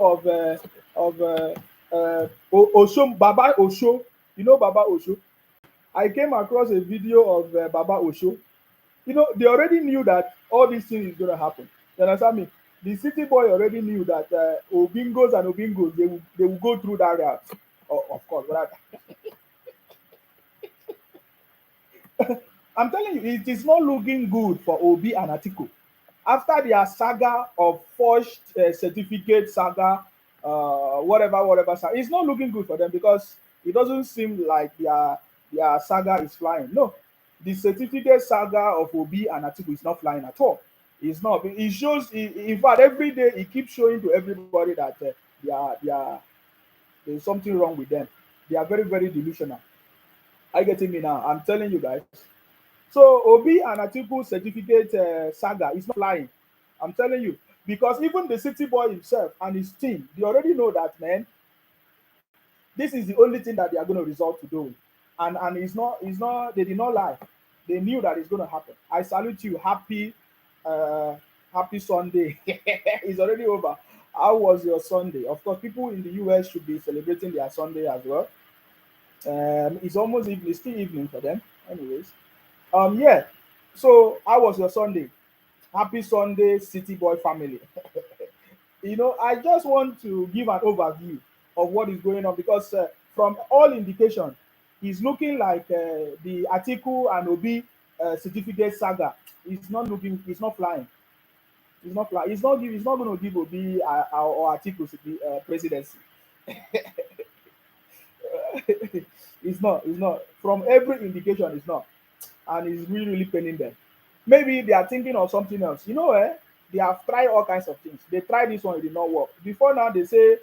of Osho, Baba Osho. You know Baba Osho? I came across a video of Baba Osho. You know, they already knew that all these things is going to happen. You understand me? The city boy already knew that Obingos and Obingos, they will go through that route. Of course, but I'm telling you, it is not looking good for Obi and Atiku. After their saga of forged certificate saga, whatever saga, it's not looking good for them because it doesn't seem like their saga is flying. No, the certificate saga of Obi and Atiku is not flying at all. It's not. It shows. In fact, every day it keeps showing to everybody that there's something wrong with them. They are very delusional. Are you getting me now? I'm telling you guys. So Obi and Atiku certificate saga is not flying. I'm telling you because even the city boy himself and his team, they already know that man. This is the only thing that they are going to resort to doing, and it's not. They did not lie. They knew that it's going to happen. I salute you. Uh, happy Sunday. It's already over. How was your Sunday? Of course, people in the US should be celebrating their Sunday as well. It's almost evening, still evening for them. Anyways, yeah. So how was your Sunday? Happy Sunday, City Boy family. I just want to give an overview of what is going on because from all indication, it's looking like the Atiku and Obi certificate saga is not looking, it's not flying. It's not flying. It's not going to give Obi or Atiku presidency. It's not. From every indication, it's not. And it's really paining them. Maybe they are thinking of something else. They have tried all kinds of things. They tried this one, it did not work. Before now, they say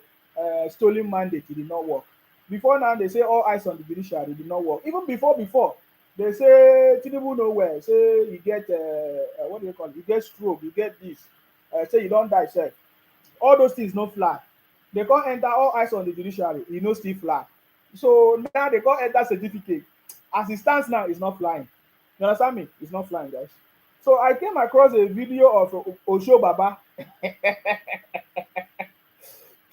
stolen mandate, it did not work. Before now, they say all eyes on the judiciary, it did not work. Even before, they say Tinubu nowhere. Say you get what do you call it? You get stroke, you get this. Say you don't die, sir. All those things no fly. They can't enter all eyes on the judiciary, you know still fly. So now they can't enter certificate. As it stands now, it's not flying. You understand me? It's not flying, guys. So I came across a video of Osho Baba.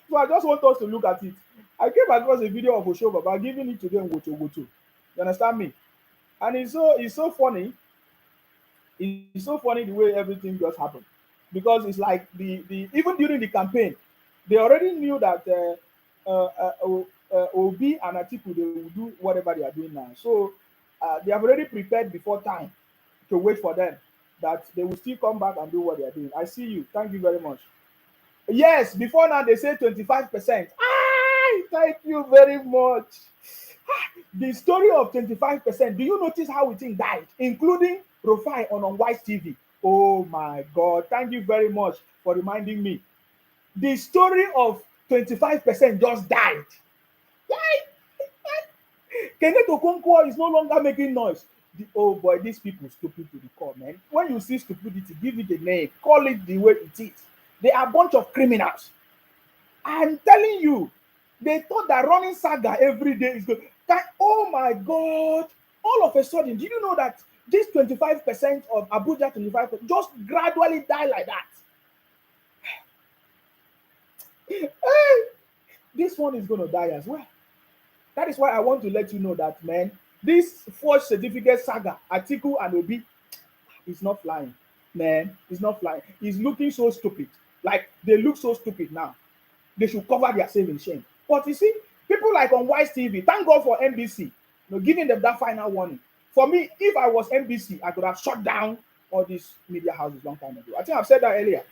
So I just want us to look at it. I came across a video of Osho Baba giving it to them Woto Woto. You understand me? And it's so funny. It's so funny the way everything just happened. Because it's like the even during the campaign, they already knew that Obi and Atiku they will do whatever they are doing now. So they have already prepared before time to wait for them that they will still come back and do what they are doing. I see you. Thank you very much. Yes, before now they say 25%. Thank you very much. The story of 25%, do you notice how it thing died, including Rufai on White TV? Oh my God. Thank you very much for reminding me. The story of 25% just died. Kenneth Okonkwo is no longer making noise. Oh boy, these people stupid to the core, man. When you see stupidity, give it a name. Call it the way it is. They are a bunch of criminals. I'm telling you, they thought that running saga every day is good. Oh my God. All of a sudden, did you know that this 25% of Abuja 25% just gradually die like that? This one is going to die as well. That is why I want to let you know that, man, this forged certificate saga, Atiku and Obi, is not flying. Man, it's not flying. It's looking so stupid. Like, they look so stupid now. They should cover their shame in shame. But you see, people like on Wise TV, thank God for NBC, giving them that final warning. For me, if I was NBC, I could have shut down all these media houses long time ago. I think I've said that earlier.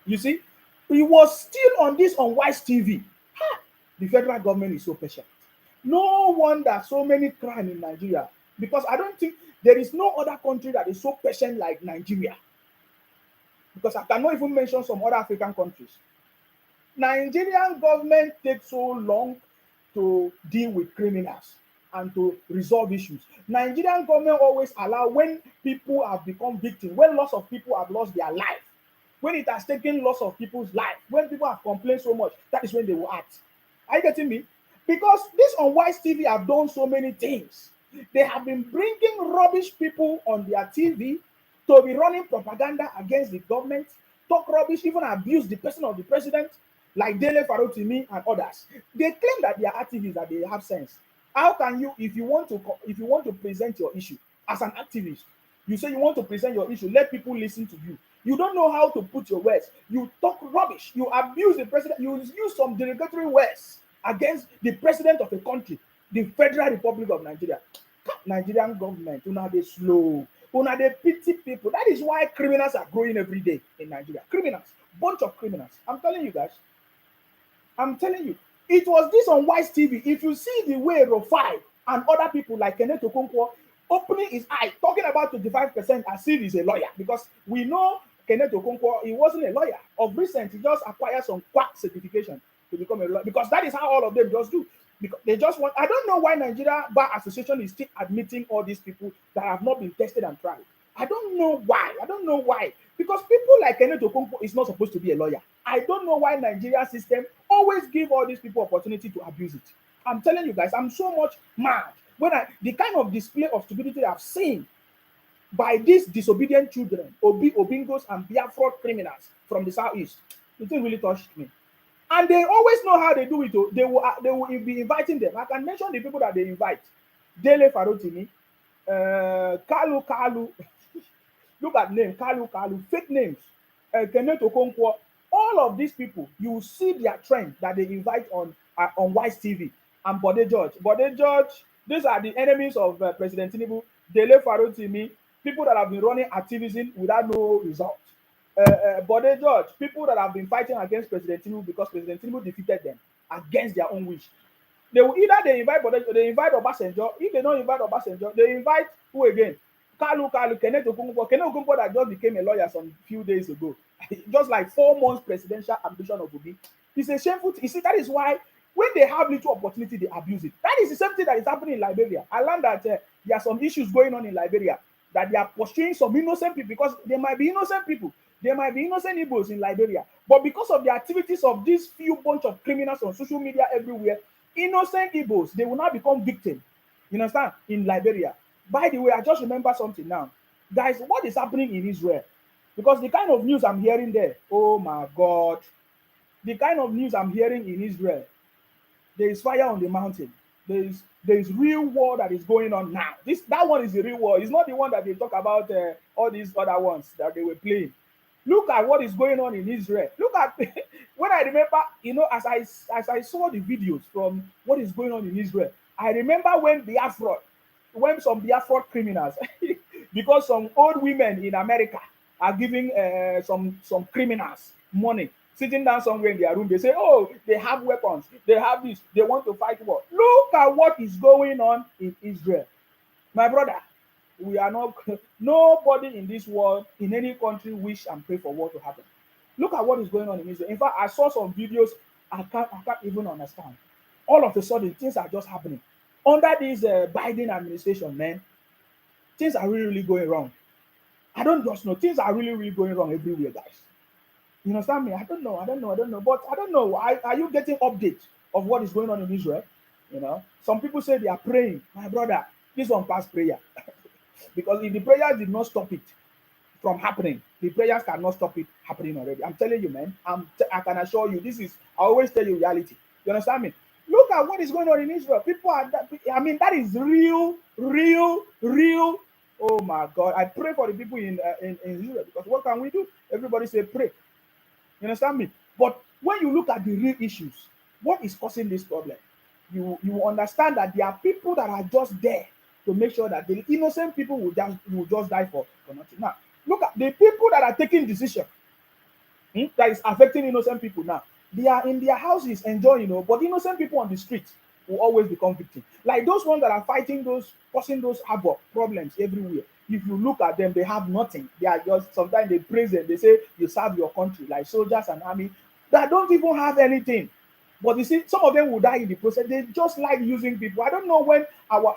You see, he was still on this on Wise TV. The federal government is so patient. No wonder so many crime in Nigeria, because I don't think there is no other country that is so patient like Nigeria. Because I cannot even mention some other African countries. Nigerian government takes so long to deal with criminals and to resolve issues. Nigerian government always allow when people have become victims, when lots of people have lost their life, when it has taken loss of people's life, when people have complained so much, that is when they will act. Are you getting me? Because this Unwise TV have done so many things. They have been bringing rubbish people on their TV to be running propaganda against the government, talk rubbish, even abuse the person of the president. like Dele Farotimi and others. They claim that they are activists, that they have sense. How can you, if you want to, if you want to present your issue as an activist, you say you want to present your issue, let people listen to you. You don't know how to put your words. You talk rubbish. You abuse the president. You use some derogatory words against the president of a country, the Federal Republic of Nigeria. Nigerian government, una dey slow. Una dey pity people. That is why criminals are growing every day in Nigeria. Criminals, bunch of criminals. I'm telling you guys. I'm telling you. It was this on Wise TV. If you see the way Rofai and other people like Kenneth Okonkwo opening his eye, talking about 25% as if he's a lawyer, because we know Kenneth Okonkwo, he wasn't a lawyer. Of recent, he just acquired some quack certification to become a lawyer, because that is how all of them just do. Because they just want, I don't know why Nigeria Bar Association is still admitting all these people that have not been tested and tried. I don't know why. I don't know why. Because people like Kenneth Okonkwo is not supposed to be a lawyer. I don't know why Nigeria system always give all these people opportunity to abuse it. I'm telling you guys, I'm so much mad when the kind of display of stupidity I've seen by these disobedient children, Obingos and Biafra criminals from the southeast. It really touched me. And they always know how they do it. They will be inviting them. I can mention the people that they invite. Dele Farotimi, Kalu. Look at name, Kalu, fake names. Kenneth Okonkwo. All of these people, you will see their trend that they invite on Wise TV. And Bode George, these are the enemies of President Tinubu. Dele Farotimi, people that have been running activism without no result. Bode George, people that have been fighting against President Tinubu because President Tinubu defeated them against their own wish. They will either they invite Obasanjo. If they don't invite Obasanjo, they invite who again? Kalu, Kenneth Okonkwo that just became a lawyer some few days ago. Just like 4 months presidential ambition of Obi. It's a shameful thing. You see, that is why when they have little opportunity, they abuse it. That is the same thing that is happening in Liberia. I learned that there are some issues going on in Liberia, that they are pursuing some innocent people, because they might be innocent people. There might be innocent Igbos in Liberia. But because of the activities of these few bunch of criminals on social media everywhere, innocent Igbos, they will now become victims. You understand? In Liberia. By the way, I just remember something now. Guys, what is happening in Israel? Because the kind of news I'm hearing there, oh my God. The kind of news I'm hearing in Israel, there is fire on the mountain. There is real war that is going on now. That one is the real war. It's not the one that they talk about, all these other ones that they were playing. Look at what is going on in Israel. Look at when I remember, as I saw the videos from what is going on in Israel, I remember when some Biafra criminals, because some old women in America are giving some criminals money, sitting down somewhere in their room. They say, oh, they have weapons, they have this, they want to fight war. Look at what is going on in Israel. My brother, we are not, nobody in this world, in any country, wish and pray for war to happen. Look at what is going on in Israel. In fact, I saw some videos, I can't even understand. All of a sudden, things are just happening. Under this Biden administration, man, things are really, really going wrong. I don't just know. Things are really, really going wrong everywhere, guys. You understand me? I don't know. But I don't know. Are you getting updates of what is going on in Israel? Some people say they are praying. My brother, this one past prayer. Because if the prayers did not stop it from happening, the prayers cannot stop it happening already. I'm telling you, man. I can assure you, I always tell you reality. You understand me? Look at what is going on in Israel. People are, that is real. Oh my God. I pray for the people in Israel, because what can we do? Everybody say pray. You understand me? But when you look at the real issues, what is causing this problem? You understand that there are people that are just there to make sure that the innocent people will just die for nothing. Now, look at the people that are taking decision that is affecting innocent people now. They are in their houses enjoying, but innocent people on the street will always become victims. Like those ones that are fighting causing those havoc problems everywhere. If you look at them, they have nothing. They are just, sometimes they praise them. They say you serve your country, like soldiers and army that don't even have anything. But you see, some of them will die in the process. They just like using people. I don't know when our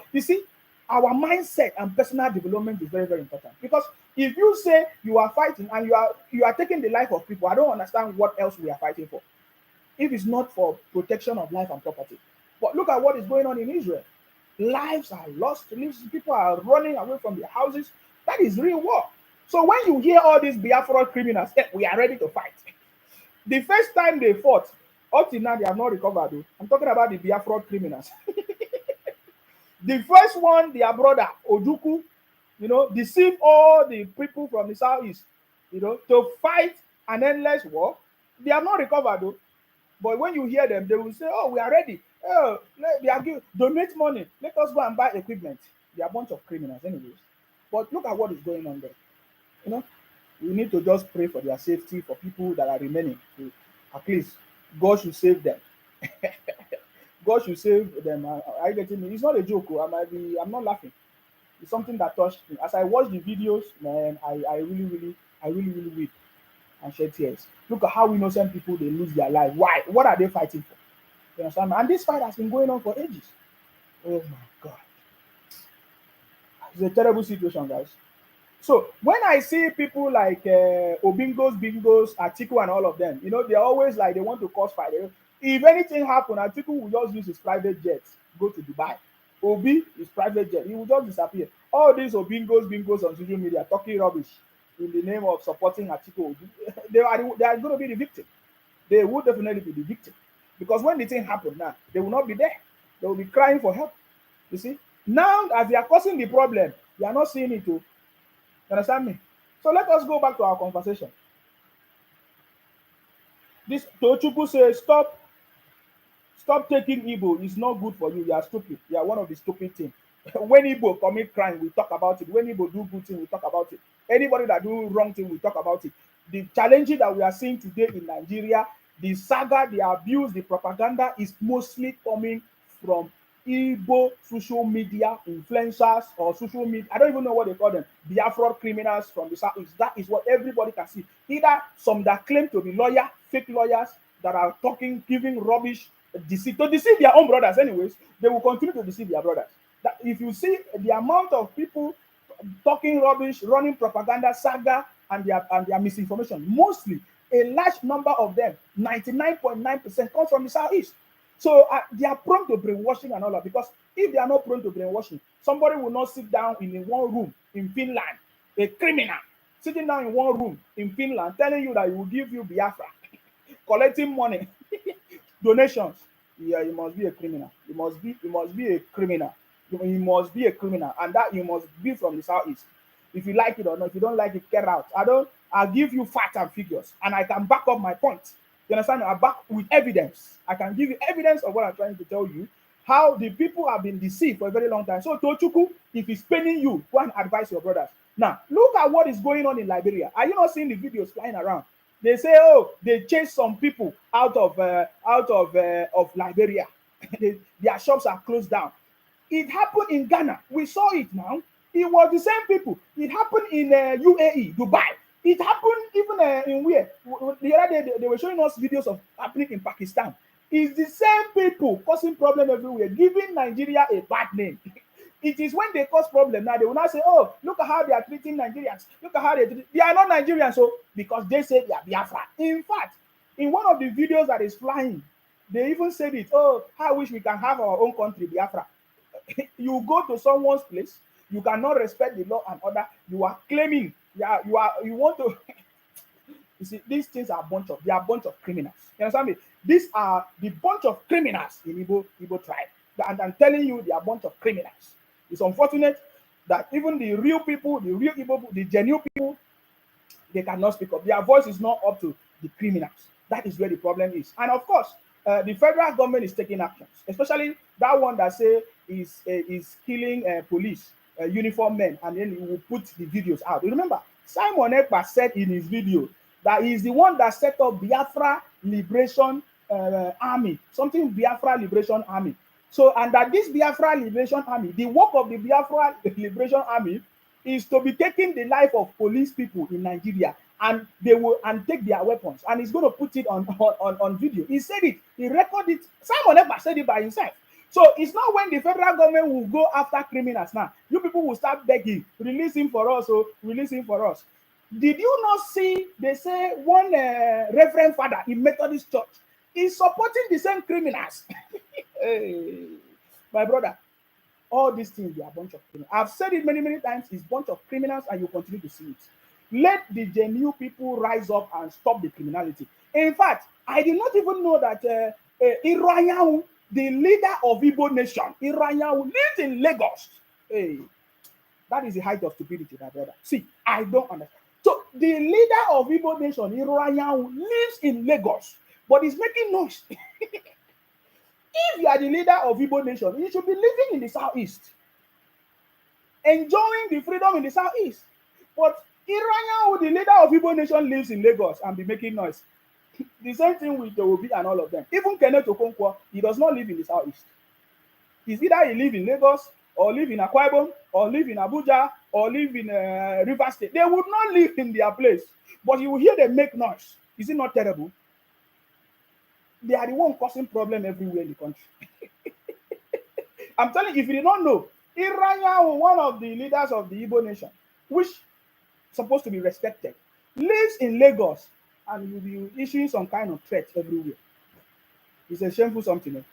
mindset and personal development is very, very important. Because if you say you are fighting and you are taking the life of people, I don't understand what else we are fighting for, if it's not for protection of life and property. But look at what is going on in Israel. Lives are lost. People are running away from their houses. That is real war. So when you hear all these Biafra criminals, we are ready to fight. The first time they fought, Up till now, they have not recovered. Though. I'm talking about the Biafra criminals. The first one, their brother, Ojuku, deceive all the people from the southeast, to fight an endless war. They have not recovered though. But when you hear them, they will say, "Oh, we are ready. Oh, they are donate money. Let us go and buy equipment." They are a bunch of criminals, anyways. But look at what is going on there. You know, we need to just pray for their safety, for people that are remaining. At least God should save them. God should save them. Are you getting me? It's not a joke. I'm not laughing. It's something that touched me. As I watch the videos, man, I really weep and shed tears. Look at how innocent people they lose their life. Why? What are they fighting for? You understand? And this fight has been going on for ages. Oh my God. It's a terrible situation, guys. So when I see people like Obingos, Bingos, Atiku, and all of them, they're always like they want to cause fight. If anything happen, Atiku will just use his private jet, go to Dubai. Obi is private jet, he will just disappear. All these Obingos, Bingos on social media talking rubbish in the name of supporting Atiku Obi, they are going to be the victim. They will definitely be the victim. Because when the thing happen now, they will not be there. They will be crying for help. You see? Now, as they are causing the problem, they are not seeing it too. You understand me? So let us go back to our conversation. This Tochukwu says, stop taking Igbo. It's not good for you. You are stupid. You are one of the stupid things. When Igbo commit crime, we talk about it. When Igbo do good thing, we talk about it. Anybody that do wrong thing, we talk about it. The challenges that we are seeing today in Nigeria, the saga, the abuse, the propaganda is mostly coming from Igbo social media influencers or social media. I don't even know what they call them. Biafra criminals from the south. That is what everybody can see. Either some that claim to be fake lawyers that are talking, giving rubbish, to deceive their own brothers. Anyways, they will continue to deceive their brothers. That if you see the amount of people talking rubbish, running propaganda, saga, and their misinformation, mostly a large number of them, 99.9%, come from the southeast. So they are prone to brainwashing and all that. Because if they are not prone to brainwashing, somebody will not sit down in one room in Finland, a criminal sitting down in one room in Finland, telling you that he will give you Biafra, collecting money, donations. Yeah, you must be a criminal. You must be a criminal. You must be a criminal, and that you must be from the southeast. If you like it or not, if you don't like it, get out. I'll give you facts and figures, and I can back up my point. You understand? I back with evidence. I can give you evidence of what I'm trying to tell you. How the people have been deceived for a very long time. So Tochukwu, if he's paying you, go and advise your brothers. Now, look at what is going on in Liberia. Are you not seeing the videos flying around? They say, oh, they chased some people out of Liberia. Their shops are closed down. It happened in Ghana. We saw it now. It was the same people. It happened in UAE, Dubai. It happened even in where? The other day, they were showing us videos of happening in Pakistan. It's the same people causing problem everywhere, giving Nigeria a bad name. It is when they cause problem now, they will not say, oh, look at how they are treating Nigerians. Look at how they are not Nigerians, so because they say they are Biafra. In fact, in one of the videos that is flying, they even said it, oh, I wish we can have our own country, Biafra. You go to someone's place, you cannot respect the law and order, you are claiming, you want to you see, these things are a bunch of criminals. You understand me? These are the bunch of criminals in Igbo tribe. And I'm telling you, they are a bunch of criminals. It's unfortunate that even the real people, the real Igbo, the genuine people, they cannot speak up. Their voice is not up to the criminals. That is where the problem is. And of course, the federal government is taking actions, especially that one that say is killing police, uniform men, and then he will put the videos out. You remember, Simon Ekpa said in his video that he is the one that set up Biafra Liberation Army, something Biafra Liberation Army. So, and that this Biafra Liberation Army, the work of the Biafra Liberation Army is to be taking the life of police people in Nigeria, and they will take their weapons, and he's going to put it on video. He said it, he recorded it. Simon Ekpa said it by himself. So it's not when the federal government will go after criminals now. You people will start begging, release him for us, oh, release him for us. Did you not see, they say one reverend father in Methodist church is supporting the same criminals? Hey, my brother, all these things, they are a bunch of criminals. I've said it many times, it's a bunch of criminals, and you continue to see it. Let the genuine people rise up and stop the criminality. In fact, I did not even know that Iranyahu, the leader of Igbo nation, Iranyahu, lives in Lagos. Hey, that is the height of stupidity, my brother. See, I don't understand. So the leader of Igbo nation, Iranyahu, lives in Lagos, but is making noise. If you are the leader of Igbo nation, you should be living in the southeast, enjoying the freedom in the southeast. But Iranyahu, the leader of Igbo nation, lives in Lagos and be making noise. The same thing with the Obi and all of them. Even Kenneth Okonkwo, he does not live in the southeast. It's either he live in Lagos or live in Akwa Ibom or live in Abuja or live in River State. They would not live in their place, but you will hear them make noise. Is it not terrible? They are the one causing problem everywhere in the country. I'm telling you, if you did not know, Iranya, one of the leaders of the Igbo nation, which is supposed to be respected, lives in Lagos and will be issuing some kind of threat everywhere. It's a shameful something.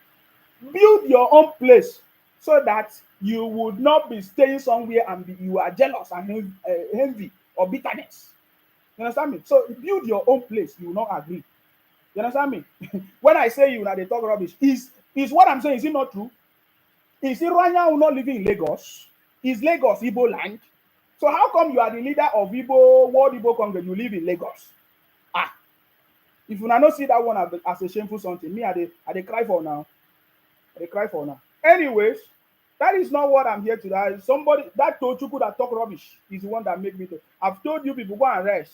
Build your own place so that you would not be staying somewhere and you are jealous and envy or bitterness. You understand me? So build your own place. You will not agree. You understand me? When I say you, now they talk rubbish. Is what I'm saying, is it not true? Is Iranya not living in Lagos? Is Lagos Igbo land? So how come you are the leader of Igbo, World Igbo Congress, you live in Lagos? Ah, if you not see that one as a shameful something, me, I they cry for now. They cry for now. Anyways, that is not what I'm here to do. Somebody that Tochuku that talk rubbish is the one that make me to. I've told you people, go and rest.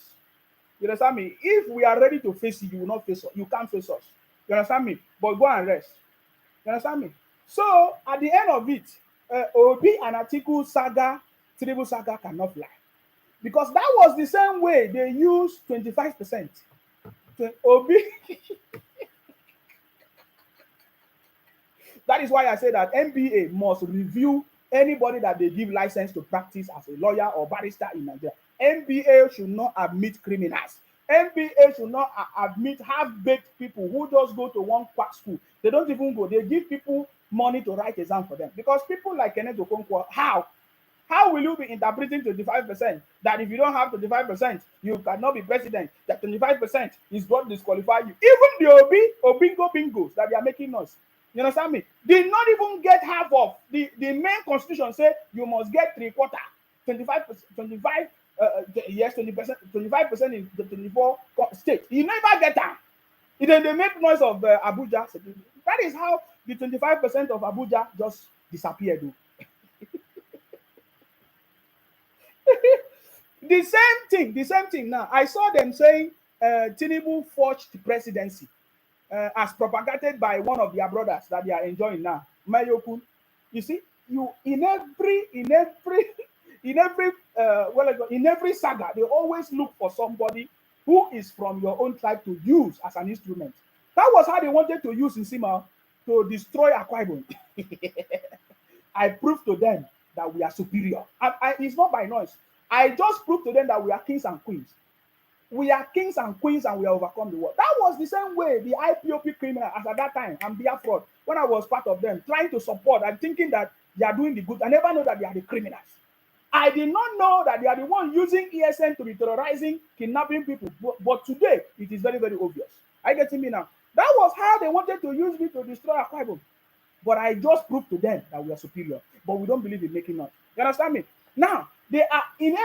You understand me? If we are ready to face you, you will not face us. You can't face us. You understand me? But go and rest. You understand me? So at the end of it, Obi and Atiku saga, Tribu saga cannot fly. Because that was the same way they used 25%. Obi. That is why I say that NBA must review anybody that they give license to practice as a lawyer or barrister in Nigeria. NBA should not admit criminals. NBA should not admit half-baked people who just go to one quack school. They don't even go. They give people money to write exam for them. Because people like Kenneth Okonkwo, how will you be interpreting 25%? That if you don't have 25%, you cannot be president. That 25% is what disqualify you. Even the Obingo bingos that they are making us. You understand me? Did not even get half of the main constitution say you must get 3/4, 25%, 25, yes, 20%, 25% in the 24 states. You never get that. Then they make noise of Abuja. That is how the 25% of Abuja just disappeared. The same thing now. I saw them saying Tinubu forged the presidency. As propagated by one of their brothers that they are enjoying now, Mayokun. You see, you in every saga, they always look for somebody who is from your own tribe to use as an instrument. That was how they wanted to use Nsima to destroy Akwa Ibom. I proved to them that we are superior. It's not by noise. I just proved to them that we are kings and queens. We are kings and queens and we have overcome the world. That was the same way the IPOP criminal as at that time and Biafra, when I was part of them, trying to support and thinking that they are doing the good. I never know that they are the criminals. I did not know that they are the one using ESN to be terrorizing, kidnapping people. But today, it is very, very obvious. Are you getting me now? That was how they wanted to use me to destroy Akwa Ibom. But I just proved to them that we are superior. But we don't believe in making noise. You understand me? Now, they are in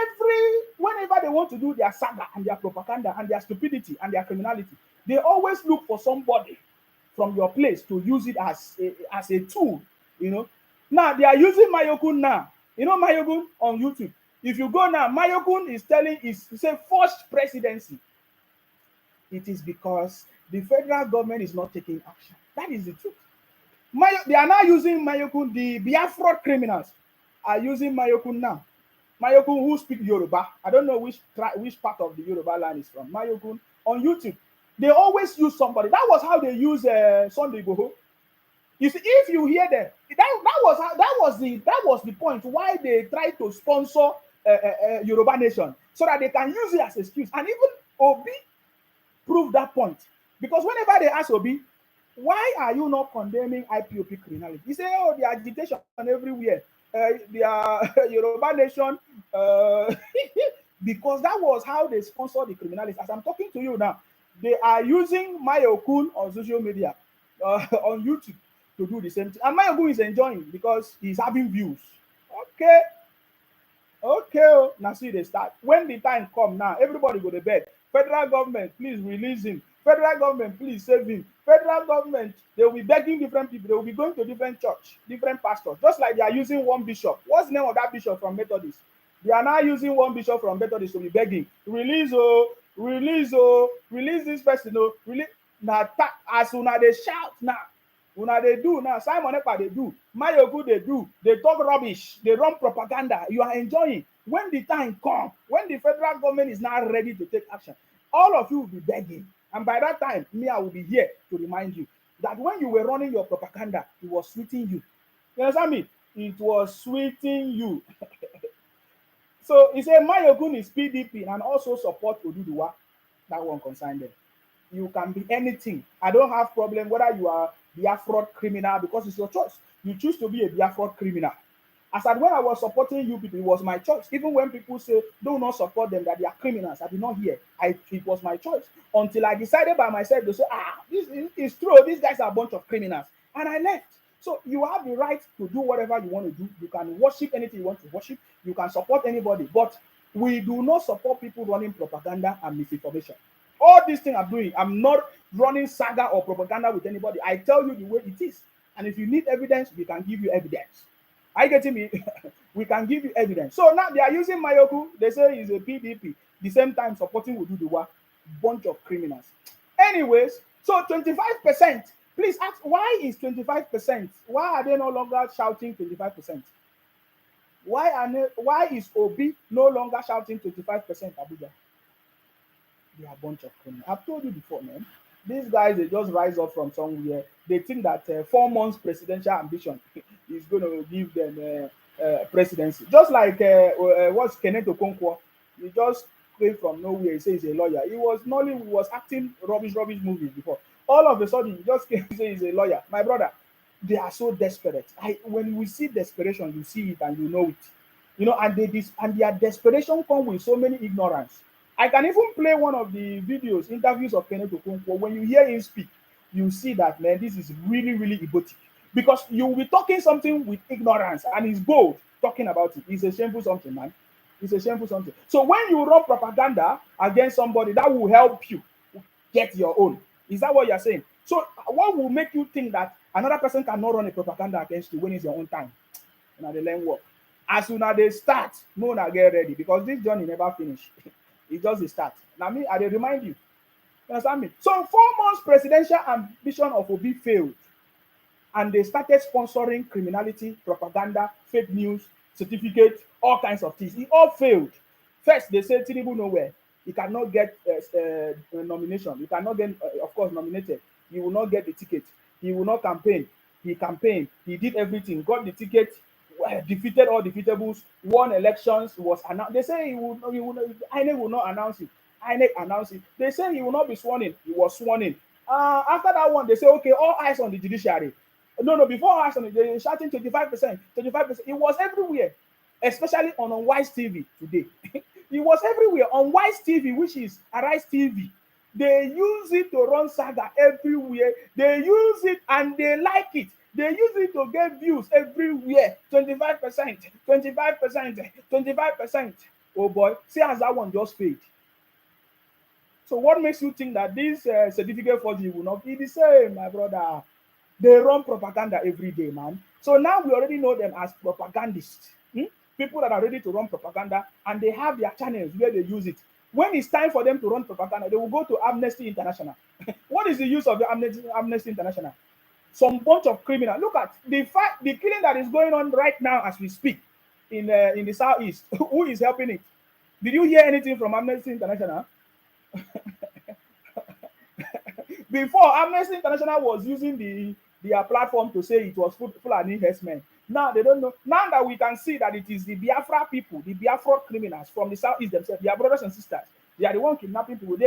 whenever they want to do their saga and their propaganda and their stupidity and their criminality, they always look for somebody from your place to use it as a tool, you know. Now, they are using Mayokun now. You know Mayokun on YouTube. If you go now, Mayokun is a forced presidency. It is because the federal government is not taking action. That is the truth. They are now using Mayokun. The Biafra criminals are using Mayokun now. Mayokun who speak Yoruba. I don't know which part of the Yoruba land is from. Mayokun on YouTube. They always use somebody. That was how they use Sunday Igboho. You see, if you hear them, that was the point why they tried to sponsor Yoruba Nation so that they can use it as an excuse. And even Obi proved that point. Because whenever they ask Obi, why are you not condemning IPOP criminality? He said, oh, the agitation everywhere. They are Yoruba Nation. Because that was how they sponsored the criminalities. As I'm talking to you now, They are using Mayokun on social media, on YouTube, to do the same thing. And Mayokun is enjoying because he's having views. Okay, okay, oh, now see they start. When the time come now, everybody go to bed. Federal government, please release him. Federal government, please save him. Federal government, they will be begging different people. They will be going to different church, different pastors, just like they are using one bishop. What's the name of that bishop from Methodist? They are now using one bishop from Methodist to be begging, release this person, oh, release. Now, as soon as they shout now, una dey do now, Simon Ekpa dey do, Mayoku dey do, they talk rubbish, they run propaganda, you are enjoying. When the time come, when the federal government is now ready to take action, all of you will be begging. And by that time, me, I will be here to remind you that when you were running your propaganda, it was sweeting you. You understand me? It was sweeting you. So he said Mayokun is PDP and also support Oduduwa. That one concerned them. You can be anything. I don't have problem whether you are Biafra criminal, because it's your choice. You choose to be a Biafra criminal. As at when I was supporting you people, it was my choice. Even when people say do not support them, that they are criminals, I did not hear. It was my choice until I decided by myself to say, this is true. These guys are a bunch of criminals, and I left. So you have the right to do whatever you want to do. You can worship anything you want to worship. You can support anybody, but we do not support people running propaganda and misinformation. All these things I'm doing, I'm not running saga or propaganda with anybody. I tell you the way it is. And if you need evidence, we can give you evidence. Are you getting me? We can give you evidence. So now they are using Mayoku. They say he's a PDP. The same time supporting Oduduwa. Bunch of criminals. Anyways, so 25%. Please ask, why is 25%? Why are they no longer shouting 25%? Why is Obi no longer shouting 25% Abuja? They are a bunch of criminals. I've told you before, man. These guys, they just rise up from somewhere. They think that 4 months presidential ambition is going to give them presidency. Just like what's Kenneth Okonkwo. He just came from nowhere. He says he's a lawyer. He was acting rubbish movies before. All of a sudden, he just came to say he's a lawyer. My brother, they are so desperate. When we see desperation, you see it and you know it. You know, and their desperation comes with so many ignorance. I can even play one of the interviews of Kenneth Okonkwo. When you hear him speak, you see that, man, this is really, really egotic. Because you will be talking something with ignorance, and he's bold talking about it. It's a shameful something, man. It's a shameful something. So when you run propaganda against somebody, that will help you get your own. Is that what you're saying? So what will make you think that another person cannot run a propaganda against you when it's your own time? Now they learn work. As soon as they start, no, now get ready, because this journey never finish. It's just the start. Now me, I remind you. You understand me? So 4 months presidential ambition of Obi failed. And they started sponsoring criminality, propaganda, fake news, certificate, all kinds of things. It all failed. First, they said Tinubu nowhere. He cannot get a nomination. He cannot get, of course, nominated. He will not get the ticket. He will not campaign. He campaigned. He did everything. Got the ticket. Defeated all defeatables. Won elections. Was announced. They say INEC will not announce it. INEC announced it. They say he will not be sworn in. He was sworn in. After that one, they say, okay, all eyes on the judiciary. No, before all eyes on it, they were shouting 25%, 25%. It was everywhere, especially on Wise TV today. It was everywhere on Wise TV, which is Arise TV. They use it to run saga everywhere. They use it and they like it. They use it to get views everywhere. 25%, 25%, 25%. Oh boy, see as that one just failed. So what makes you think that this certificate forgery will not be the same, my brother? They run propaganda every day, man. So now we already know them as propagandists. People that are ready to run propaganda, and they have their channels where they use it. When it's time for them to run propaganda, they will go to Amnesty International. What is the use of the Amnesty International? Some bunch of criminals. Look at the killing that is going on right now as we speak in the southeast. Who is helping it? Did you hear anything from Amnesty International? Before, Amnesty International was using their platform to say it was Fulani herdsmen. Now they don't know. Now that we can see that it is the Biafra people, the Biafra criminals from the southeast themselves, their brothers and sisters, they are the one kidnapping people.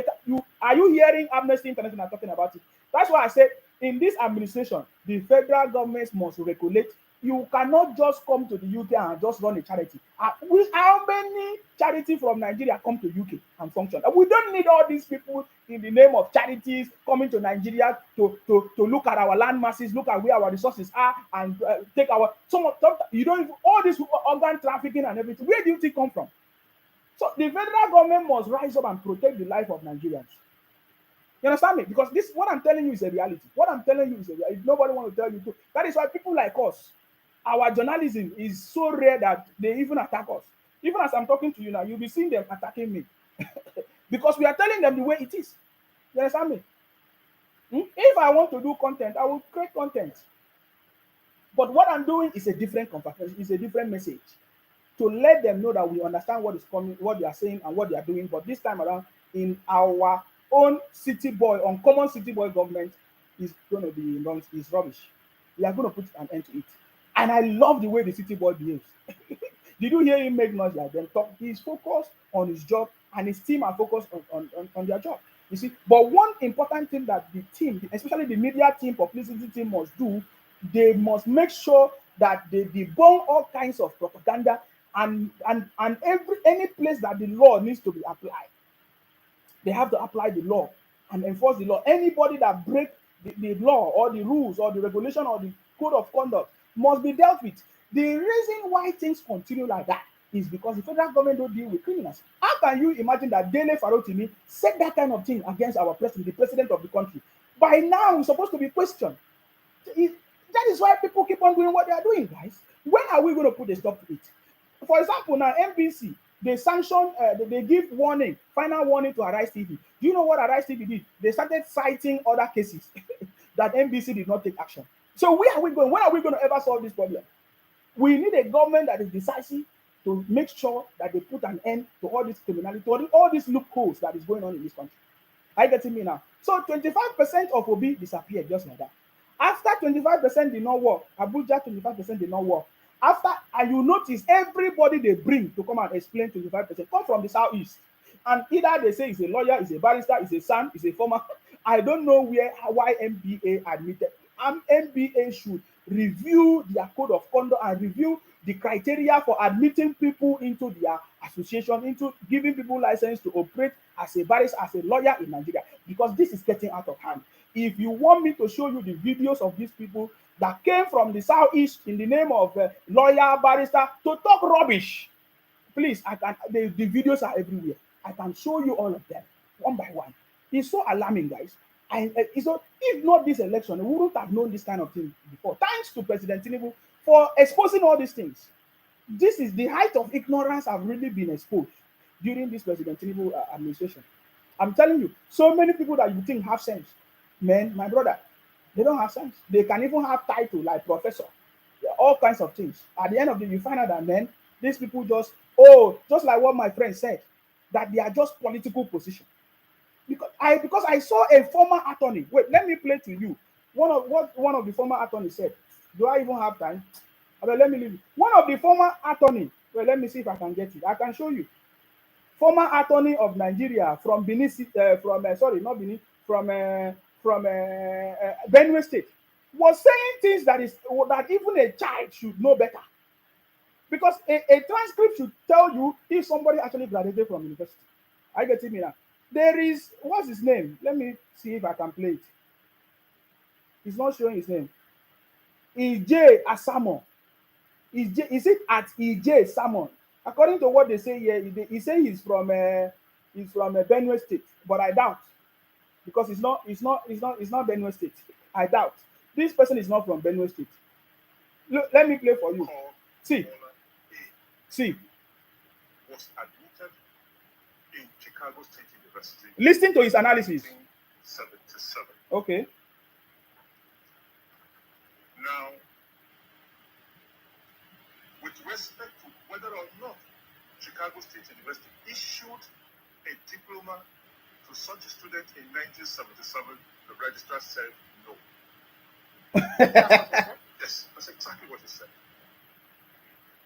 Are you hearing Amnesty International talking about it? That's why I said in this administration, the federal government must regulate You cannot just come to the UK and just run a charity. How many charity from Nigeria come to UK and function? We don't need all these people in the name of charities coming to Nigeria to look at our land masses, look at where our resources are, and take our you don't even, all this organ trafficking and everything. Where do you think come from? So the federal government must rise up and protect the life of Nigerians. You understand me? Because this, what I'm telling you is a reality. What I'm telling you is a reality. Nobody wants to tell you to. That is why people like us, our journalism is so rare that they even attack us. Even as I'm talking to you now, you'll be seeing them attacking me. Because we are telling them the way it is. You understand me? If I want to do content, I will create content. But what I'm doing is a different conversation, is a different message. To let them know that we understand what is coming, what they are saying, and what they are doing. But this time around, in our own city boy, uncommon city boy government, is going to be is rubbish. We are going to put an end to it. And I love the way the city boy behaves. Did you hear him make noise like them? Talk. He's focused on his job, and his team are focused on their job. You see, but one important thing that the team, especially the media team, publicity team, must do, they must make sure that they debunk all kinds of propaganda and any place that the law needs to be applied. They have to apply the law and enforce the law. Anybody that break the law or the rules or the regulation or the code of conduct must be dealt with. The reason why things continue like that is because the federal government don't deal with criminals. How can you imagine that Dele Farotimi said that kind of thing against our president, the president of the country? By now, it's supposed to be questioned. That is why people keep on doing what they are doing, guys. When are we going to put a stop to it? For example, now NBC, they sanction, they give warning, final warning to Arise TV. Do you know what Arise TV did? They started citing other cases that NBC did not take action. So where are we going? When are we going to ever solve this problem? We need a government that is decisive to make sure that they put an end to all this criminality, to all these loopholes that is going on in this country. Are you getting me now? So 25% of Obi disappeared just like that. After 25% did not work, Abuja 25% did not work. After, and you notice everybody they bring to come and explain 25% come from the southeast. And either they say he's a lawyer, he's a barrister, he's a son, he's a former. I don't know why MBA admitted. MBA should review their code of conduct and review the criteria for admitting people into their association, into giving people license to operate as a barrister, as a lawyer in Nigeria, because this is getting out of hand. If you want me to show you the videos of these people that came from the southeast in the name of lawyer, barrister, to talk rubbish, please, I can. The videos are everywhere. I can show you all of them one by one. It's so alarming, guys. If not this election, we wouldn't have known this kind of thing before. Thanks to President Tinubu for exposing all these things. This is the height of ignorance have really been exposed during this President Tinubu administration. I'm telling you, so many people that you think have sense, man, my brother, they don't have sense. They can even have title like professor, all kinds of things. At the end of the day, you find out that, man, these people just like what my friend said, that they are just political position. Because I saw a former attorney. Wait, let me play to you one of the former attorneys said. Do I even have time? Okay, let me leave it. One of the former attorney. Well, let me see if I can get it. I can show you. Former attorney of Nigeria from Benin, not Benin, from Benue State, was saying things that even a child should know better. Because a transcript should tell you if somebody actually graduated from university. I get it now. There is, what's his name? Let me see if I can play it. He's not showing his name. EJ Asamo. Is it at EJ Salmon? According to what they say here, he say he's from Benue State, but I doubt, because it's not Benue State. I doubt. This person is not from Benue State. Look, let me play for you. See. Was admitted in Chicago State University. Listen to his analysis. 1977. Okay. Now, with respect to whether or not Chicago State University issued a diploma to such a student in 1977, the registrar said no. Yes, that's exactly what he said.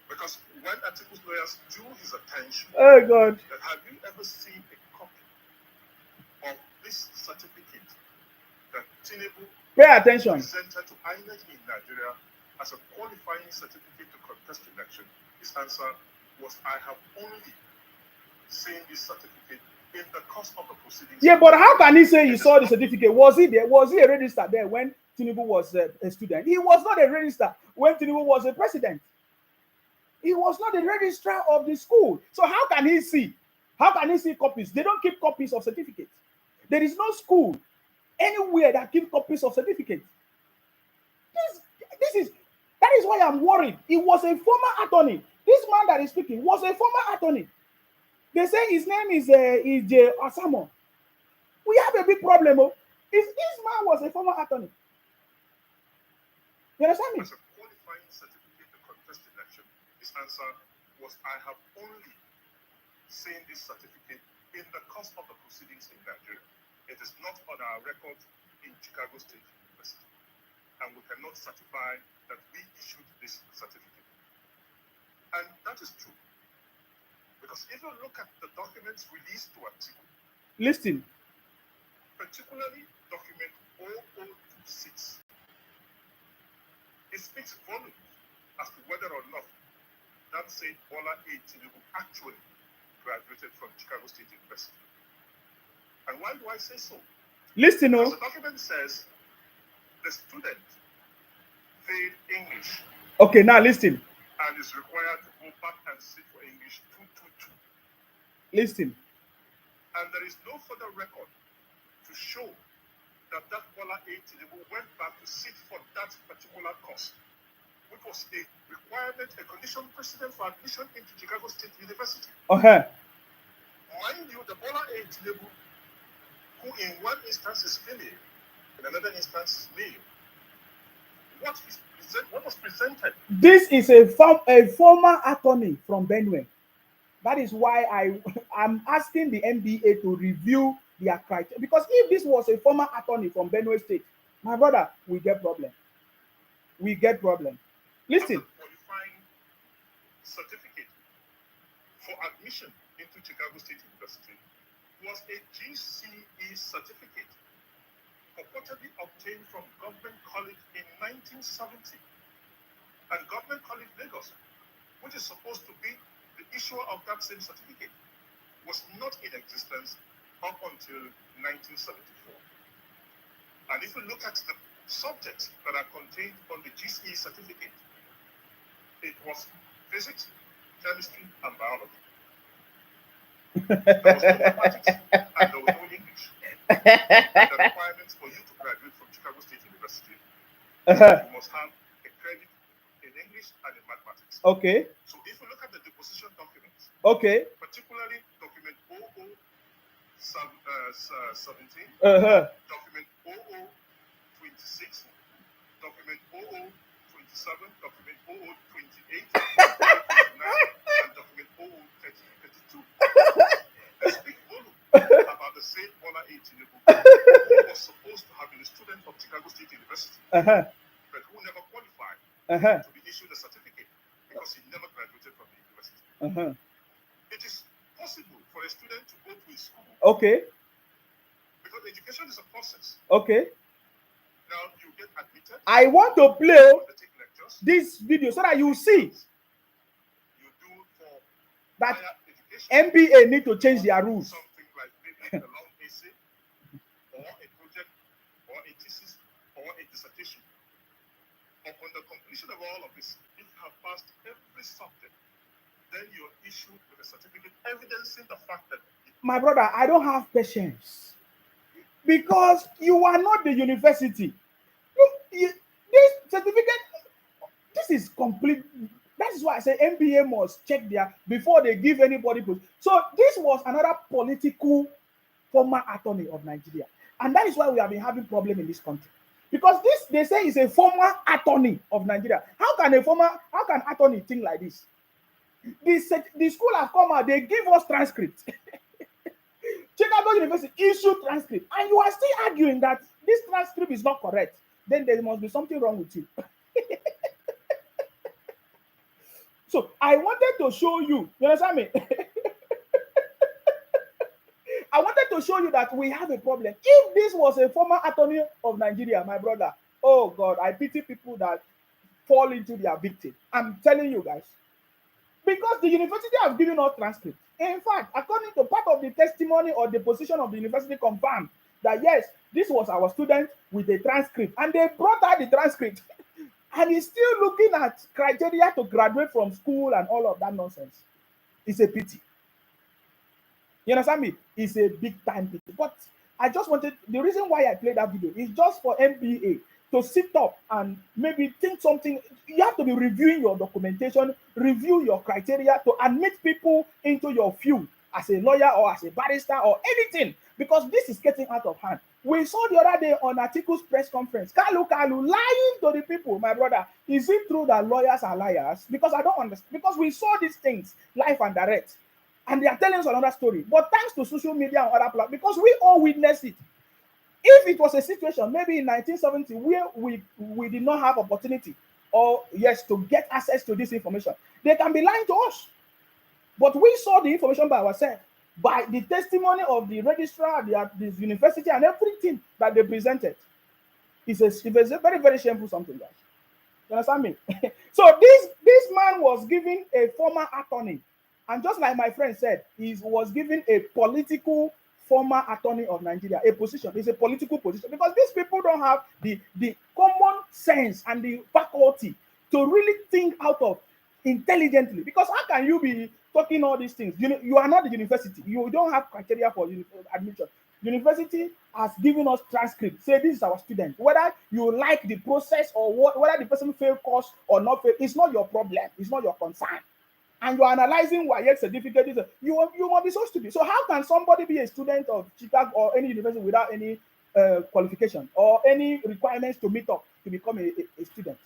Because when Atiku's lawyers drew his attention, oh God, that have you ever seen a copy of this certificate that Tinubu pay attention presented to INEC in Nigeria as a qualifying certificate to contest election? His answer was, I have only seen this certificate in the course of the proceedings. Yeah, but how can he say he saw the certificate? Was he there? Was he a register there when Tinubu was a student? He was not a register when Tinubu was a president. He was not a registrar of the school. So how can he see? How can he see copies? They don't keep copies of certificates. There is no school anywhere that keep copies of certificates. That is why I'm worried. He was a former attorney. This man that is speaking was a former attorney. They say his name is J. Asamo. We have a big problem. Oh. This man was a former attorney. You understand me? As a qualifying certificate to contest election, his answer was, I have only seen this certificate in the course of the proceedings in Nigeria. It is not on our record in Chicago State University, and we cannot certify that we issued this certificate. And that is true. Because if you look at the documents released to Atiku, listen, particularly document 0026, it speaks volumes as to whether or not that said Bola A. Tinubu actually graduated from Chicago State University. And why do I say so? Listen, because the document says the student failed English. Okay, now listen. And is required to go back and sit for English 222. Listen. And there is no further record to show that Bola A. Tinubu went back to sit for that particular course, which was a requirement, a condition precedent for admission into Chicago State University. Mind you, the Bola A. Tinubu, who in one instance is female, in another instance is male, what was presented? This is a former attorney from Benue. That is why I'm asking the NBA to review their criteria. Because if this was a former attorney from Benue State, my brother, we get problem. We get problem. Listen. A qualifying certificate for admission into Chicago State University was a GCE certificate purportedly obtained from Government College in 1970. And Government College Lagos, which is supposed to be the issuer of that same certificate, was not in existence up until 1974. And if you look at the subjects that are contained on the GCE certificate, it was physics, chemistry, and biology. There was no mathematics, and there was no English. And the requirements for you to graduate from Chicago State University, you must have a credit in English and in mathematics. Okay. So if you look at the deposition documents, okay, particularly document 0017, document 0026, document 0027, document 0028, and document 0032, they speak volume about the same Bola A. Tinubu, who was supposed to have been a student of Chicago State University, but who never qualified to be issued a certificate because he never graduated from the university. It is possible for a student to go to a school. Okay. Because education is a process. Okay. Now you get admitted. I want to play this video so that you see you do for that NBA need to change their rules. Something like maybe a long essay or a project or a thesis or a dissertation. Upon the completion of all of this, if you have passed every subject, then you're issued with a certificate evidencing the fact that... My brother, I don't have patience. Because you are not the university. This certificate, this is complete. That is why I say NBA must check their, before they give anybody. So this was another political former attorney of Nigeria. And that is why we have been having problem in this country. Because this, they say, is a former attorney of Nigeria. How can attorney think like this? The school have come out, they give us transcripts. Chicago University issued transcript, and you are still arguing that this transcript is not correct. Then there must be something wrong with you. So I wanted to show you understand me? I wanted to show you that we have a problem. If this was a former attorney of Nigeria, my brother, oh God, I pity people that fall into their victim. I'm telling you guys. Because the university has given us transcript. In fact, according to part of the testimony or the position of the university confirmed that yes, this was our student with a transcript, and they brought out the transcript, and he's still looking at criteria to graduate from school and all of that nonsense. It's a pity. You understand me? It's a big time pity. But I just wanted the reason why I played that video is just for MBA to sit up and maybe think something. You have to be reviewing your documentation, review your criteria to admit people into your field as a lawyer or as a barrister or anything, because this is getting out of hand. We saw the other day on Atiku's press conference, Kalu lying to the people. My brother, is it true that lawyers are liars? Because I don't understand. Because we saw these things live and direct, and they are telling us another story. But thanks to social media and other platforms, because we all witnessed it. If it was a situation maybe in 1970 where we did not have opportunity or yes to get access to this information, they can be lying to us. But we saw the information by ourselves, by the testimony of the registrar, this university, and everything that they presented. It's a very, very shameful something, guys. You understand me? So this man was given a former attorney, and just like my friend said, he was given a political former attorney of Nigeria, a position. It's a political position because these people don't have the common sense and the faculty to really think out of intelligently. Because how can you be talking all these things? You are not the university. You don't have criteria for admission. University has given us transcript. Say this is our student. Whether you like the process or whether the person failed course or not failed, it's not your problem. It's not your concern. And you're analyzing why yet certificate is you must be so stupid. So how can somebody be a student of Chicago or any university without any qualification or any requirements to meet up to become a student?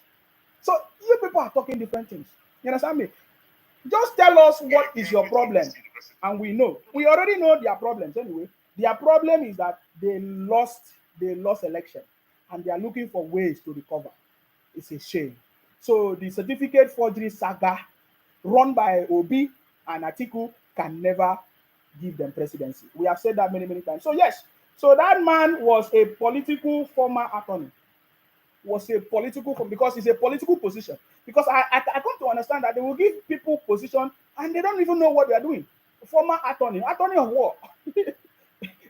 So you people are talking different things. You understand me? Just tell us what is your problem, and we know. We already know their problems anyway. Their problem is that they lost election, and they are looking for ways to recover. It's a shame. So the certificate forgery saga run by Obi and Atiku can never give them presidency. We have said that many, many times. So yes, so that man was a political former attorney. Because it's a political position. Because I come to understand that they will give people position and they don't even know what they are doing. Former attorney of what?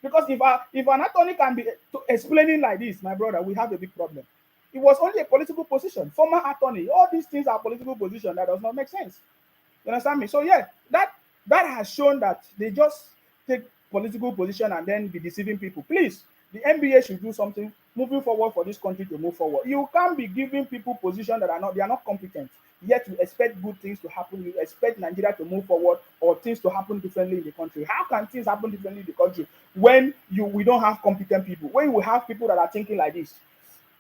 Because if an attorney can be explaining like this, my brother, we have a big problem. It was only a political position. Former attorney. All these things are political position. That does not make sense. You understand me? So yeah, that has shown that they just take political position and then be deceiving people. Please, the NBA should do something moving forward for this country to move forward. You can't be giving people position that are not competent. Yet you expect good things to happen. You expect Nigeria to move forward or things to happen differently in the country. How can things happen differently in the country when we don't have competent people? When we have people that are thinking like this?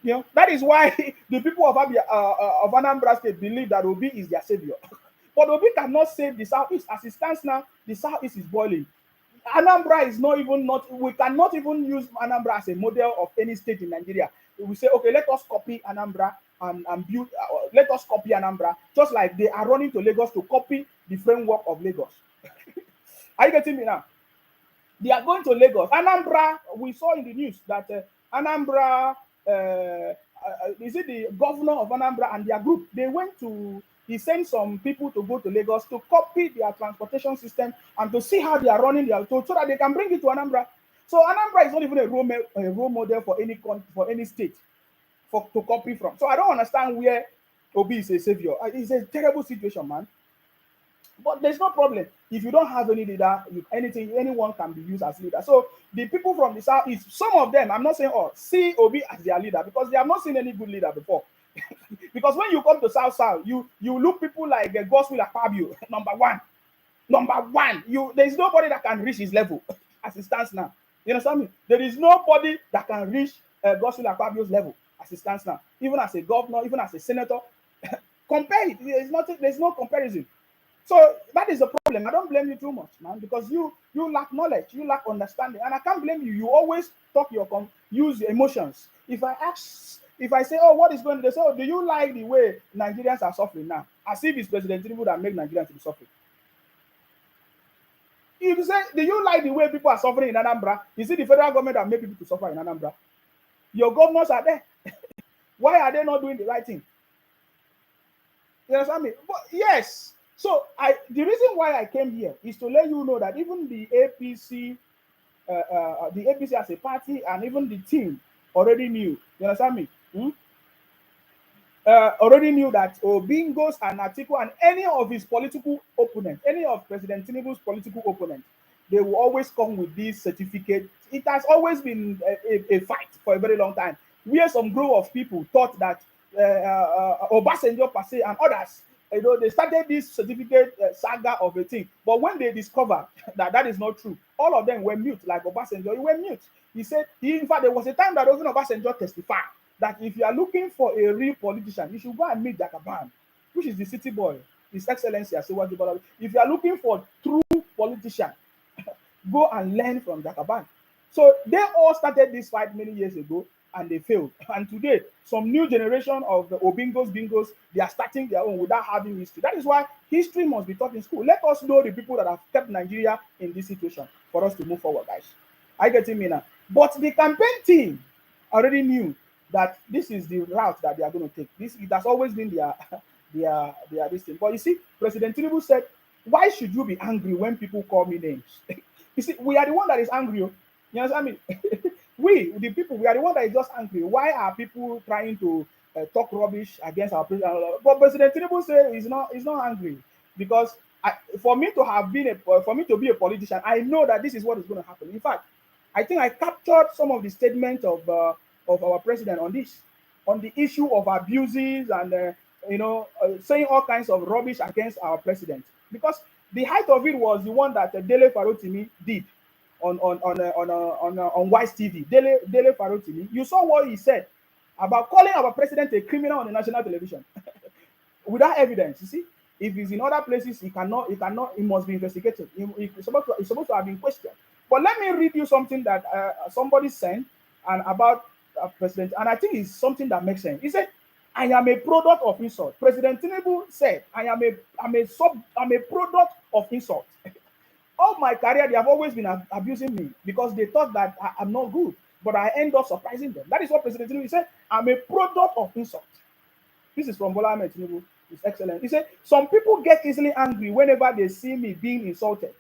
You know, that is why the people of Anambra State believe that Obi is their savior. But Obi cannot save the Southeast. As it stands now, the Southeast is boiling. Anambra is we cannot even use Anambra as a model of any state in Nigeria. We say, okay, let us copy Anambra and build, let us copy Anambra, just like they are running to Lagos to copy the framework of Lagos. Are you getting me now? They are going to Lagos. Anambra, we saw in the news that Anambra, is it the governor of Anambra and their group, he sent some people to go to Lagos to copy their transportation system and to see how they are running so that they can bring it to Anambra. So Anambra is not even a role model for any state to copy from. So I don't understand where Obi is a savior. It's a terrible situation, man. But there's no problem. If you don't have any leader, anyone can be used as leader. So the people from the Southeast, some of them, I'm not saying all, see Obi as their leader because they have not seen any good leader before. Because when you come to South, you look people like Gospel Akpabio, number one. There's nobody that can reach his level as it stands now. You understand me? There is nobody that can reach Gospel Akpabio's level as it stands now. Even as a governor, even as a senator, compare it. There's no comparison. So that is the problem. I don't blame you too much, man, because you lack knowledge, you lack understanding, and I can't blame you. You always use your emotions. If I say, oh, what is going on? They say, oh, do you like the way Nigerians are suffering now? As if it's President Tinubu that make Nigerians to be suffering. If you say, do you like the way people are suffering in Anambra? Is it the federal government that make people to suffer in Anambra? Your governors are there. Why are they not doing the right thing? You understand me? But yes. So the reason why I came here is to let you know that even the APC as a party, and even the team already knew. You understand me? Hmm? Already knew that Obingos and Atiku and any of his political opponents, any of President Tinubu's political opponents, they will always come with this certificate. It has always been a fight for a very long time, where some group of people thought that Obasanjo per se and others, they started this certificate saga of a thing. But when they discovered that that is not true, all of them were mute, like Obasanjo, he were mute. He said, in fact, there was a time that even Obasanjo testified that if you are looking for a real politician, you should go and meet Jagaban, which is the city boy, His Excellency Asiwaju Bola. If you are looking for true politician, go and learn from Jagaban. So they all started this fight many years ago and they failed. And today, some new generation of the Obingos, Bingos, they are starting their own without having history. That is why history must be taught in school. Let us know the people that have kept Nigeria in this situation for us to move forward, guys. I get me now. But the campaign team already knew that this is the route that they are going to take. This it has always been their this thing. But you see, President Tinubu said, "Why should you be angry when people call me names?" You see, we are the one that is angry. Oh. You understand me? We, the people, we are the one that is just angry. Why are people trying to talk rubbish against our president? But President Tinubu said he's not angry because for me to have been for me to be a politician, I know that this is what is going to happen. In fact, I think I captured some of the statements of our president on the issue of abuses and saying all kinds of rubbish against our president, because the height of it was the one that Dele Farotimi did on Wise TV. Dele Farotimi, you saw what he said about calling our president a criminal on the national television without evidence. You see, if he's in other places, he must be investigated. He's supposed to have been questioned. But let me read you something that somebody sent and about President, and I think it's something that makes sense. He said, "I am a product of insult." President Tinubu said, I'm a product of insult." All my career, they have always been abusing me because they thought that I'm not good, but I end up surprising them. That is what President Tinubu said. I'm a product of insult. This is from Bola Ahmed Tinubu. It's excellent. He said, "Some people get easily angry whenever they see me being insulted.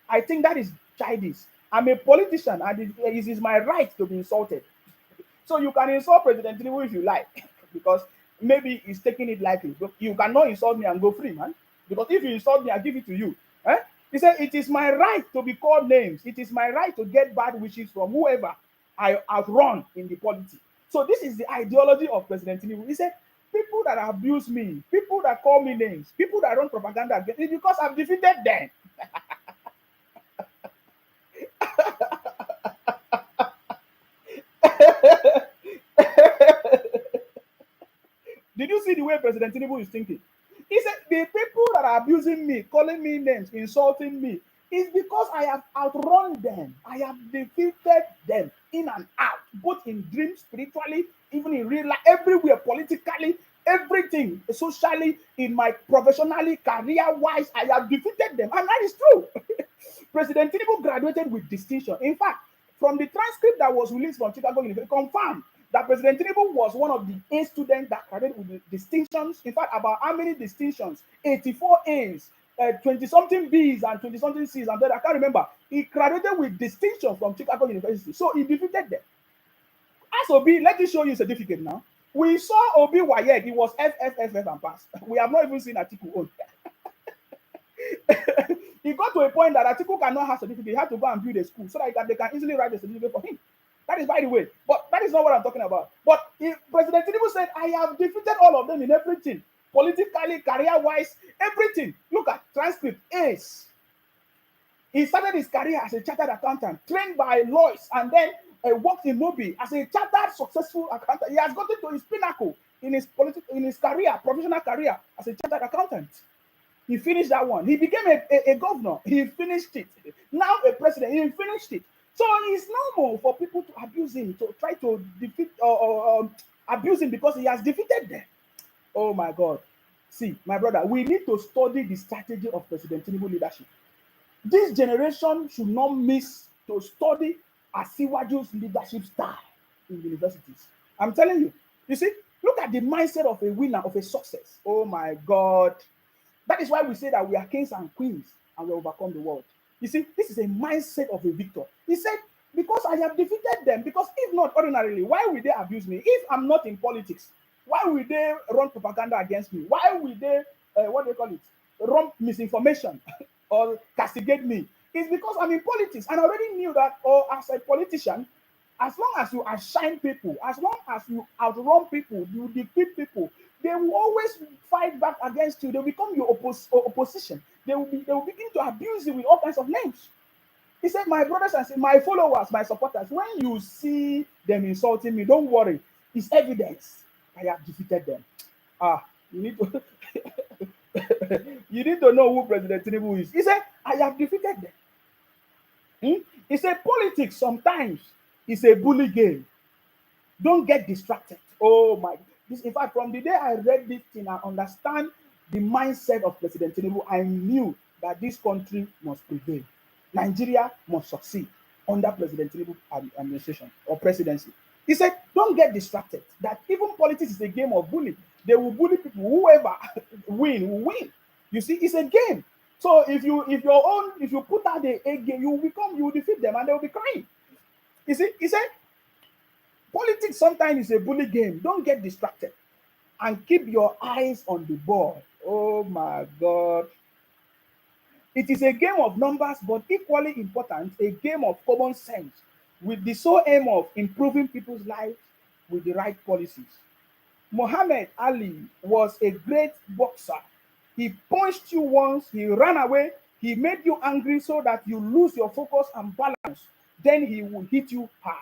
I think that is childish. I'm a politician and it is my right to be insulted." So you can insult President Tinubu if you like, because maybe he's taking it lightly. But you cannot insult me and go free, man. Because if you insult me, I give it to you. Eh? He said, "It is my right to be called names. It is my right to get bad wishes from whoever I outrun in the politics." So this is the ideology of President Tinubu. He said, people that abuse me, people that call me names, people that run propaganda against me, because I've defeated them. Did you see the way President Tinubu is thinking? He said, the people that are abusing me, calling me names, insulting me, is because I have outrun them. I have defeated them in and out, both in dreams, spiritually, even in real life, everywhere, politically, everything, socially, in my professionally, career-wise, I have defeated them. And that is true. President Tinubu graduated with distinction. In fact, from the transcript that was released from Chicago University, confirmed that President Tinubu was one of the A students that graduated with distinctions. In fact, about how many distinctions? 84 A's, 20 something B's, and 20 something C's, and then I can't remember. He graduated with distinction from Chicago University, so he defeated them. As Obi, let me show you a certificate now. We saw Obi Wayek, he was FFFF and passed. We have not even seen Atiku own. He got to a point that Atiku cannot have certificate. He had to go and build a school so that they can easily write the certificate for him. That is by the way. But that is not what I'm talking about. But President Tinubu said, "I have defeated all of them in everything. Politically, career-wise, everything." Look at transcript. Ace. He started his career as a chartered accountant, trained by Lois, and then worked in Mobi as a chartered successful accountant. He has gotten to his pinnacle in his career, professional career as a chartered accountant. He finished that one. He became a governor. He finished it. Now a president. He finished it. So it's normal for people to abuse him, to try to defeat or abuse him because he has defeated them. Oh my God. See, my brother, we need to study the strategy of President Tinubu leadership. This generation should not miss to study Asiwaju's leadership style in universities. I'm telling you. You see, Look at the mindset of a winner, of a success. Oh my God. That is why we say that we are kings and queens and we overcome the world. You see, this is a mindset of a victor. He said, because I have defeated them, because if not ordinarily, why will they abuse me? If I'm not in politics, why will they run propaganda against me? Why will they, what do they call it, run misinformation or castigate me? It's because I'm in politics and I already knew that, or as a politician, as long as you outshine people, as long as you outrun people, you defeat people, they will always fight back against you. They will become your opposition. They will begin to abuse you with all kinds of names. He said, my brothers and my followers, my supporters, when you see them insulting me, don't worry. It's evidence. I have defeated them. Ah, you need to you need to know who President Tinubu is. He said, I have defeated them. He said, politics sometimes is a bully game. Don't get distracted. Oh my! This, in fact, from the day I read this thing, I understand the mindset of President Tinubu. I knew that this country must prevail. Nigeria must succeed under President Tinubu administration or presidency. He said, "Don't get distracted. That even politics is a game of bullying. They will bully people. Whoever win will win. You see, it's a game. So if you put out a game, you will defeat them and they will be crying. You see, he said, politics sometimes is a bully game. Don't get distracted and keep your eyes on the ball. Oh my God. It is a game of numbers, but equally important, a game of common sense with the sole aim of improving people's lives with the right policies. Muhammad Ali was a great boxer. He punched you once, he ran away, he made you angry so that you lose your focus and balance. Then he will hit you hard.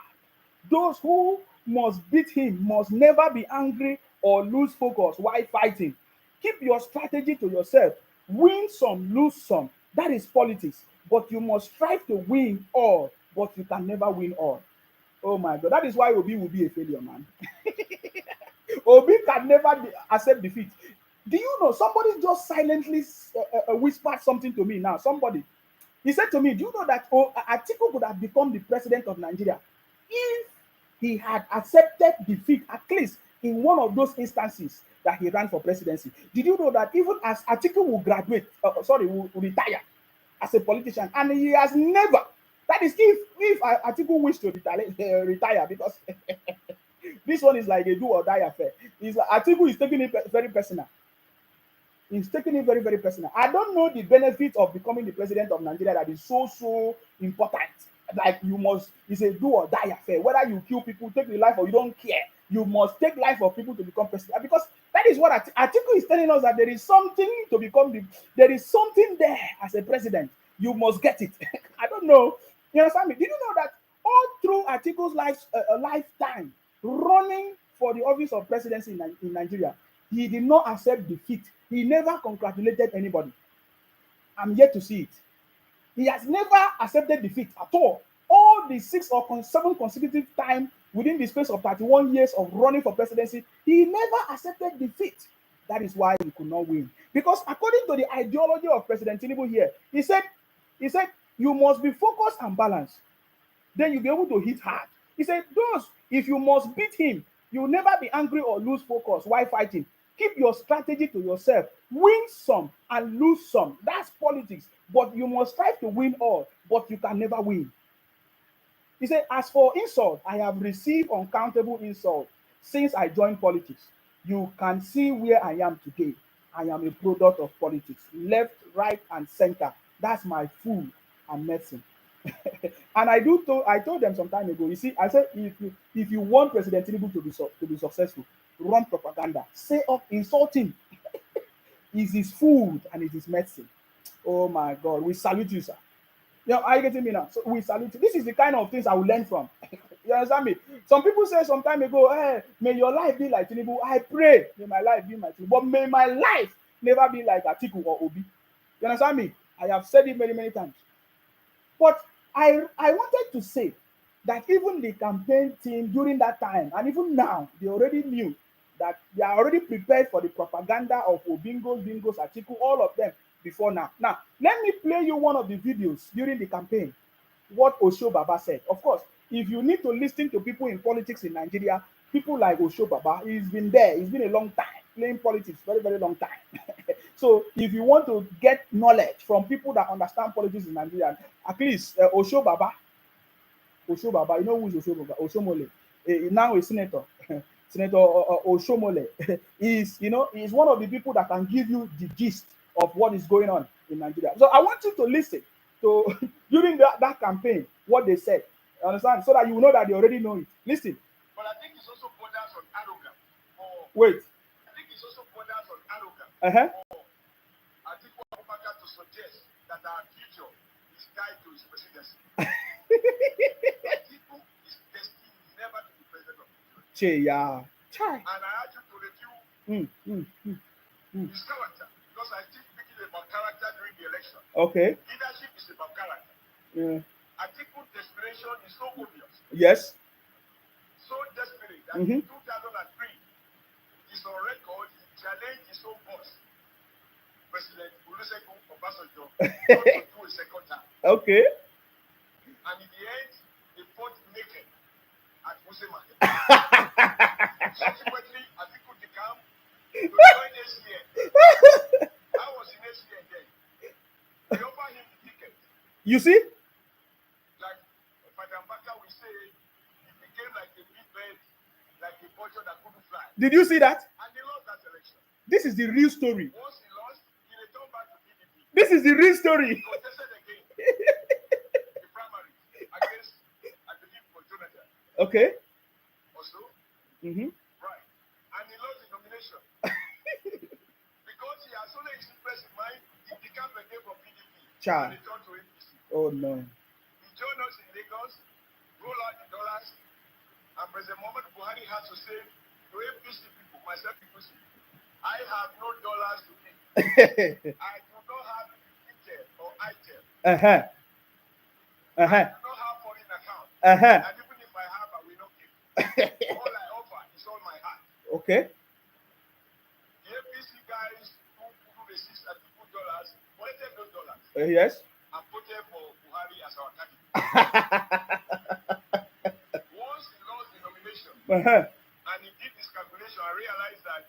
Those who must beat him must never be angry or lose focus while fighting. Keep your strategy to yourself. Win some, lose some. That is politics. But you must strive to win all, but you can never win all. Oh my God. That is why Obi will be a failure, man. Obi can never accept defeat. Do you know somebody just silently whispered something to me now? Somebody. He said to me, do you know that Atiku could have become the president of Nigeria if he had accepted defeat, at least in one of those instances that he ran for presidency? Did you know that even as Atiku will graduate, will retire as a politician, and he has never, that is if Atiku wish to retire, because this one is like a do or die affair. It's like Atiku is taking it very personal. He's taking it very, very personal. I don't know the benefit of becoming the president of Nigeria that is so important. Like you must, it's a do or die affair. Whether you kill people, take the life, or you don't care, you must take life of people to become president. Because that is what Atiku is telling us, that there is something to become there is something there as a president. You must get it. I don't know. You understand me? Did you know that all through Atiku's lifetime running for the office of presidency in Nigeria, he did not accept defeat. He never congratulated anybody. I'm yet to see it. He has never accepted defeat at all. All the 6 or 7 consecutive times within the space of 31 years of running for presidency, he never accepted defeat. That is why he could not win. Because according to the ideology of President Tinubu here, he said, you must be focused and balanced. Then you'll be able to hit hard. He said, if you must beat him, you'll never be angry or lose focus while fighting. Keep your strategy to yourself. Win some and lose some. That's politics. But you must strive to win all, but you can never win. He said, as for insult, I have received uncountable insults since I joined politics. You can see where I am today. I am a product of politics. Left, right, and center. That's my food and medicine. And I told them some time ago, you see, I said, if you want President Tinubu to be successful, run propaganda. Say up, insult him. Is his food and is his medicine. Oh my God, we salute you, sir. You know, are you getting me now? So we salute you. This is the kind of things I will learn from. You understand me? Some people say some time ago, hey, may your life be like Tinubu. I pray, may my life be like Tinubu. But may my life never be like Atiku or Obi. You understand me? I have said it many, many times. But I wanted to say that even the campaign team during that time, and even now, they already knew that they are already prepared for the propaganda of Obingos, Bingos, Atiku, all of them before now. Now, let me play you one of the videos during the campaign, what Osho Baba said. Of course, if you need to listen to people in politics in Nigeria, People like Osho Baba, he's been there. He's been a long time playing politics, very, very long time. So if you want to get knowledge from people that understand politics in Nigeria, at least Osho Baba, you know who is Osho Baba? Oshomole. Now a senator. Senator Oshomole is, is one of the people that can give you the gist of what is going on in Nigeria. So I want you to listen to during that campaign what they said. Understand? So that you know that they already know it. Listen. But I think it's also borders on arrogance. Wait. I think it's also borders on arrogance. Uh-huh. For Atiku Abubakar to suggest that our future is tied to his presidency. Atiku is destined never to be president of Nigeria. Yeah. And I ask you to review his character, because I think speaking about character during the election. Okay. Leadership is about character. Yeah. Atiku's desperation is so obvious. Yes. So desperate that in 2003, he's on record, he challenged his own boss, President Olusegun Obasanjo, not to do a second time. Okay. And in the end, they fought naked at Muse Market. Subsequently, Atiku Dikam to join ACN. I was in ACN then. They offered him the ticket. You see? Like Madam Baka will say, he became like a big bird, like a vulture that couldn't fly. Did you see that? And they lost that election. This is the real story. Once he lost, he returned back to PDP. This is the real story. He contested again the primary against, I believe, for Jonathan. Okay. Also, Right. And he lost the nomination. Because he has only his interest in mind, he became again from PDP. And returned to APC. Oh no. He joined us in Lagos, roll out the dollars, and President Muhammad Buhari has to say to APC people, myself inclusive, I have no dollars to give. I do not have Intel or ITEL. I do not have foreign account. And even if I have, I will not give. All I offer is all my heart. Okay. The APC guys who receive $2 collected those dollars. Yes. And put them for Buhari as our candidate. Once he lost the nomination, and he did this calculation, I realized that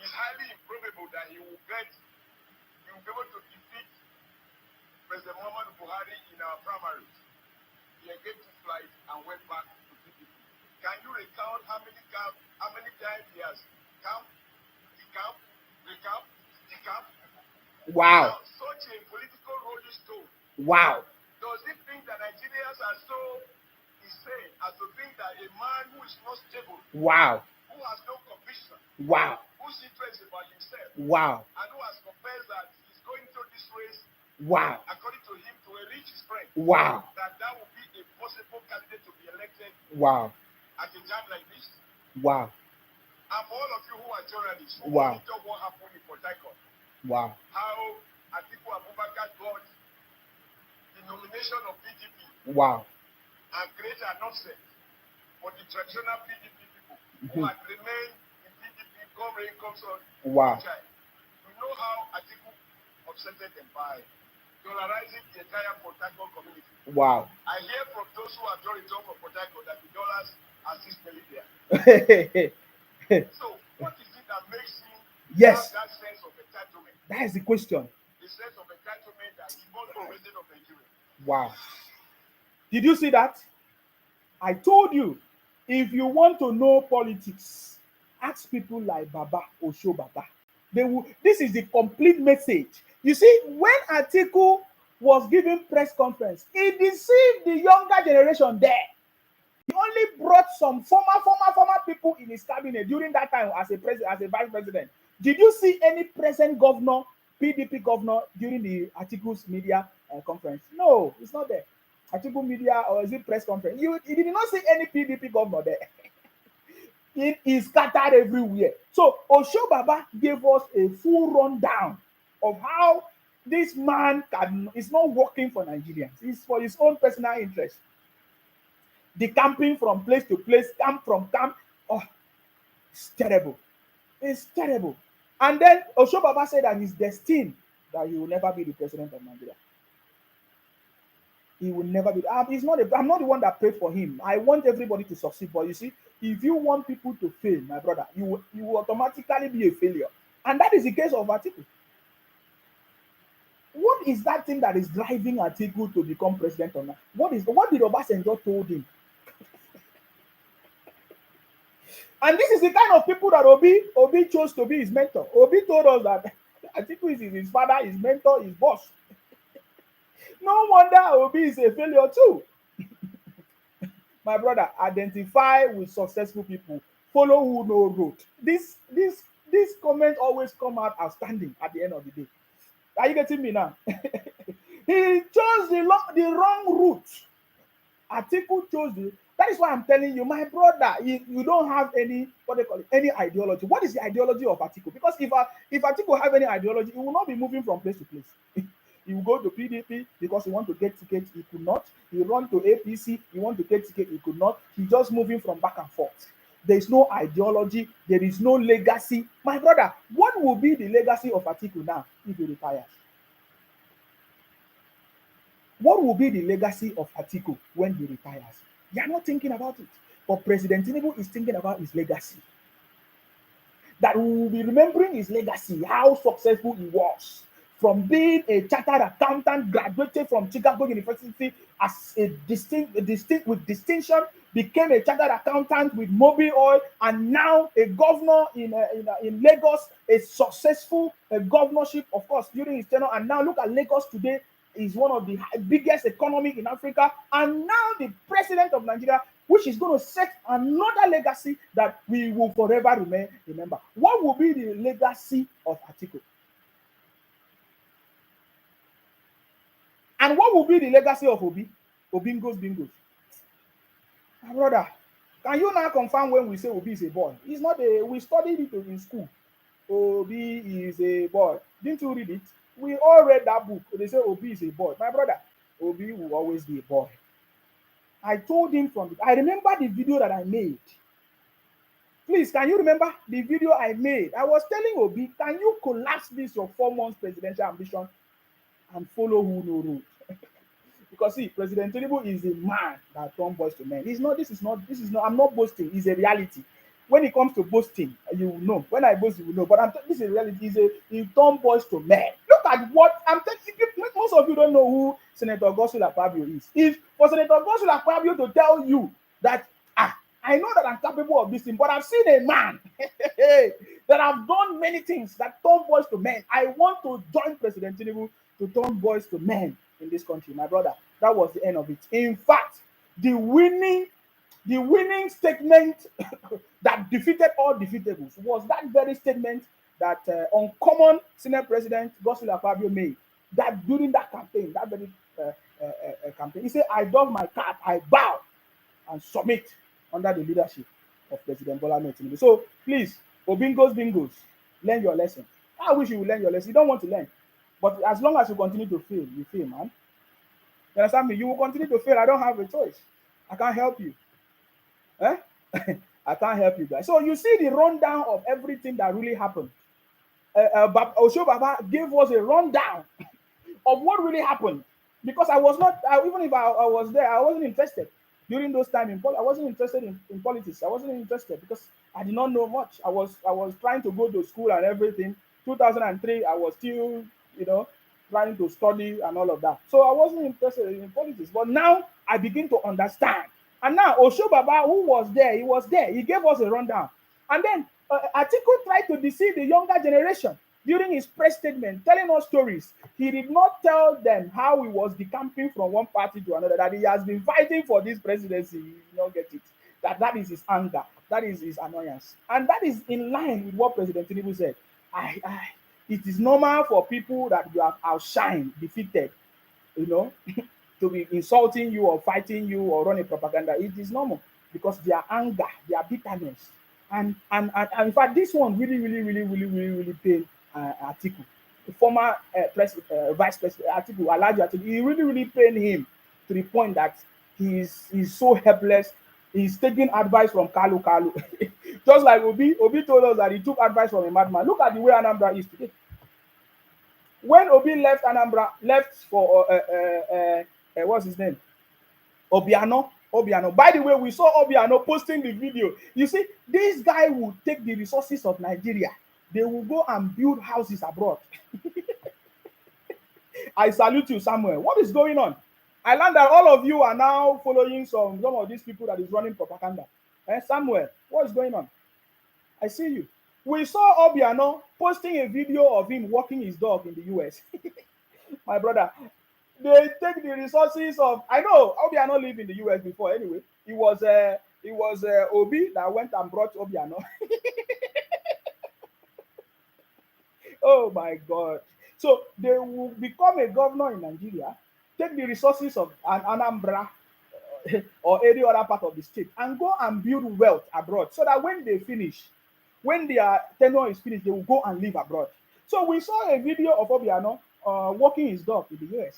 it's highly improbable that he will be able to defeat President Muhammad Buhari in our primaries. He engaged his flight and went back to PDP. Can you recount how many times he has come, decamp? Wow. Now, such a political rolling stone. Wow. Does it think that Nigerians are so insane as to think that a man who is not stable, wow, who has no conviction, wow, whose interest is about himself, wow, and who has confessed that he's going through this race, wow, according to him, to enrich his friend, wow, that would be a possible candidate to be elected, wow, at a time like this? Wow. And for all of you who are journalists, who wow, monitor what happened in Port Harcourt, wow, how Atiku Abubakar got the nomination of PDP, wow, and create an offset for the traditional PDP people who had remained in PDP, come rain, come sun. Wow. We know how Atiku upsetted them by dollarizing the entire Port Harcourt community. Wow. I hear from those who have drawn it up for Port Harcourt that the dollars are still smelling there. So, what is it that makes him have that sense of entitlement? That is the question. The sense of entitlement that he was the president of Nigeria. Wow. Did you see that? I told you, if you want to know politics, ask people like Baba Osho Baba. They will. This is the complete message. You see, when Atiku was giving press conference, he deceived the younger generation there. He only brought some former people in his cabinet during that time as a vice president. Did you see any present governor, PDP governor, during the Atiku's media conference? No, it's not there. Atiku media or is it press conference? You did not see any PDP governor there. It is scattered everywhere. So Osho Baba gave us a full rundown of how this man is not working for Nigerians. It's for his own personal interest. The camping from place to place, camp from camp. Oh, it's terrible. It's terrible. And then Osho Baba said that he's destined that he will never be the president of Nigeria. He will never be. He's not. I'm not the one that prayed for him. I want everybody to succeed. But you see, if you want people to fail, my brother, you will automatically be a failure. And that is the case of Atiku. What is that thing that is driving Atiku to become president or not? What did Obasanjo told him? And this is the kind of people that Obi chose to be his mentor. Obi told us that Atiku is his father, his mentor, his boss. No wonder Obi is a failure too. My brother, identify with successful people. Follow who know road. This comment always come out outstanding at the end of the day. Are you getting me now? He chose the wrong route. Atiku chose the. That is why I'm telling you, my brother, you don't have any what they call it, any ideology. What is the ideology of Atiku? Because if Atiku have any ideology, he will not be moving from place to place. He will go to PDP because he want to get ticket. He could not. He run to APC. He want to get ticket. He could not. He just moving from back and forth. There is no ideology. There is no legacy. My brother, what will be the legacy of Atiku now if he retires? What will be the legacy of Atiku when he retires? They are not thinking about it. But President Tinubu is thinking about his legacy. That we will be remembering his legacy, how successful he was. From being a chartered accountant, graduated from Chicago University as a distinct with distinction, became a chartered accountant with Mobil Oil, and now a governor in Lagos, a successful governorship, of course, during his tenure. And now look at Lagos today, is one of the biggest economy in Africa, and now the president of Nigeria, which is going to set another legacy that we will forever remember. What will be the legacy of Atiku? And what will be the legacy of Obi? Bingos. My brother, can you now confirm when we say Obi is a boy? He's not a. We studied it in school. Obi is a boy. Didn't you read it? We all read that book. They say Obi is a boy. My brother, Obi will always be a boy. I told him I remember the video that I made. Please, can you remember the video I made? I was telling Obi, can you collapse this your 4 months presidential ambition and follow who no road? Because see, President Tinubu is a man that turns boys to men. This is not, I'm not boasting, it's a reality. When it comes to boasting, you will know. When I boast, you will know. But this is a reality. He turned boys to men. Look at what I'm telling you. Most of you don't know who Senator Godswill Akpabio is. If for Senator Godswill Akpabio to tell you that, I know that I'm capable of this thing, but I've seen a man that have done many things that turn boys to men. I want to join President Tinubu to turn boys to men in this country, my brother. That was the end of it. In fact, the winning statement that defeated all defeatables was that very statement that uncommon Senate President Godswill Akpabio made that during that campaign, that very campaign. He said, I doff my cap, I bow and submit under the leadership of President Bola Ahmed Tinubu. So please, bingos, learn your lesson. I wish you would learn your lesson. You don't want to learn. But as long as you continue to fail, you fail, man. You understand me? You will continue to fail. I don't have a choice. I can't help you. I can't help you guys. So you see the rundown of everything that really happened. Osho Baba gave us a rundown of what really happened. Because I was not, even if I was there, I wasn't interested. During those times, I wasn't interested in politics. I wasn't interested because I did not know much. I was trying to go to school and everything. 2003, I was still, trying to study and all of that. So I wasn't interested in politics. But now I begin to understand. And now Osho Baba, who was there, he was there. He gave us a rundown. And then Atiku tried to deceive the younger generation during his press statement, telling us stories. He did not tell them how he was decamping from one party to another, that he has been fighting for this presidency. You don't get it. That is his anger. That is his annoyance. And that is in line with what President Tinubu said. It is normal for people that you have outshined, defeated, to be insulting you or fighting you or running propaganda. It is normal because their anger, their bitterness. And in fact, this one really pained Atiku. The former vice president, Atiku, Alhaji Atiku, he really pained him to the point that he's so helpless. He's taking advice from Kalu. Just like Obi told us that he took advice from a madman. Look at the way Anambra is today. When Obi left Anambra, left for What's his name? Obiano. Obiano. By the way, we saw Obiano posting the video. You see, this guy will take the resources of Nigeria. They will go and build houses abroad. I salute you, Samuel. What is going on? I learned that all of you are now following some of these people that is running propaganda. Samuel, what is going on? I see you. We saw Obiano posting a video of him walking his dog in the US. My brother, they take the resources of. I know Obiano lived in the US before. Anyway, it was Obi that went and brought Obiano. Oh my God! So they will become a governor in Nigeria, take the resources of an Anambra or any other part of the state, and go and build wealth abroad, so that when they finish, when their tenure is finished, they will go and live abroad. So we saw a video of Obiano walking his dog in the US,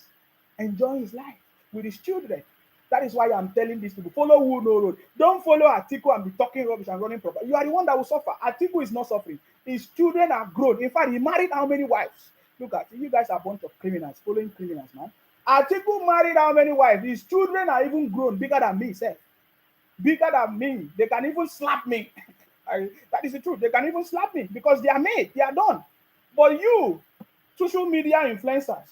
enjoying his life with his children. That is why I'm telling these people, follow who no road. Don't follow Atiku and be talking rubbish and running proper. You are the one that will suffer. Atiku is not suffering. His children are grown. In fact, he married how many wives? Look at you guys are a bunch of criminals, following criminals, man. Atiku married how many wives? His children are even grown, bigger than me, sir. Bigger than me. They can even slap me. That is the truth. They can even slap me because they are made. They are done. But you, social media influencers,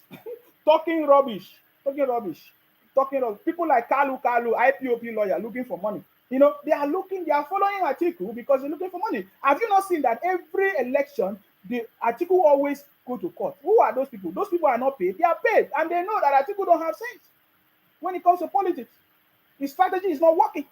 talking rubbish, talking rubbish, talking rubbish. People like Kalu, IPOP lawyer looking for money. They are following Atiku because they're looking for money. Have you not seen that every election, the Atiku always go to court? Who are those people? Those people are not paid. They are paid. And they know that Atiku don't have sense when it comes to politics. His strategy is not working.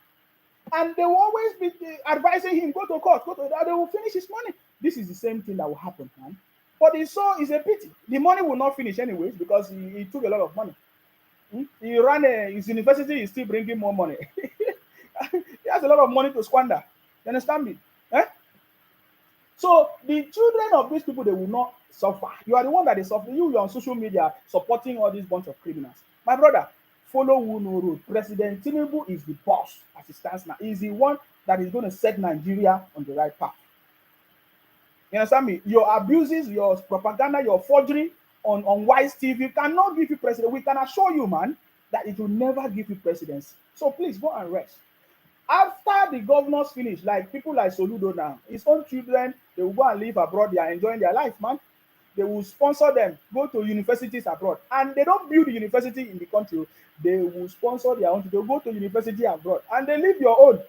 And they will always be advising him, go to court, they will finish his money. This is the same thing that will happen, man. But it's a pity. The money will not finish anyways because he took a lot of money. He ran his university is still bringing more money. He has a lot of money to squander. You understand me? So the children of these people, they will not suffer. You are the one that is suffering. You're on social media supporting all these bunch of criminals. My brother, follow who no road. President Tinubu is the boss as it stands now. He's the one that is going to set Nigeria on the right path. You understand me? Your abuses, your propaganda, your forgery on Wise TV cannot give you president. We can assure you, man, that it will never give you presidency. So please go and rest. After the governors finish, like people like Soludo now, his own children, they will go and live abroad. They are enjoying their life, man. They will sponsor them, go to universities abroad. And they don't build a university in the country. They will sponsor their own. They'll go to university abroad. And they live your own.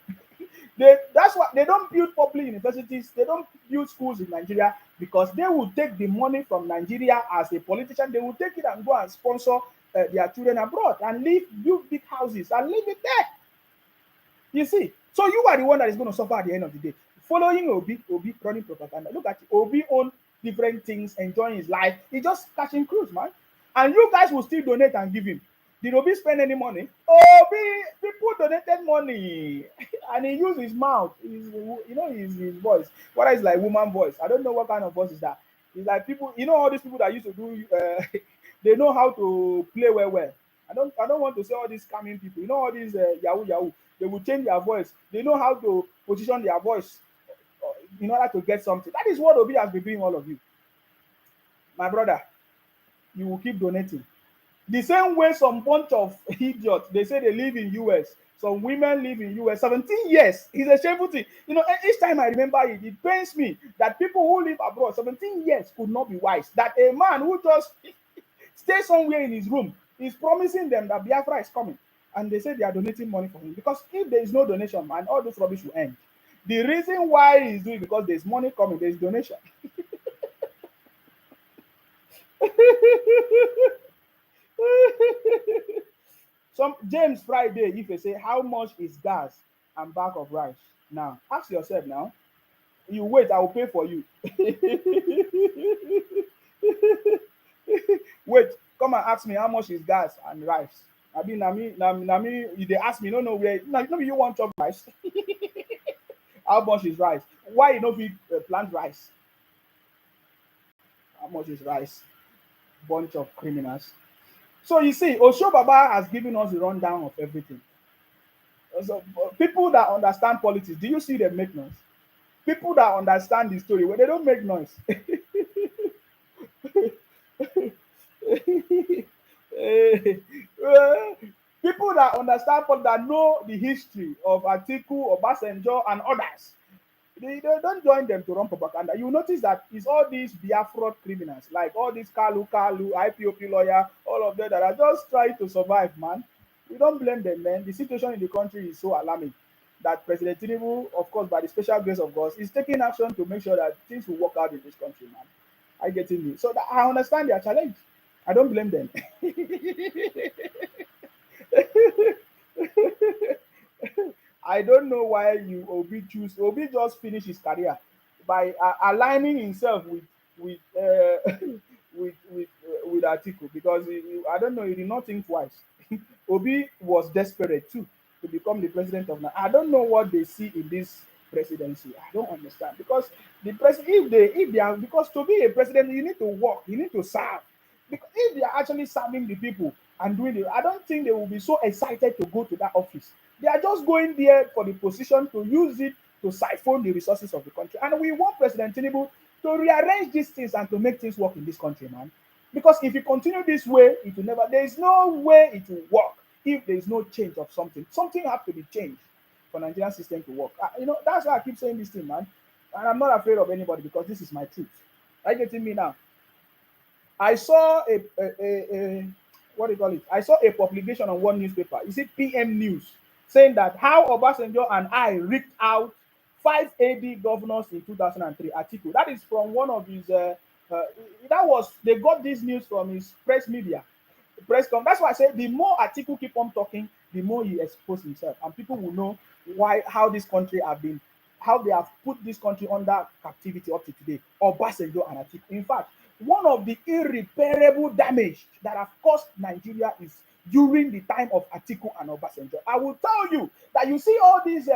That's why they don't build public universities. They don't build schools in Nigeria because they will take the money from Nigeria as a politician. They will take it and go and sponsor their children abroad and build big houses and live it there. You see? So you are the one that is going to suffer at the end of the day. Following Obi running propaganda. Look at Obi on different things, enjoying his life. He just catching cruise, man. And you guys will still donate and give him. Did Obi spend any money? Obi, people donated money. And he used his mouth. His voice. What is like woman voice? I don't know what kind of voice is that. It's like people, all these people that used to do, they know how to play well. I don't want to say all these scamming people. All these Yahoo. They will change their voice. They know how to position their voice in order to get something. That is what Obi has been doing, all of you. My brother, you will keep donating. The same way some bunch of idiots, they say they live in US. Some women live in US 17 years. It's a shameful thing. Each time I remember it, it pains me that people who live abroad 17 years could not be wise. That a man who just stays somewhere in his room is promising them that Biafra is coming. And they say they are donating money for him. Because if there is no donation, man, all this rubbish will end. The reason why he's doing it because there's money coming, there's donation. Some James Friday, if you say how much is gas and bag of rice now, ask yourself now. You wait, I will pay for you. Wait, come and ask me how much is gas and rice. I mean, they ask me, no, where, no, you want chop rice. How much is rice? Why you don't plant rice? How much is rice? Bunch of criminals. So you see, Osho Baba has given us a rundown of everything. So people that understand politics, do you see them make noise? People that understand the story, well, they don't make noise. Uh, People that understand, that know the history of Atiku, Obasanjo, and others, they don't join them to run propaganda. You notice that it's all these Biafra criminals, like all these Kalu, IPOP lawyer, all of them that are just trying to survive, man. We don't blame them, man. The situation in the country is so alarming that President Tinubu, of course, by the special grace of God, is taking action to make sure that things will work out in this country, man. I get in you. So that I understand their challenge. I don't blame them. I don't know why you Obi choose. Obi just finished his career by aligning himself with with Atiku, because I don't know, he did not think twice. Obi was desperate too to become the president of Nigeria. I don't know what they see in this presidency. I don't understand, because the president, if they are, because to be a president you need to work, you need to serve. Because if they are actually serving the people and doing it, I don't think they will be so excited to go to that office. They are just going there for the position, to use it to siphon the resources of the country. And we want President Tinubu to rearrange these things and to make things work in this country, man. Because if you continue this way, it will never, there is no way it will work if there is no change of something. Something has to be changed for Nigerian system to work. That's why I keep saying this thing, man. And I'm not afraid of anybody, because this is my truth. Are you getting me now? I saw a what do you call it? I saw a publication on one newspaper. Is it PM News, saying that how Obasanjo and I ripped out five AD governors in 2003 Atiku. That is from one of his. Uh, that was, they got this news from his press media, press com. That's why I say the more Atiku keep on talking, the more he expose himself, and people will know why, how this country have been, how they have put this country under captivity up to today. Obasanjo and Atiku. In fact, one of the irreparable damage that have caused Nigeria is during the time of Atiku and Obasanjo. I will tell you that you see all these,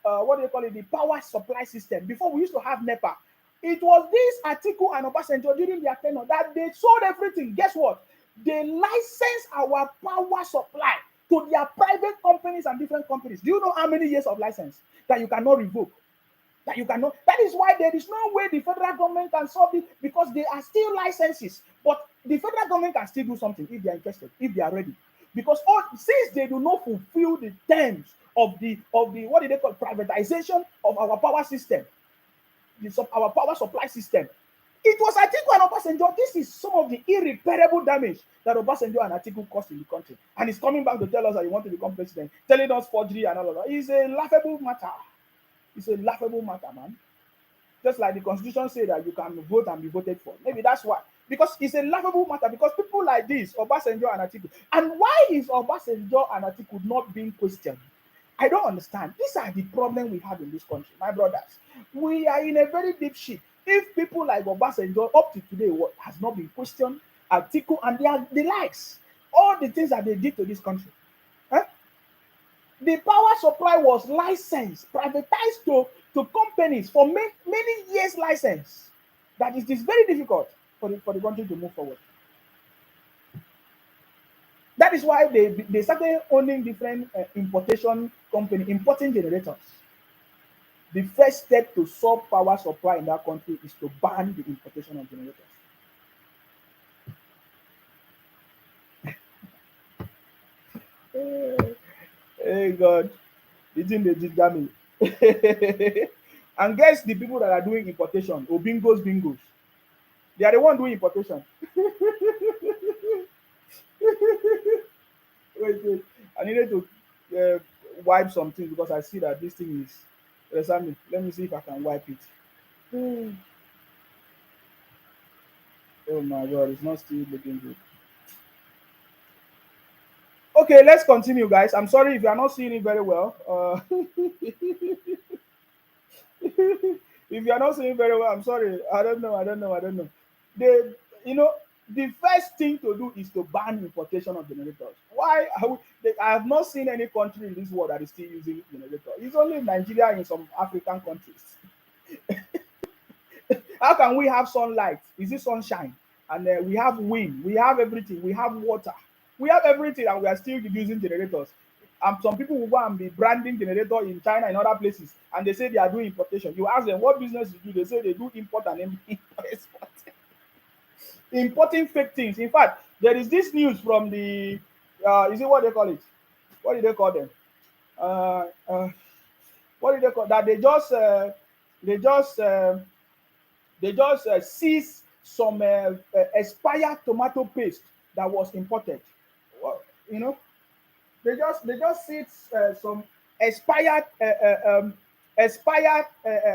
what do you call it, the power supply system. Before we used to have NEPA, it was this Atiku and Obasanjo during their tenure that they sold everything. Guess what? They licensed our power supply to their private companies and different companies. Do you know how many years of license that you cannot revoke? That you cannot. That is why there is no way the federal government can solve it, because they are still licenses. But the federal government can still do something if they are interested, if they are ready. Because since they do not fulfill the terms of the what do they call, privatization of our power system, our power supply system. It was Atiku and Obasanjo. This is some of the irreparable damage that Obasanjo and Atiku caused in the country. And he's coming back to tell us that he wants to become president, telling us forgery and all of that. It's a laughable matter. It's a laughable matter, man. Just like the constitution said that you can vote and be voted for. Maybe that's why. Because it's a laughable matter. Because people like this, Obasanjo and Atiku. And why is Obasanjo and Atiku not being questioned? I don't understand. These are the problems we have in this country, my brothers. We are in a very deep shit. If people like Obasanjo up to today what has not been questioned, Atiku and the likes, all the things that they did to this country. Huh? The power supply was licensed, privatized to companies for many years license. That it is very difficult for the country to move forward. That is why they started owning different importation company, importing generators. The first step to solve power supply in that country is to ban the importation of generators. Hey God, the thing they did me. And guess the people that are doing importation, or bingos. They are the one doing importation. Wait. I needed to wipe something because I see that this thing is. Let me see if I can wipe it. Oh my God, it's not still looking good. Okay, let's continue, guys. I'm sorry if you are not seeing it very well. If you are not seeing it very well, I'm sorry. I don't know. The the first thing to do is to ban importation of generators. Why? I have not seen any country in this world that is still using generator. It's only Nigeria and some African countries. How can we have sunlight? Is it sunshine? And we have wind, we have everything, we have water, we have everything, and we are still using generators. And some people will go and be branding generator in China and other places, and they say they are doing importation. You ask them what business you do, they say they do import and export. Importing fake things. In fact, there is this news from the is it what they call it? What do they call them? Uh, uh, what do they call that? They just seize some expired tomato paste that was imported. Well, you know, they just seize some expired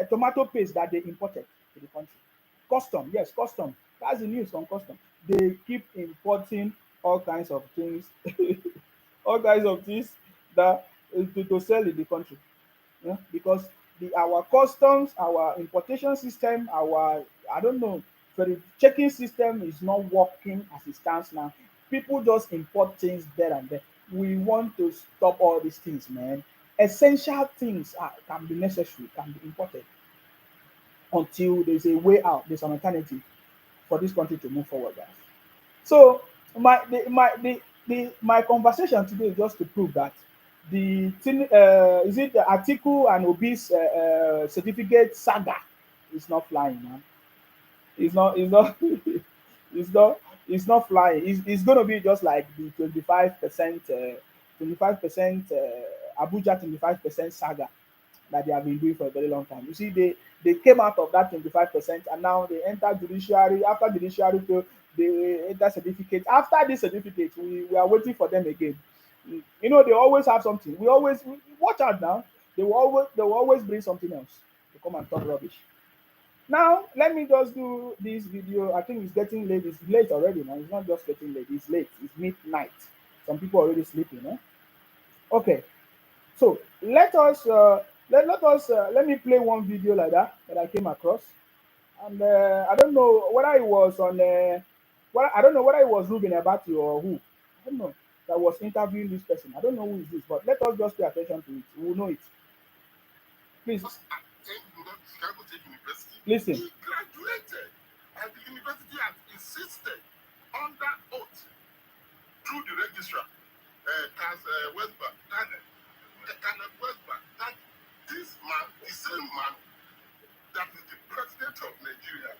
tomato paste that they imported to the country. Custom, yes, custom. That's the news on custom. They keep importing all kinds of things, all kinds of things that to sell in the country. Yeah, because our customs, our importation system, our I don't know, for the checking system is not working as it stands now. People just import things there and there. We want to stop all these things, man. Essential things can be necessary, can be imported until there's a way out, there's an alternative for this country to move forward, guys. So my conversation today is just to prove that the thing is it the Atiku and Obi's certificate saga is not flying, man. It's not it's not it's not flying. It's going to be just like the 25% 25% Abuja 25% saga that they have been doing for a very long time. You see, they came out of that 25% and now they enter judiciary. After judiciary fail, they enter certificate. After this certificate, we are waiting for them again. You know, they always have something. Watch out now. They will always bring something else to come and talk rubbish. Now, let me just do this video. I think it's getting late. It's late already now. It's not just getting late. It's late. It's midnight. Some people are already sleeping. Eh? Okay. So let me play one video like that I came across, and I don't know whether it was on I don't know whether it was Ruben Abati or who. I don't know that was interviewing this person. I don't know who is this, but let us just pay attention to it. We will know it. Please Chicago State University. listen. He graduated, and the university has insisted under oath through the registrar, Westbank, Kenneth Westbank, that this man, the same man that is the president of Nigeria,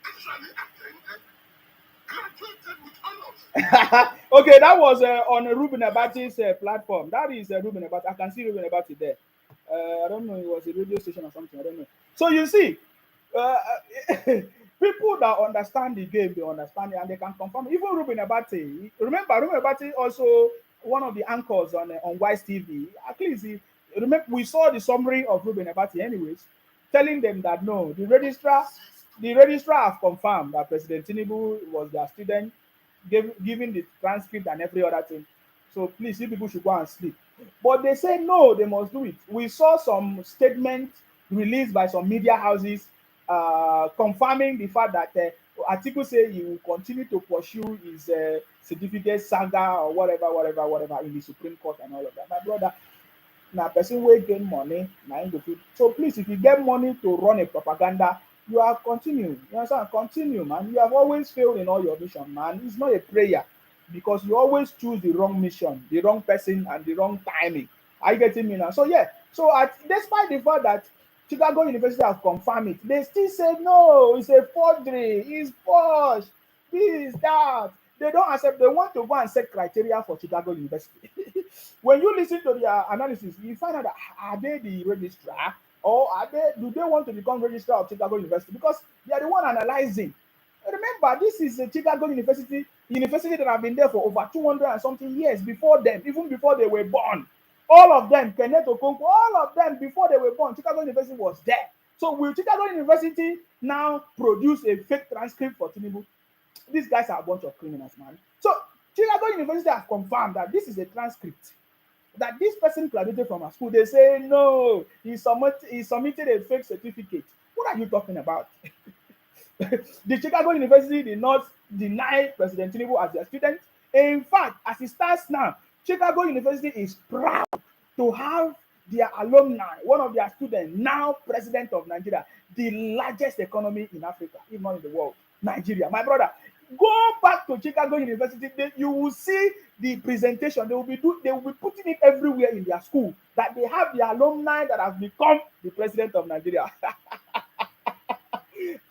actually attended, graduated with honors. Okay, that was on Ruben Abati's platform. That is Ruben Abati. I can see Ruben Abati there. I don't know, it was a radio station or something. I don't know. So you see, uh, people that understand the game, they understand it and they can confirm. Even Ruben Abati, remember, Ruben Abati also one of the anchors on Wise TV. At least remember we saw the summary of Ruben Abati, anyways, telling them that no, the registrar have confirmed that President Tinubu was their student, giving the transcript and every other thing. So please, you people should go and sleep. But they say no, they must do it. We saw some statements released by some media houses confirming the fact that Atiku say he will continue to pursue his certificate saga or whatever in the Supreme Court and all of that. My brother, na person wey gain money na him go fit. So please, if you get money to run a propaganda, you are continue. You understand? Continue, man. You have always failed in all your mission, man. It's not a prayer because you always choose the wrong mission, the wrong person, and the wrong timing. Are you getting me now? So yeah. So despite the fact that Chicago University have confirmed it, they still say no. It's a forgery. It's forged. This that. They don't accept. They want to go and set criteria for Chicago University. When you listen to their analysis, you find out that are they the registrar or do they want to become registrar of Chicago University because they are the one analyzing. Remember, this is a Chicago university that have been there for over 200 and something years before them, even before they were born. All of them, Kenneth Okonkwo, all of them before they were born, Chicago University was there. So will Chicago University now produce a fake transcript for Tinubu? These guys are a bunch of criminals, man. So Chicago University have confirmed that this is a transcript, that this person graduated from a school. They say no, he submitted a fake certificate. What are you talking about? The Chicago University did not deny President Tinubu as their student. In fact, as it stands now, Chicago University is proud to have their alumni, one of their students, now president of Nigeria, the largest economy in Africa, if not in the world, Nigeria. My brother, go back to Chicago University, you will see the presentation. They will be putting it everywhere in their school that they have the alumni that have become the president of Nigeria.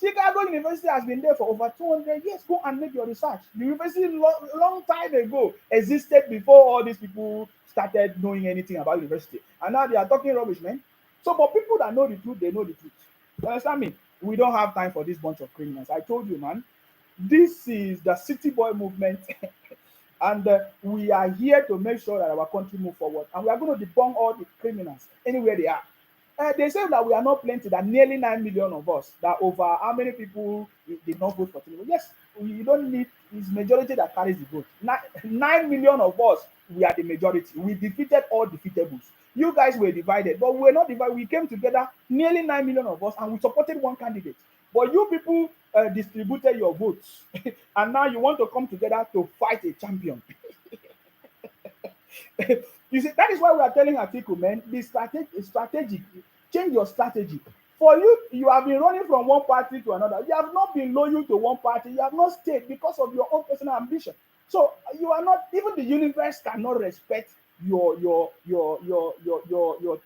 Chicago University has been there for over 200 years. Go and make your research. The university long time ago existed before all these people started knowing anything about university. And now they are talking rubbish, man. So, but people that know the truth, they know the truth. You understand me? We don't have time for this bunch of criminals. I told you, man. This is the city boy movement. And we are here to make sure that our country move forward. And we are going to debunk all the criminals anywhere they are. They say that we are not plenty, that nearly 9 million of us, that over how many people did not vote for Tinubu. Yes, you don't need, it's majority that carries the vote. 9 million of us, we are the majority. We defeated all defeatables. You guys were divided, but we were not divided. We came together, nearly 9 million of us, and we supported one candidate. But you people distributed your votes, and now you want to come together to fight a champion. You see, that is why we are telling Atiku, man, be strategic. Change your strategy. For you, you have been running from one party to another. You have not been loyal to one party. You have not stayed because of your own personal ambition. So you are not. Even the universe cannot respect your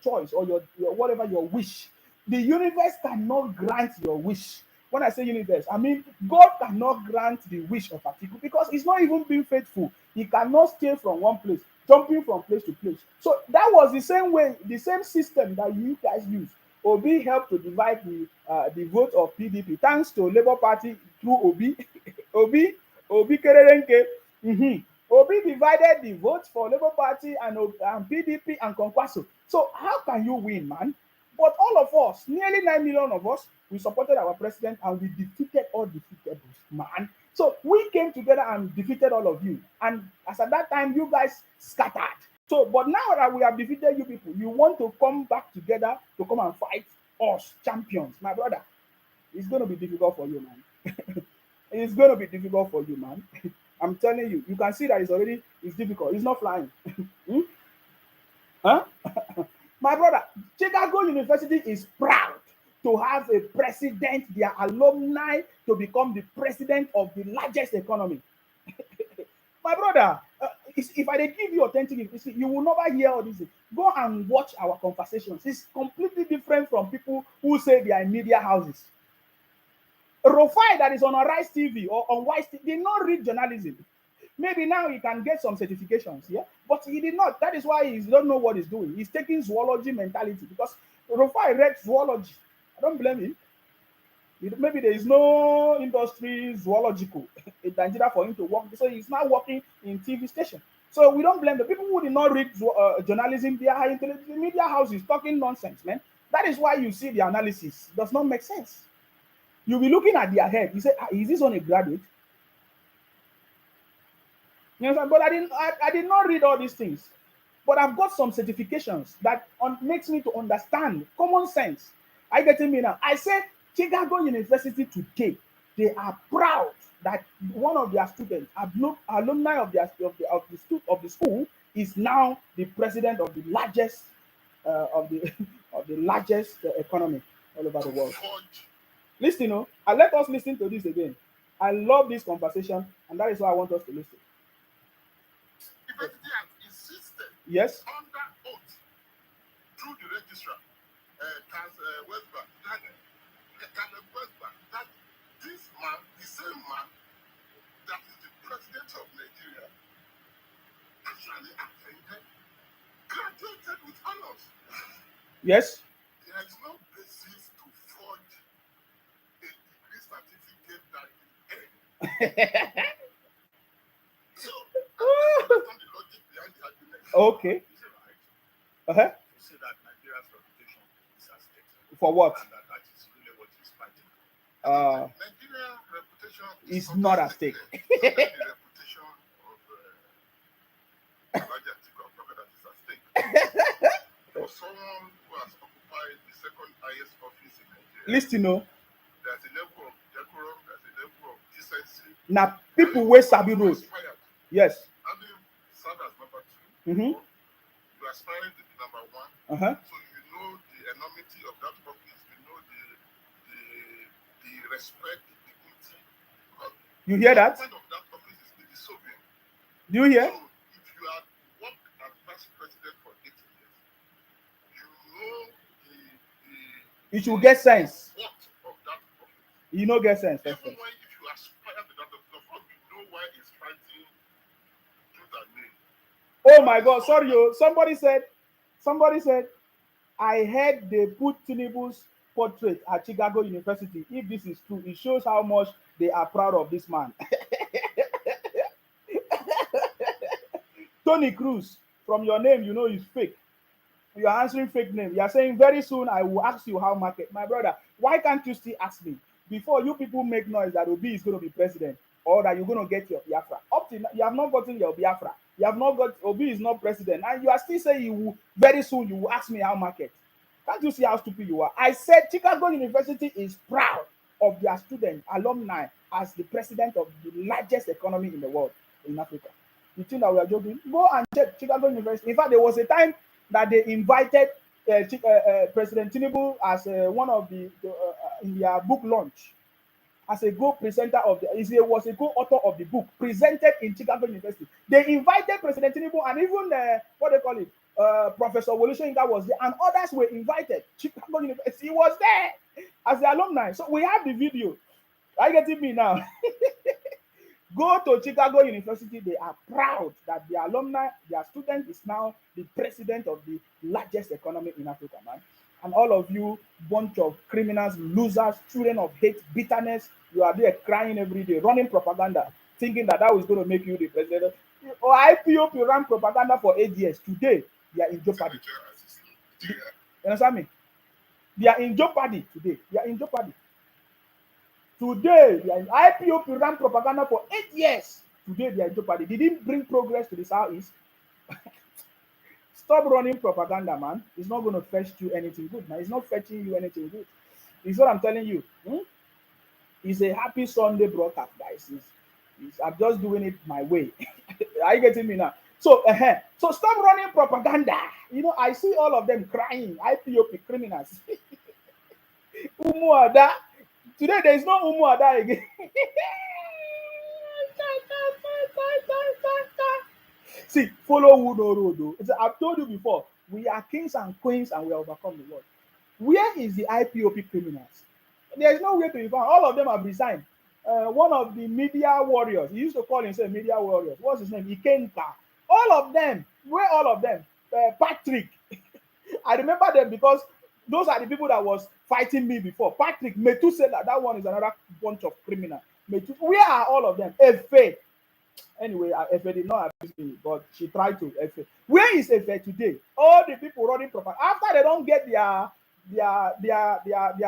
choice or your whatever your wish. The universe cannot grant your wish. When I say universe, I mean God cannot grant the wish of Atiku because he's not even being faithful. He cannot stay from one place, jumping from place to place. So that was the same way, the same system that you guys use. Obi helped to divide the vote of PDP thanks to Labour Party through Obi. Obi Kererenke. Obi divided the votes for Labour Party and PDP and Kwankwaso. So how can you win, man? But all of us, nearly 9 million of us, we supported our president and we defeated all defeatables, man. So we came together and defeated all of you. And as at that time, you guys scattered. So, but now that we have defeated you people, you want to come back together to come and fight us, champions. My brother, it's going to be difficult for you, man. It's going to be difficult for you, man. I'm telling you, you can see that it's difficult. It's not flying. Huh? My brother, Chicago University is proud to have a president, their alumni, to become the president of the largest economy. My brother, if I give you authentic information, you will never hear all this. Go and watch our conversations. It's completely different from people who say they are in media houses. Rufai that is on Arise TV or on Wise TV did not read journalism. Maybe now he can get some certifications, yeah, but he did not. That is why he don't know what he's doing. He's taking zoology mentality because Rufai read zoology. I don't blame him. Maybe there is no industry zoological in Nigeria for him to work, so he's now working in TV station. So we don't blame the people who did not read journalism. They are into the media houses talking nonsense, man. That is why you see the analysis does not make sense. You'll be looking at their head. You say, is this one a graduate? You know, but I did not read all these things. But I've got some certifications that makes me to understand common sense. Are you getting me now? I said Chicago University today, they are proud that one of their students, alumni of the school, is now the president of the largest of the largest economy all over the world. Listen, and let us listen to this again. I love this conversation, and that is why I want us to listen. University has insisted Yes. under oath through the registrar, Westbank, that this man, the same man that is the president of Nigeria, actually attended, graduated with honors. Yes. There is no basis to forge a degree certificate that you earn. So, I understand the logic behind the argument. Okay. Is it right? To say that Nigeria's reputation is at stake. For what? And that is really what he's fighting. Nigeria's reputation is not at stake. The reputation of Atiku that is at stake. For someone who has occupied the second highest office in Nigeria, listen, there's a level of decorum, there's a level of decency. Now, people wey sabi road. Yes. Having served as number 2, Mm-hmm. you are aspiring to be number 1. Uh-huh. So you know the enormity of that office, you know the respect, the dignity. You hear that? The point of that office is the sovereign. Do you hear? So if you have worked as vice president for 8 years, you know You should get sense. What of that office. You know, get sense. Even First. when if you aspire to that, of course we know why he's fighting truth and name. Oh my God! Sorry, yo. Somebody said, I heard they put Tinubu's portrait at Chicago University. If this is true, it shows how much they are proud of this man. Tony Cruz, from your name, you know it's fake. You are answering fake name. You are saying very soon I will ask you how market. My brother, why can't you still ask me before you people make noise that Obi is going to be president or that you're going to get your Biafra? Up to now, you have not gotten your Biafra. You have not got Obi is not president, and you are still saying you will very soon you will ask me how market. Can't you see how stupid you are? I said Chicago University is proud of their student alumni as the president of the largest economy in the world in Africa. You think that we are joking? Go and check Chicago University. In fact, there was a time that they invited President Tinubu as one of the in their book launch as a co-presenter of the he was a co-author of the book presented in Chicago University. They invited President Tinubu and even what they call it, Professor Wole Soyinka was there, and others were invited. Chicago University, he was there as the alumni. So we have the video. Are you getting me now? Go to Chicago University. They are proud that their alumni, their student is now the president of the largest economy in Africa, man. And all of you, bunch of criminals, losers, children of hate, bitterness, you are there crying every day, running propaganda, thinking that that was going to make you the president. Or IPOP ran propaganda for 8 years. Today, they are in jeopardy. You understand me? They are in jeopardy today. They are in jeopardy. Today, IPOP ran propaganda for 8 years. Today, they are in jeopardy. They didn't bring progress to the Southeast. Stop running propaganda, man. It's not going to fetch you anything good, man. It's not fetching you anything good. It's what I'm telling you. It's a happy Sunday broadcast, guys. I'm just doing it my way. Are you getting me now? So stop running propaganda. You know, I see all of them crying. IPOP criminals. Umuada. Today there is no Umuada again. See, follow who no road. Though. I've told you before, we are kings and queens and we overcome the world. Where is the IPOP criminals? There is no way to be found. All of them have resigned. One of the media warriors, he used to call himself media warriors. What's his name? Ikenka. All of them. Where all of them? Patrick. I remember them because those are the people that was fighting me before. Patrick, Methuselah, that one is another bunch of criminals. Where are all of them? Efe. Anyway, Efe did not abuse me, but she tried to. Efe. Where is Efe today? All the people running propaganda. After they don't get their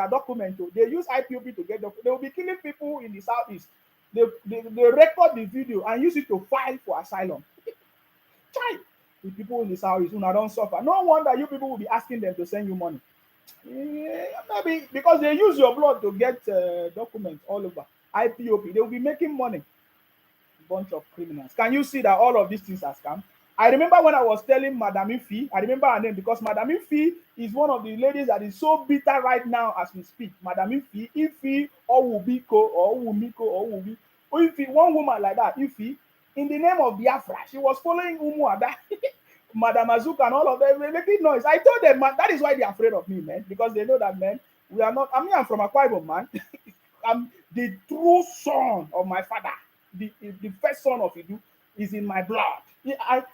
document, they use IPOB to get document. They will be killing people in the Southeast. They record the video and use it to file for asylum. Child, the people in the Southeast who don't suffer. No wonder you people will be asking them to send you money. Maybe because they use your blood to get documents all over. IPOP, they will be making money. Bunch of criminals. Can you see that all of these things are scam? I remember when I was telling Madam Ifi, I remember her name because Madam Ifi is one of the ladies that is so bitter right now as we speak. Madam Ifi or Wubiko or Wumiko or Wubi. Ifi, one woman like that, Ifi, in the name of Biafra, she was following Umuada, Madam Azuka and all of them were making noise. I told them, man, that is why they're afraid of me, man, because they know that, man, we are not, I'm from Akwa Ibom, man. I'm the true son of my father. The first son of Idu is in my blood.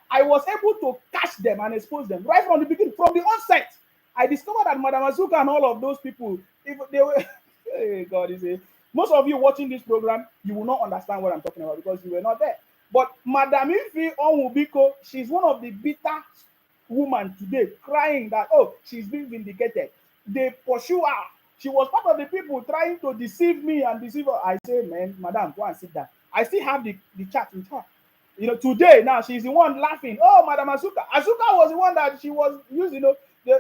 I was able to catch them and expose them right from the beginning, from the onset. I discovered that Madam Azuka and all of those people, if they were, hey God, most of you watching this program, you will not understand what I'm talking about because you were not there. But Madam Ifi Onwubiko, she's one of the bitter women today, crying that, oh, she's being vindicated. They pursue her. She was part of the people trying to deceive me and deceive her. I say, man, madam, go and sit down. I still have the chat with her. You know, today now she's the one laughing. Oh, Madam Azuka. Azuka was the one that she was using. You know,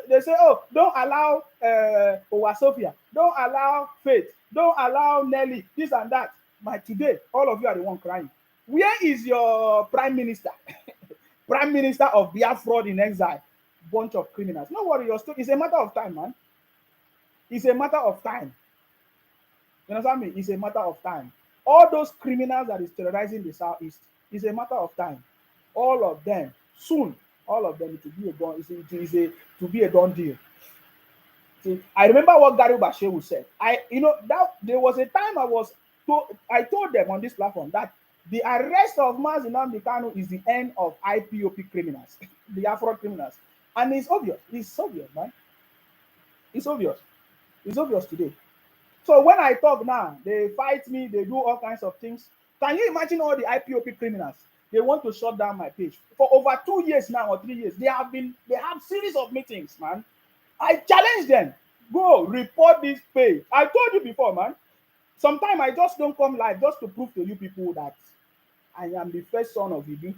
they say, oh, don't allow Owa Sophia, don't allow Faith, don't allow Nelly, this and that. But today, all of you are the one crying. Where is your prime minister? Prime minister of Biafra in exile. Bunch of criminals. No worry, it's a matter of time, man. It's a matter of time. You understand me? It's a matter of time. All those criminals that is terrorizing the Southeast, it's a matter of time. All of them, soon, all of them to be a done deal. See, I remember what Gary Bashewu said. That there was a time I told them on this platform that the arrest of Mazi Nnamdi Kanu is the end of IPOP criminals, the Afro criminals, and it's obvious. It's obvious, man. It's obvious. It's obvious today. So when I talk now, they fight me, they do all kinds of things. Can you imagine all the IPOP criminals? They want to shut down my page. For over 2 years now or 3 years, they have series of meetings, man. I challenge them. Go report this page. I told you before, man. Sometimes I just don't come live just to prove to you people that I am the first son of Ibi.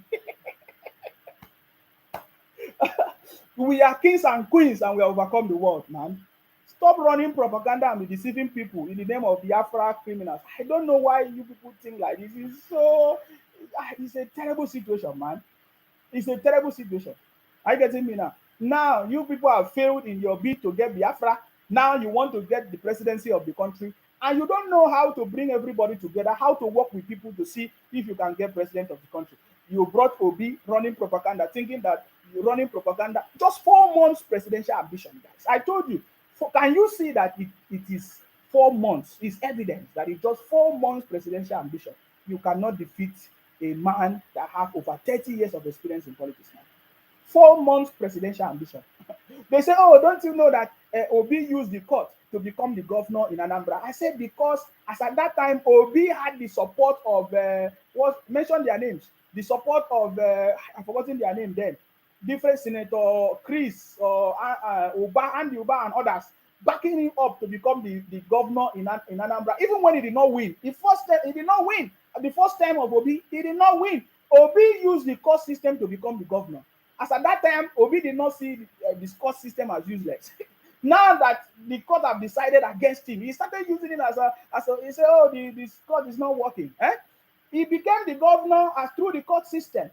We are kings and queens and we have overcome the world, man. Stop running propaganda and be deceiving people in the name of the Afro criminals. I don't know why you people think like this. It's a terrible situation, man. It's a terrible situation. Are you getting me now? Now, you people have failed in your bid to get Biafra. Now you want to get the presidency of the country. And you don't know how to bring everybody together, how to work with people to see if you can get president of the country. You brought Obi running propaganda, thinking that you're running propaganda. Just 4 months presidential ambition, guys. I told you. Can you see that it is 4 months? It's evidence that it's just 4 months presidential ambition. You cannot defeat a man that has over 30 years of experience in politics now. 4 months presidential ambition. They say, oh, don't you know that Obi used the court to become the governor in Anambra? I said, because as at that time, Obi had the support of, mention their names, the support of, I've forgotten their name then, different Senator Chris, Uba, Andy Uba, and others, backing him up to become the governor in Anambra, even when he did not win. He did not win. The first time of Obi, he did not win. Obi used the court system to become the governor. As at that time, Obi did not see the court system as useless. Now that the court have decided against him, he started using it as a he said, oh, this court is not working. He became the governor through the court system.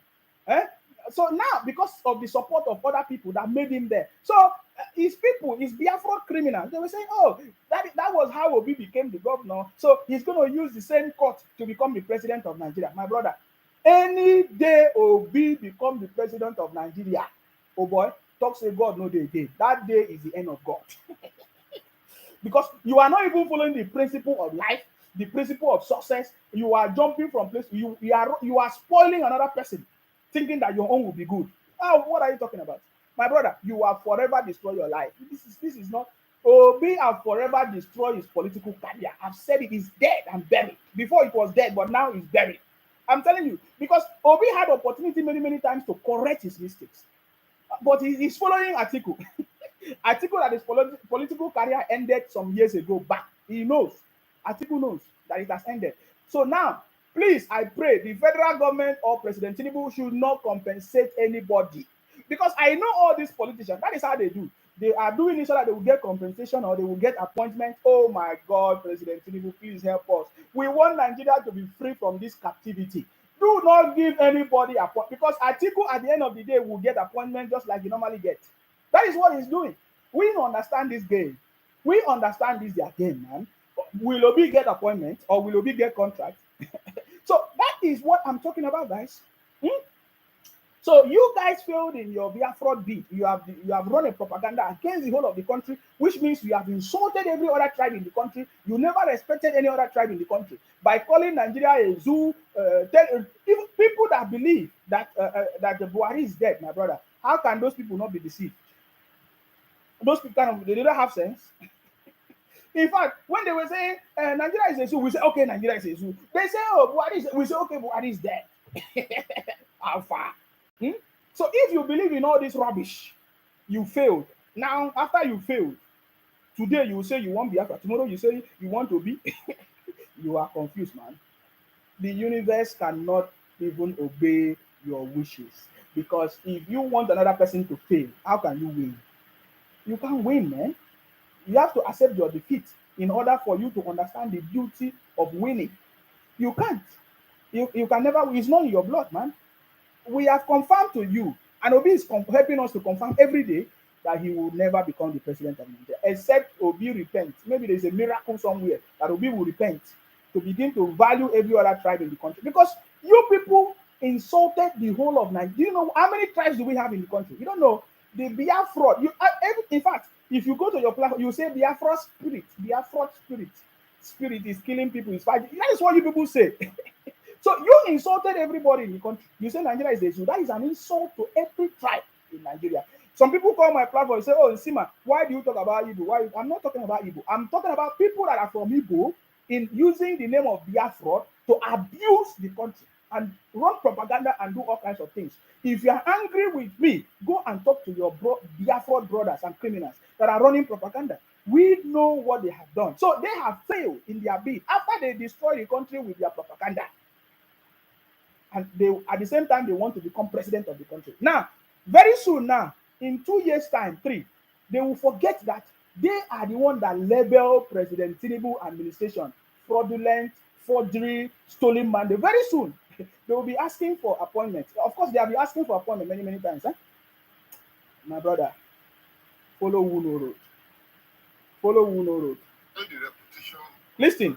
So now, because of the support of other people that made him there, so his people, his Biafra criminals, they were saying, oh, that was how Obi became the governor. So he's going to use the same court to become the president of Nigeria. My brother, any day Obi become the president of Nigeria, oh boy, talk say God no day again. That day is the end of God. Because you are not even following the principle of life, the principle of success. You are jumping from place. You are spoiling another person, thinking that your own will be good. Oh, what are you talking about? My brother, you will forever destroy your life. This is not. Obi have forever destroyed his political career. I've said it is dead and buried. Before it was dead, but now it's buried. I'm telling you, because Obi had opportunity many times to correct his mistakes. But he's following Atiku. Atiku that his political career ended some years ago back. He knows. Atiku knows that it has ended. So now, please, I pray the federal government or President Tinubu should not compensate anybody. Because I know all these politicians, that is how they do. They are doing it so that they will get compensation or they will get appointment. Oh my God, President Tinubu, please help us. We want Nigeria to be free from this captivity. Do not give anybody appointment, because Atiku at the end of the day will get appointment just like he normally gets. That is what he's doing. We don't understand this game. We understand this their game, man. Will Obi get appointment or will Obi get contract? So that is what I'm talking about, guys. So you guys failed in your Biafra bid. You have run a propaganda against the whole of the country, which means you have insulted every other tribe in the country. You never respected any other tribe in the country by calling Nigeria a zoo. Even people that believe that the Buhari is dead, my brother, how can those people not be deceived? Those people they don't have sense. In fact, when they were saying Nigeria is a zoo, we say okay, Nigeria is a zoo. They say, oh, Buhari is. We say okay, Buhari is dead. How far? So if you believe in all this rubbish, you failed. Now, after you failed, today you say you want Biafra. Tomorrow you say you want to be. You are confused, man. The universe cannot even obey your wishes, because if you want another person to fail, how can you win? You can't win, man. You have to accept your defeat in order for you to understand the beauty of winning. You can't. You can never. It's not in your blood, man. We have confirmed to you, and Obi is helping us to confirm every day that he will never become the president of Nigeria, except Obi repent. Maybe there's a miracle somewhere that Obi will repent to begin to value every other tribe in the country. Because you people insulted the whole of Nigeria. Do you know how many tribes do we have in the country? You don't know. The Biafra, in fact, If you go to your platform, you say Biafra spirit, Biafra spirit. Spirit is killing people, is fighting. That is what you people say. So you insulted everybody in the country. You say Nigeria is a zoo. That is an insult to every tribe in Nigeria. Some people call my platform and say, "Oh, Sima, why do you talk about Igbo? Why?" I'm not talking about Igbo. I'm talking about people that are from Igbo in using the name of Biafra to abuse the country and run propaganda and do all kinds of things. If you are angry with me, go and talk to your Biafra brothers and criminals that are running propaganda. We know what they have done. So they have failed in their bid after they destroy the country with their propaganda. And they, at the same time, they want to become president of the country. Now, very soon now, in 2 years' time, 3, they will forget that they are the one that label President Tinubu administration fraudulent, forgery, stolen mandate. Very soon, they will be asking for appointments. Of course, they have been asking for appointment many, many times. My brother, follow who no road. Follow who no road. Listen.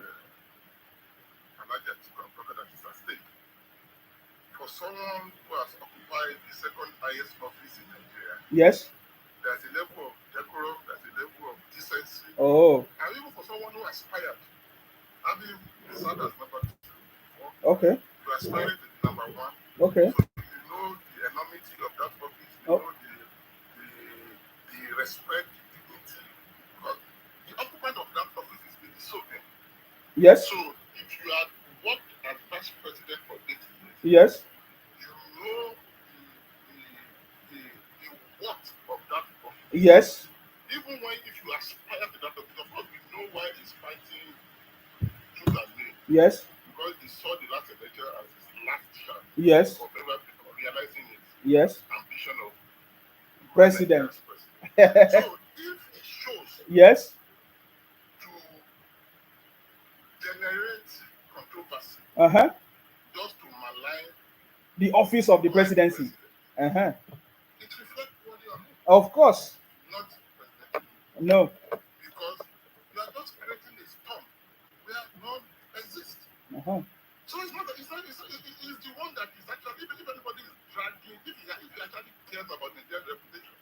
For someone who has occupied the second highest office in Nigeria, yes, there's a level of decorum, there's a level of decency. Oh. And even for someone who aspired, having served as number 2 before, okay, to aspire to number 1, okay, so you know the enormity of that office, you know the respect, the dignity, because the occupant of that office is being sovereign. yes. So if you had worked as vice president for 8 years, yes, you know the worth of that office. yes, Even when if you aspire to that office, of course we know why he's fighting tooth and nail. yes, Because he saw the last election as his last chance yes, of ever realizing his yes, ambition of president. So if he chose yes, to generate controversy uh-huh, just to malign the office of the presidency. president, Uh-huh. it reflects what you are doing, Of course. not president. No. Because you are just creating a storm where none exists. Uh-huh. So it's the one that is actually, if anybody is dragging, if he actually cares about Nigerian reputation,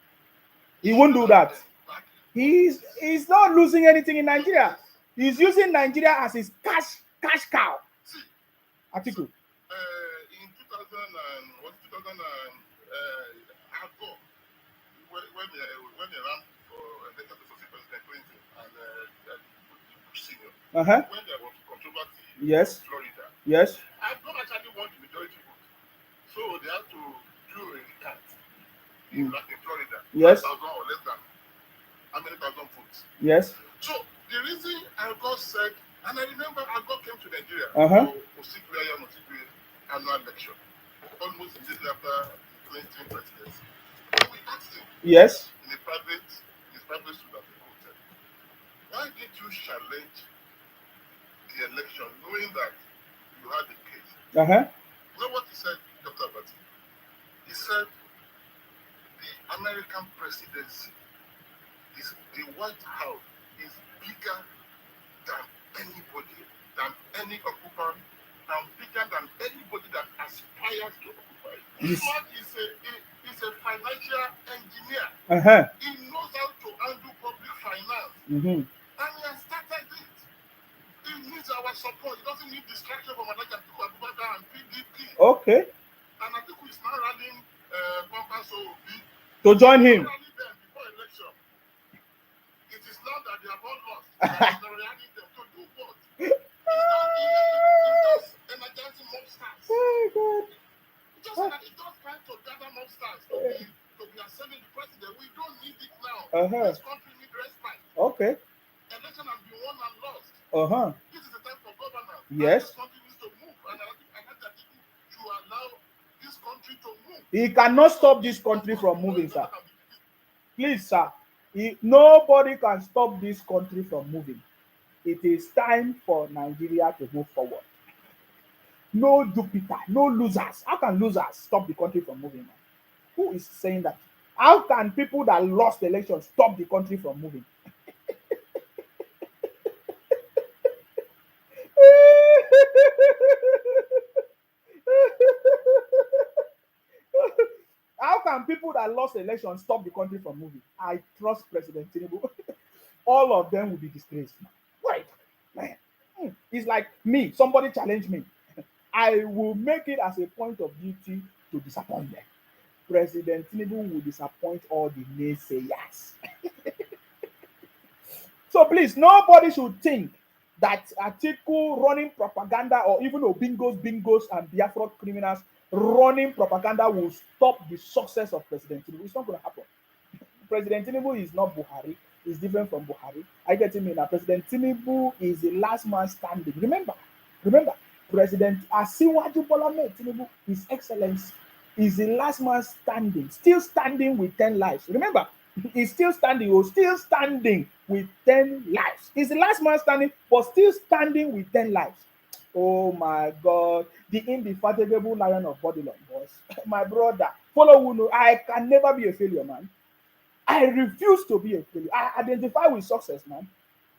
he won't do that. He's not losing anything in Nigeria. He's using Nigeria as his cash cow. See, Atiku. In 2000 I go when they ran for election to succeed President Clinton and Bush Senior. When there was controversy yes, in Florida. Yes. I don't actually want the majority vote, so they have to do a recount in Florida. Yes. 1,000 or less than how many thousand votes? Yes. So the reason Algo said, and I remember Algo came to Nigeria for Osikwe annual lecture, almost immediately after the Clinton presidency. When we asked him, yes, in his private suit at the hotel, why did you challenge the election knowing that you had the case? You know what he said, Dr. Abati? He said the American presidency is the White House is bigger than anybody, than any occupant, and bigger than anybody that aspires to occupy. This man is a financial engineer. He knows how to handle public finance. And he has started it. He needs our support. He doesn't need distraction from Atiku and PDP. Okay. And Atiku is now rallying Obi to join him. Before election. It is now that they have all lost. They're rallying them to do what? He's just energizing monsters. Oh, God. He's just trying to gather monsters to be ascending the president. We don't need it now. This country needs respite. Okay. Election has been won and lost. This is the time for governance. Yes. This country needs to move. And I think to allow this country to move. He cannot stop this country from moving, sir. Please, sir. Nobody can stop this country from moving. It is time for Nigeria to move forward. No Jupiter, no losers. How can losers stop the country from moving? Who is saying that? How can people that lost the election stop the country from moving? How can can people that lost election stop the country from moving? I trust President Tinubu. All of them will be disgraced. Right, man. It's like me. Somebody challenge me. I will make it as a point of duty to disappoint them. President Tinubu will disappoint all the naysayers. So please, nobody should think that Atiku running propaganda or even Bingos and Biafra criminals running propaganda will stop the success of President Tinubu. It's not going to happen. President Tinubu is not Buhari. He's different from Buhari. I get me now. President Tinubu is the last man standing. Remember, President Asiwaju Bola Tinubu, His Excellency, is the last man standing, still standing with 10 lives. Remember, he's still standing with 10 lives. He's the last man standing, but still standing with 10 lives. Oh my God, the indefatigable lion of Babylon, boys. My brother, follow Uno. I can never be a failure, man. I refuse to be a failure. I identify with success, man.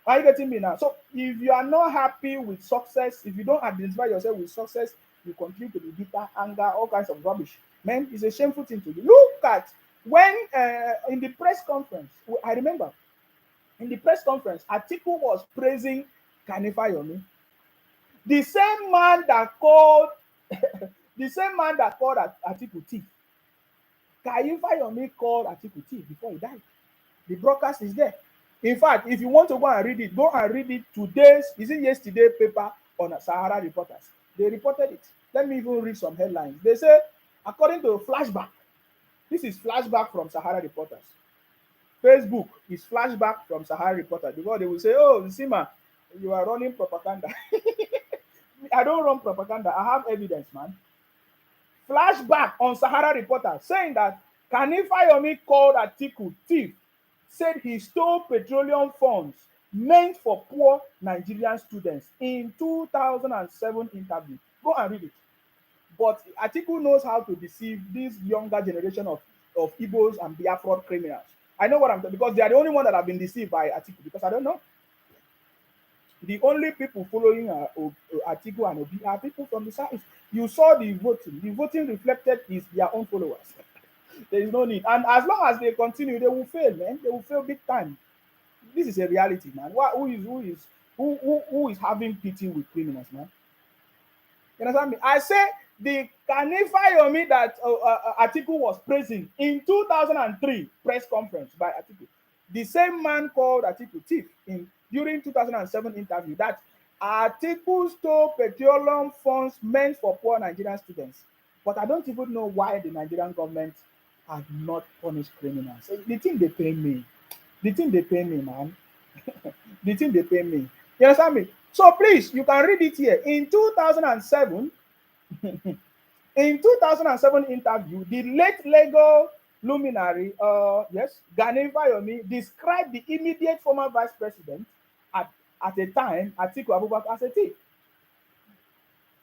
Are you getting me now? So if you are not happy with success, if you don't identify yourself with success, you continue to be bitter, anger, all kinds of rubbish. Man, it's a shameful thing to do. Look at when in the press conference, I remember in the press conference, Atiku was praising Kanifa Yomi. The same man that called Atiku thief. Kanifa Yomi called Atiku thief before he died. The broadcast is there. In fact, if you want to go and read it, yesterday paper on Sahara Reporters. They reported it. Let me even read some headlines. They say, according to flashback, this is flashback from Sahara Reporters. Facebook is flashback from Sahara Reporters. Because they will say, oh, Sima, you are running propaganda. I don't run propaganda. I have evidence, man. Flashback on Sahara Reporters saying that Kanifa Yomi called Atiku thief, said he stole petroleum funds meant for poor Nigerian students in 2007 interview. Go and read it. But Atiku knows how to deceive this younger generation of Igbos and Biafra criminals. I know what I'm talking, because they are the only one that have been deceived by Atiku, because I don't know. The only people following Atiku and Obi are people from the south. You saw the voting. The voting reflected their own followers. There is no need. And as long as they continue, they will fail, man. They will fail big time. This is a reality, man. Who is having pity with criminals, man? You understand me? I say the Kanifa Yomi that Atiku was praising in 2003 press conference by Atiku. The same man called Atiku thief during 2007 interview that Atiku stole petroleum funds meant for poor Nigerian students. But I don't even know why the Nigerian government have not punished criminals. The thing they pay me, man. The thing they pay me. You understand me? So please, you can read it here. In 2007, in 2007 interview, the late Lego luminary, Gani Fayomi, described the immediate former vice president at a time, Atiku Abubakar, as a thief.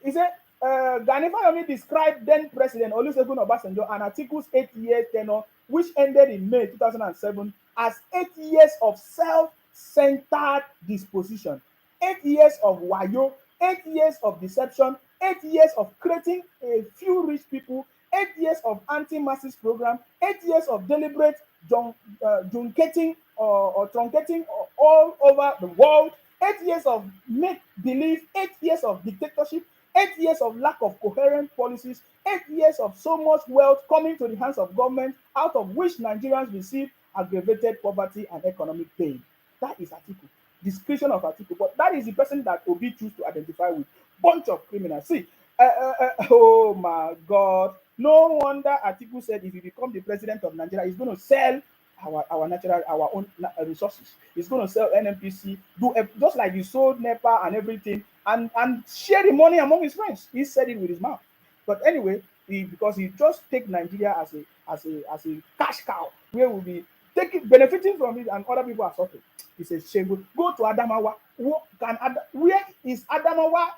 He said, Gani Fayomi described then President Olusegun Obasanjo and Atiku's 8-year tenure, which ended in May 2007, as 8 years of self-centered disposition, 8 years of wayo, 8 years of deception, 8 years of creating a few rich people, 8 years of anti-masses program, 8 years of deliberate truncating or truncating all over the world, 8 years of make-believe, 8 years of dictatorship, 8 years of lack of coherent policies, 8 years of so much wealth coming to the hands of government, out of which Nigerians receive aggravated poverty and economic pain. That is Atiku. Description of Atiku. But that is the person that Obi choose to identify with. Bunch of criminals. See, oh my God. No wonder Atiku said if he become the president of Nigeria, he's going to sell our own resources. He's going to sell NNPC, just like he sold NEPA and everything, and share the money among his friends. He said it with his mouth. But anyway, because he just take Nigeria as a cash cow, where we'll be benefiting from it, and other people are suffering. It's a shame. Go to Adamawa. Where is Adamawa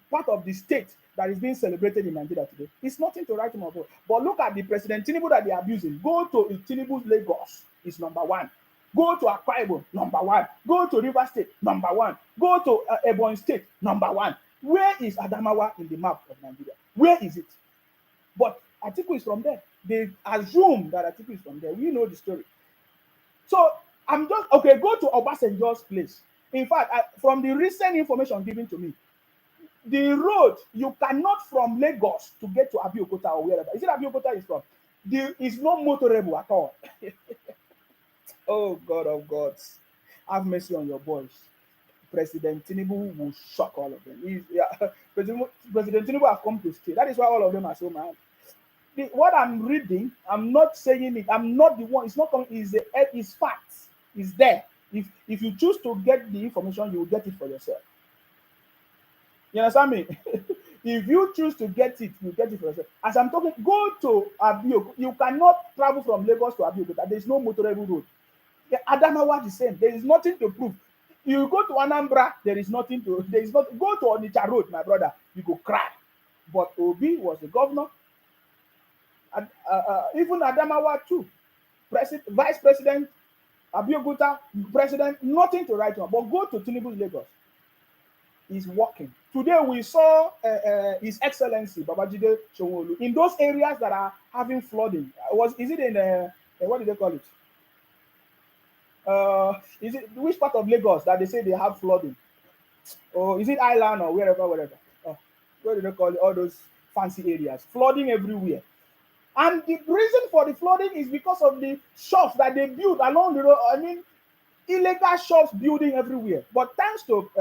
part of the state that is being celebrated in Nigeria today? It's nothing to write him about. But look at the President Tinubu that they are abusing. Go to Tinubu's Lagos, is number one. Go to Akwa Ibom, number one. Go to River State, number one. Go to Ebonyi State, number one. Where is Adamawa in the map of Nigeria? Where is it? But Atiku is from there. They assume that Atiku is from there. We know the story. So I'm just okay. Go to Obasanjo's place. In fact, from the recent information given to me, the road you cannot from Lagos to get to Abeokuta or wherever. Is it Abeokuta is from? Is not motorable at all. Oh God of gods, have mercy on your boys. President Tinubu will shock all of them. President Tinubu have come to stay. That is why all of them are so mad. What I'm reading, I'm not saying it. I'm not the one. It's not coming. It's facts. It's there. If you choose to get the information, you will get it for yourself. You understand me? If you choose to get it, you get it for yourself. As I'm talking, go to Abeokuta. You cannot travel from Lagos to Abeokuta. There is no motorable road. Adamawa the same. There is nothing to prove. You go to Anambra, there is nothing to. There is not. Go to Onitsha Road, my brother. You go cry. But Obi was the governor. And even Adamawa too. Vice President, Abeokuta, President, nothing to write on. But go to Tinubu's Lagos. He's working. Today we saw His Excellency Babajide Sanwo-Olu in those areas that are having flooding. Is it in what do they call it? Is it which part of Lagos that they say they have flooding? Or is it Island or wherever? What do they call it? All those fancy areas, flooding everywhere. And the reason for the flooding is because of the shops that they built along the road. I mean, illegal shops building everywhere. But thanks to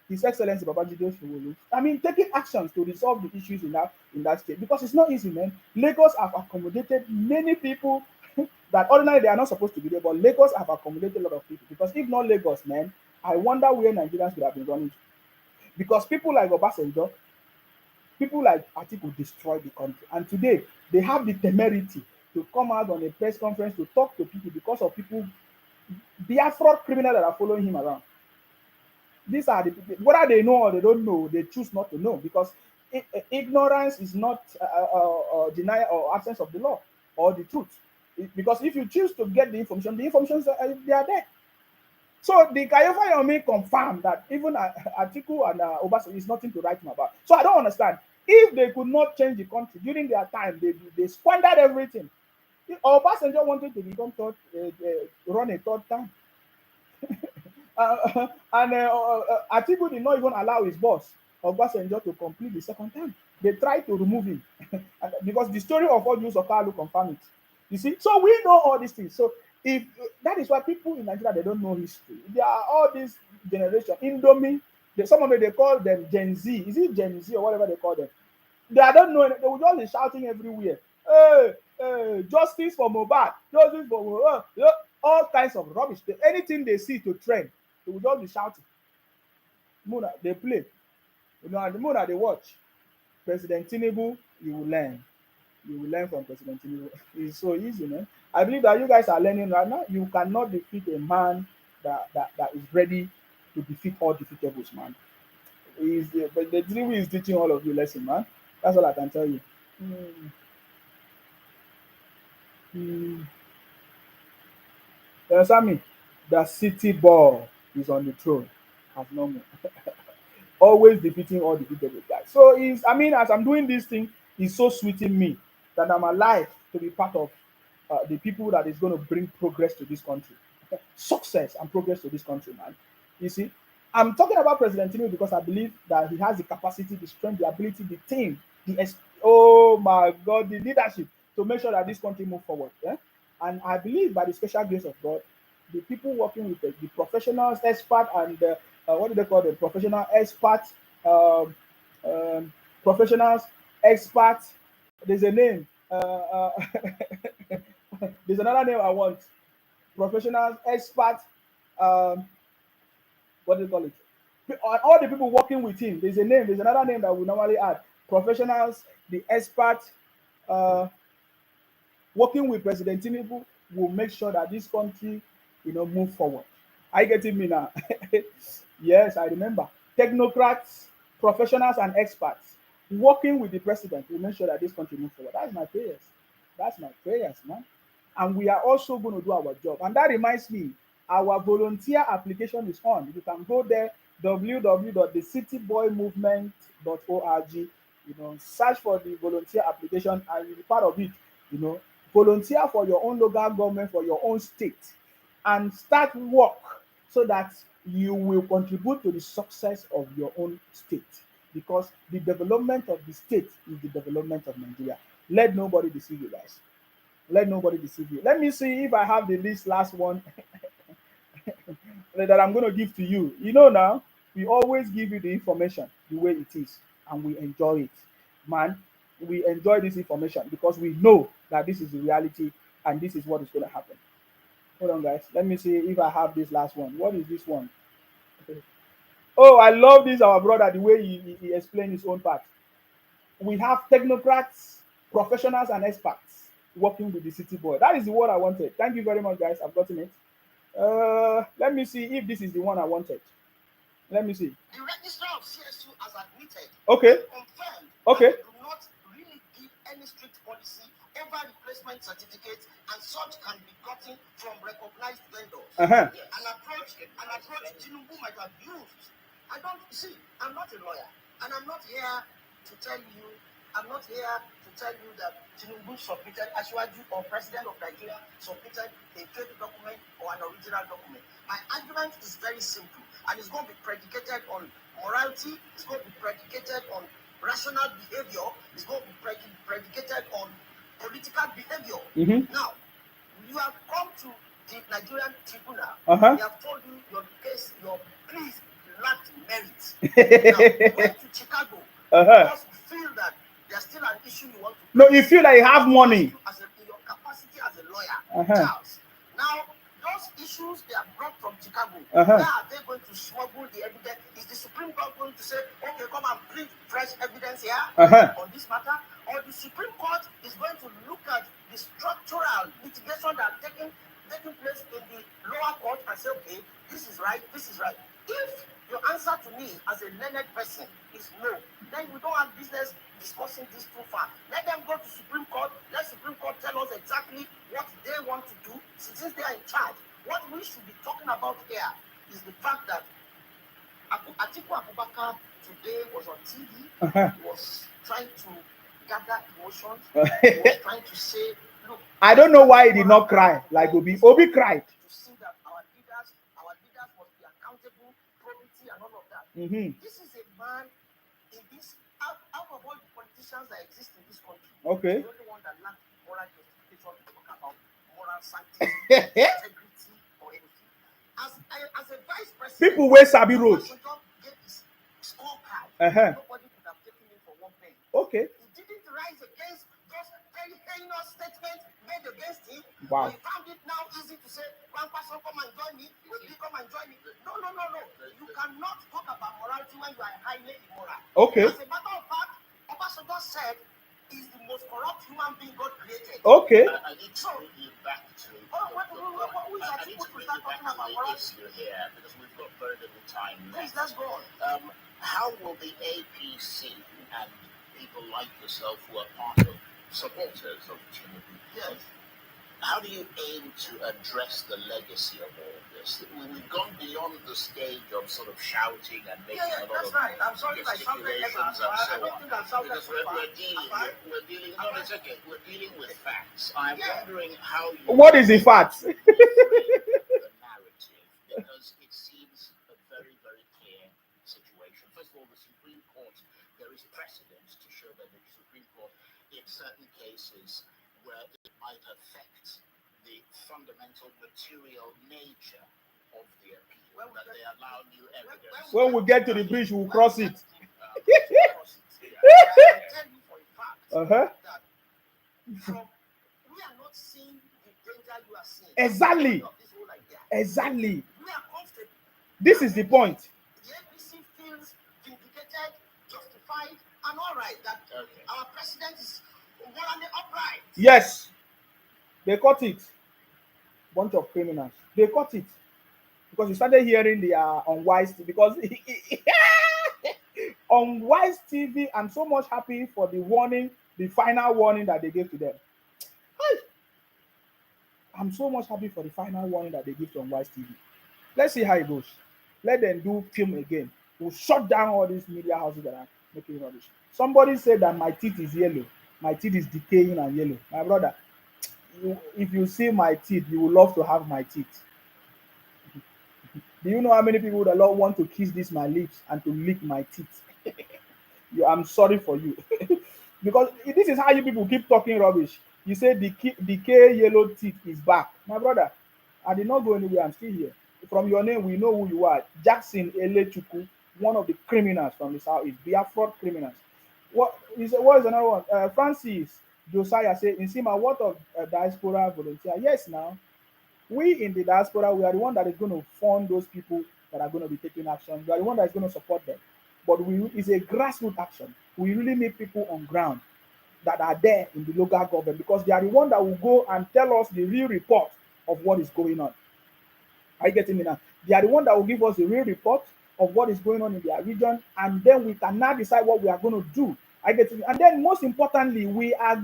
His Excellency Babajide Sanwo-Olu, I mean, taking actions to resolve the issues in that state, because it's not easy, man. Lagos have accommodated many people that ordinarily they are not supposed to be there, but Lagos have accommodated a lot of people. Because if not Lagos, man, I wonder where Nigerians would have been running to. Because people like Obasanjo, people like Atiku destroyed the country, and today they have the temerity to come out on a press conference to talk to people because of people, Biafra criminals that are following him around. These are the people, whether they know or they don't know, they choose not to know, because ignorance is not denial or absence of the law or the truth. Because if you choose to get the information they are there. So the Kayofa Yomi confirmed that even Atiku and Obasanjo is nothing to write him about. So I don't understand. If they could not change the country during their time, they squandered everything. If Obasanjo wanted to become run a third time. And Atiku did not even allow his boss, Obasanjo, to complete the second time. They tried to remove him. Because the story of Oju Sokalu confirmed it. You see, so we know all these things. So if that is why people in Nigeria, they don't know history. There are all these generation Indomie. Some of them they call them Gen Z. Is it Gen Z or whatever they call them? They don't know. They will just be shouting everywhere. Hey, justice for Mohbad, justice for Mohbad. All kinds of rubbish. Anything they see to trend, they will just be shouting. Muna, they play. You know, and the Muna they watch. President Tinubu, you will learn. You will learn from President Tinubu. It's so easy, man. I believe that you guys are learning right now. You cannot defeat a man that is ready to defeat all defeatables, man. But the Tinubu is teaching all of you lesson, man. That's all I can tell you. You understand me? The city ball is on the throne as normal. Always defeating all defeatable guys. So as I'm doing this thing, it's so sweet in me that I'm alive to be part of the people that is going to bring progress to this country, success and progress to this country, man. You see, I'm talking about President Tinubu because I believe that he has the capacity, the strength, the ability, the team, oh my God, the leadership to make sure that this country move forward. Yeah? And I believe by the special grace of God, the people working with the professionals, expert, and what do they call them? Professional experts, professionals, experts. There's a name. There's another name I want. Professionals, experts. What do you call it? All the people working with him. There's a name. There's another name that we normally add. Professionals, the experts, working with President Tinubu will make sure that this country, move forward. Are you getting me now? Yes, I remember. Technocrats, professionals, and experts working with the president will make sure that this country moves forward. That's my prayers. That's my prayers, man. And we are also going to do our job. And that reminds me, our volunteer application is on. You can go there, www.thecityboymovement.org. search for the volunteer application and you'll be part of it. Volunteer for your own local government, for your own state, and start work so that you will contribute to the success of your own state, because the development of the state is the development of Nigeria. Let nobody deceive you, guys. Let nobody deceive you. Let me see if I have this last one that I'm going to give to you. Now, we always give you the information the way it is, and we enjoy it. Man, we enjoy this information because we know that this is the reality and this is what is going to happen. Hold on, guys. Let me see if I have this last one. What is this one? Oh, I love this, our brother, the way he explained his own part. We have technocrats, professionals, and experts working with the city boy. That is the word I wanted. Thank you very much, guys. I've gotten it. Let me see if this is the one I wanted. Let me see. The registrar of CSU has admitted Okay. and confirmed Okay. that they do not really give any strict policy over replacement certificates, and such can be gotten from recognized vendors. Uh-huh. Yes. An approach Tinubu might have used. I don't see. I'm not a lawyer, and I'm not here to tell you. I'm not here to tell you that Tinubu submitted, Ashwaju or President of Nigeria submitted a fake document or an original document. My argument is very simple, and it's going to be predicated on morality. It's going to be predicated on rational behavior. It's going to be predicated on political behavior. Mm-hmm. Now, you have come to the Nigerian tribunal. Uh-huh. They have told you your case, your pleas lacked merit. Now, you went to Chicago because you feel that there's still an issue you want to. No, you feel like you have money. In your capacity as a lawyer, Uh-huh. Charles. Now, those issues they are brought from Chicago. Uh-huh. Where are they going to smuggle the evidence? Is the Supreme Court going to say, okay, come and bring fresh evidence here Uh-huh. on this matter? Or the Supreme Court is going to look at the structural litigation that are taking place in the lower court and say, okay, this is right, this is right. If your answer to me as a learned person is no, then we don't have business discussing this too far. Let them go to Supreme Court. Let Supreme Court tell us exactly what they want to do since they are in charge. What we should be talking about here is the fact that Atiku Abubakar today was on TV. Uh-huh. He was trying to gather emotions. He was trying to say, look, I don't know why he did not cry like Obi. Obi cried. To see that our leaders must be accountable, probity, and all of that. Mm-hmm. This is a man in this out of all the politicians that exist in this country. Okay. The only one that lacks moral justification to talk about moral sanctity, integrity, or anything. As a vice president, People wear Sabi Road. Get his scorecard. Uh-huh. Nobody could have taken him for one penny. Okay. He didn't rise against those very heinous statements made against him. Wow. He found it now easy to say, one person come and join me, Obi come and join me. No. You cannot talk about morality when you are highly immoral. Okay. As a matter of fact, Obasanjo said he's the most corrupt human being God created. Okay. I need to bring you back to I need to bring you back to the issue here because we've got very little time Please, left. let's go on. How will the APC and people like yourself who are part of supporters of Tinubu, Yes. how do you aim to address the legacy of all this? We've gone beyond the stage of sort of shouting and making Yeah, a lot that's of right. I'm sorry if I sounded gesticulations and I so don't on. think I sounded Because so we're bad. dealing. No, it's okay. We're dealing with facts. I'm wondering how you. What is the fact? The narrative, because it seems a very, very clear situation. First of all, the Supreme Court, there is precedent to show that the Supreme Court, in certain cases where it might affect the fundamental material nature of the appeal, that they allow new evidence. When we get to the bridge, we'll cross it. I tell you for a fact Uh-huh. that we are not seeing the danger you are seeing. Exactly. Of this whole idea. Exactly. We are comfortable. This is the point. The APC feels vindicated, justified, and all right that our president is morally upright. Yes. They caught it. Bunch of criminals. They caught it. Because you started hearing the unwise TV. Because unwise TV, I'm so much happy for the warning, the final warning that they gave to them. I'm so much happy for the final warning that they give to unwise TV. Let's see how it goes. Let them do film again. We'll shut down all these media houses that are making rubbish. Somebody said that my teeth is yellow. My teeth is decaying and yellow. My brother, if you see my teeth, you will love to have my teeth. Do you know how many people that Lord want to kiss this my lips and to lick my teeth? I'm sorry for you. Because this is how you people keep talking rubbish. You say decay yellow teeth is back. My brother, I did not go anywhere. I'm still here. From your name, we know who you are. Jackson Elechuku, one of the criminals from the south, is Biafra criminals. What is another one? Francis Josiah say, Nsima, what of diaspora volunteer? Yes, now we in the diaspora, we are the one that is going to fund those people that are going to be taking action. We are the one that is going to support them. But it's a grassroots action. We really need people on ground that are there in the local government because they are the one that will go and tell us the real report of what is going on. Are you getting me now? They are the one that will give us the real report of what is going on in their region, and then we can now decide what we are going to do. I get it. And then most importantly, we are